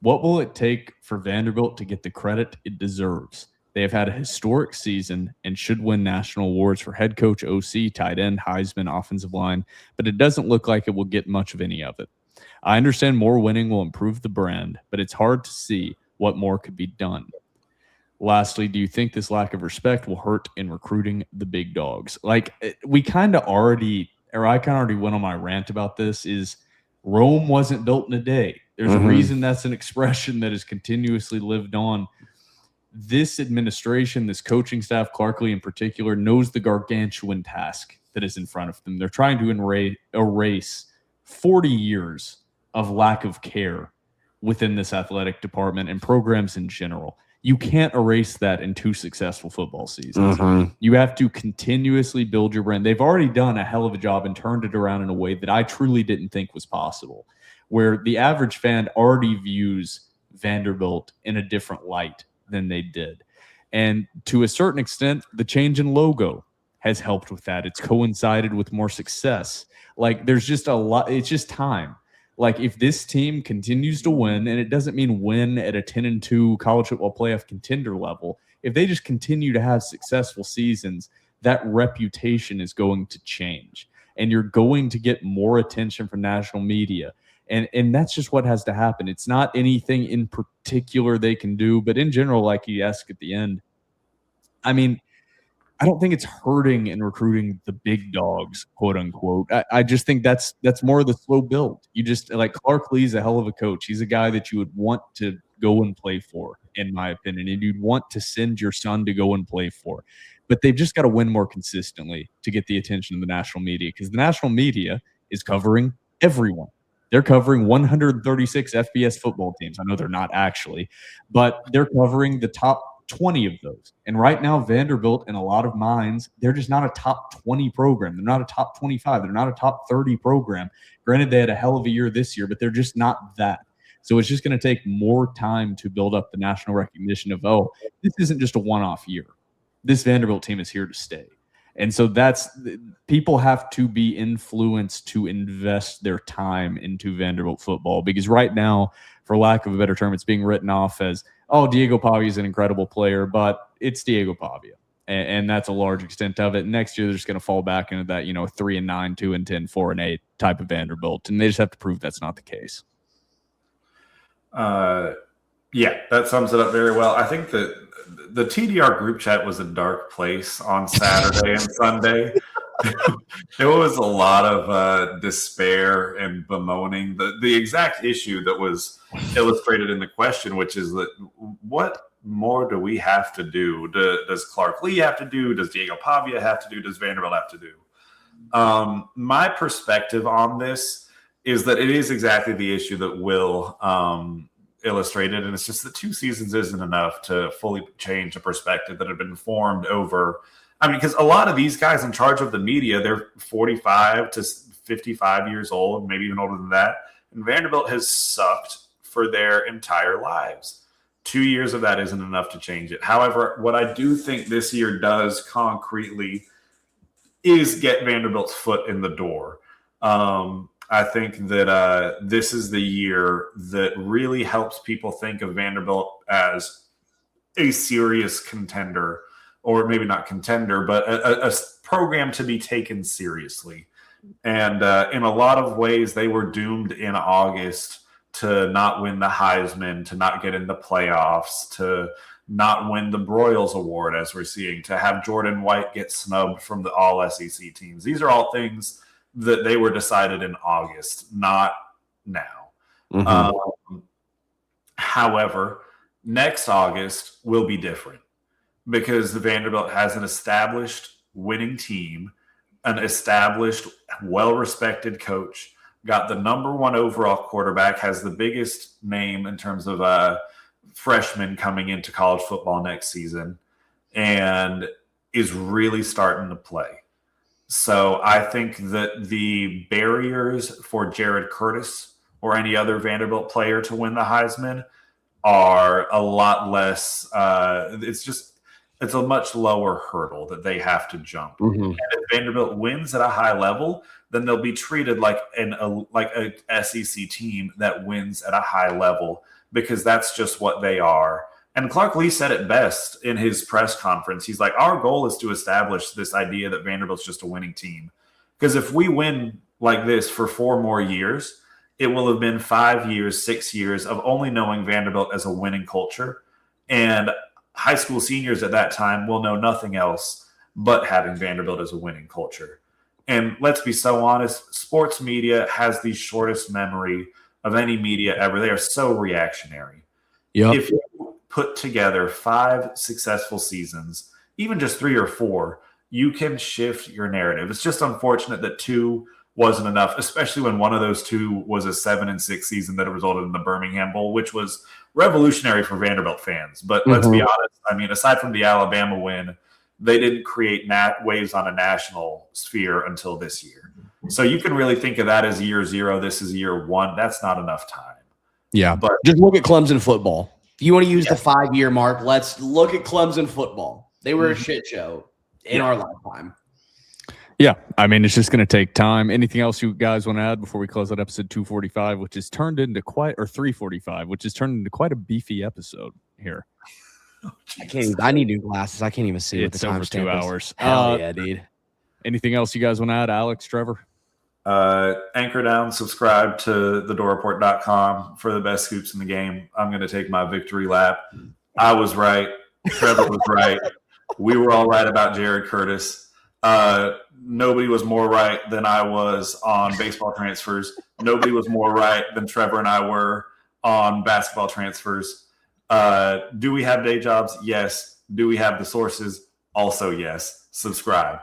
What will it take for Vanderbilt to get the credit it deserves? They have had a historic season and should win national awards for head coach, OC, tight end, Heisman, offensive line, but it doesn't look like it will get much of any of it. I understand more winning will improve the brand, but it's hard to see what more could be done. Lastly, do you think this lack of respect will hurt in recruiting the big dogs? Like we kind of already, or I kind of already went on my rant about this, is Rome wasn't built in a day. There's a reason that's an expression that has continuously lived on. This administration, this coaching staff, Clark Lee in particular, knows the gargantuan task that is in front of them. They're trying to erase 40 years of lack of care within this athletic department and programs in general. You can't erase that in 2 successful football seasons. You have to continuously build your brand. They've already done a hell of a job and turned it around in a way that I truly didn't think was possible, where the average fan already views Vanderbilt in a different light than they did. And to a certain extent, the change in logo has helped with that. It's coincided with more success. Like there's just a lot. It's just time. Like if this team continues to win, and it doesn't mean win at a 10-2 college football playoff contender level, if they just continue to have successful seasons, that reputation is going to change. And you're going to get more attention from national media. And that's just what has to happen. It's not anything in particular they can do, but in general, like you asked at the end, I mean, I don't think it's hurting in recruiting the big dogs, quote unquote. I just think that's more of the slow build. You just like Clark Lee's a hell of a coach. He's a guy that you would want to go and play for, in my opinion, and you'd want to send your son to go and play for. But they've just got to win more consistently to get the attention of the national media, because the national media is covering everyone. They're covering 136 FBS football teams. I know they're not actually, but they're covering the top 20 of those. And right now, Vanderbilt, in a lot of minds, they're just not a top 20 program. They're not a top 25. They're not a top 30 program. Granted, they had a hell of a year this year, but they're just not that. So it's just going to take more time to build up the national recognition of, oh, this isn't just a one-off year. This Vanderbilt team is here to stay. And so people have to be influenced to invest their time into Vanderbilt football, because right now, for lack of a better term, it's being written off as, oh, Diego Pavia is an incredible player, but it's Diego Pavia. and that's a large extent of it. Next year, they're just going to fall back into that 3-9, 2-10, 4-8 type of Vanderbilt, and they just have to prove that's not the case. Yeah, that sums it up very well. I think that the TDR group chat was a dark place on Saturday and Sunday. There was a lot of despair and bemoaning the exact issue that was illustrated in the question, which is that what more do we have to do? Does Clark Lee have to do? Does Diego Pavia have to do? Does Vanderbilt have to do? My perspective on this is that it is exactly the issue that Will illustrated, and it's just that 2 seasons isn't enough to fully change a perspective that had been formed over. I mean, because a lot of these guys in charge of the media, they're 45 to 55 years old, maybe even older than that. And Vanderbilt has sucked for their entire lives. 2 years of that isn't enough to change it. However, what I do think this year does concretely is get Vanderbilt's foot in the door. I think that this is the year that really helps people think of Vanderbilt as a serious contender, or maybe not contender, but a program to be taken seriously. And in a lot of ways, they were doomed in August to not win the Heisman, to not get in the playoffs, to not win the Broyles Award, as we're seeing, to have Jordan White get snubbed from the All-SEC teams. These are all things that they were decided in August, not now. However, next August will be different, because the Vanderbilt has an established winning team, an established, well-respected coach, got the #1 overall quarterback, has the biggest name in terms of freshmen coming into college football next season, and is really starting to play. So I think that the barriers for Jared Curtis or any other Vanderbilt player to win the Heisman are a lot less. It's a much lower hurdle that they have to jump. And if Vanderbilt wins at a high level, then they'll be treated like a SEC team that wins at a high level, because that's just what they are. And Clark Lee said it best in his press conference. He's like, our goal is to establish this idea that Vanderbilt's just a winning team. Because if we win like this for 4 more years, it will have been 5 years, 6 years of only knowing Vanderbilt as a winning culture. And high school seniors at that time will know nothing else but having Vanderbilt as a winning culture. And let's be so honest, sports media has the shortest memory of any media ever. They are so reactionary. If you put together 5 successful seasons, even just 3 or 4, you can shift your narrative. It's just unfortunate that 2 wasn't enough, especially when one of those 2 was a 7-6 season that resulted in the Birmingham Bowl, which was revolutionary for Vanderbilt fans. But let's be honest, I mean, aside from the Alabama win, they didn't create waves on a national sphere until this year. So you can really think of that as year 0. This is year 1. That's not enough time. Yeah, but just look at Clemson football. If you want to use the 5-year mark, let's look at Clemson football. They were a shit show in our lifetime. Yeah, I mean, it's just going to take time. Anything else you guys want to add before we close out episode 245, which is turned into quite, or 345, which is turned into quite a beefy episode here? I need new glasses. I can't even see what the It's over timestamp 2 is. hours. Hell yeah, dude. Anything else you guys want to add, Alex, Trevor? Anchor down, subscribe to thedoorreport.com for the best scoops in the game. I'm going to take my victory lap. I was right. Trevor was right. We were all right about Jared Curtis. Nobody was more right than I was on baseball transfers. Nobody was more right than Trevor and I were on basketball transfers. Do we have day jobs? Yes. Do we have the sources? Also, yes. Subscribe.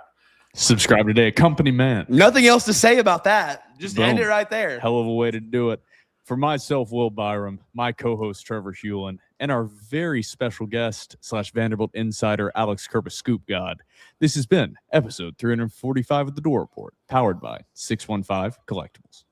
Subscribe today. Company man. Nothing else to say about that. Just Boom. end it right there. Hell of a way to do it. For myself, Will Byrum, my co-host Trevor Hulan, and our very special guest / Vanderbilt insider Alex Kurbegov, Scoop God. This has been episode 345 of The Door Report, powered by 615 Collectibles.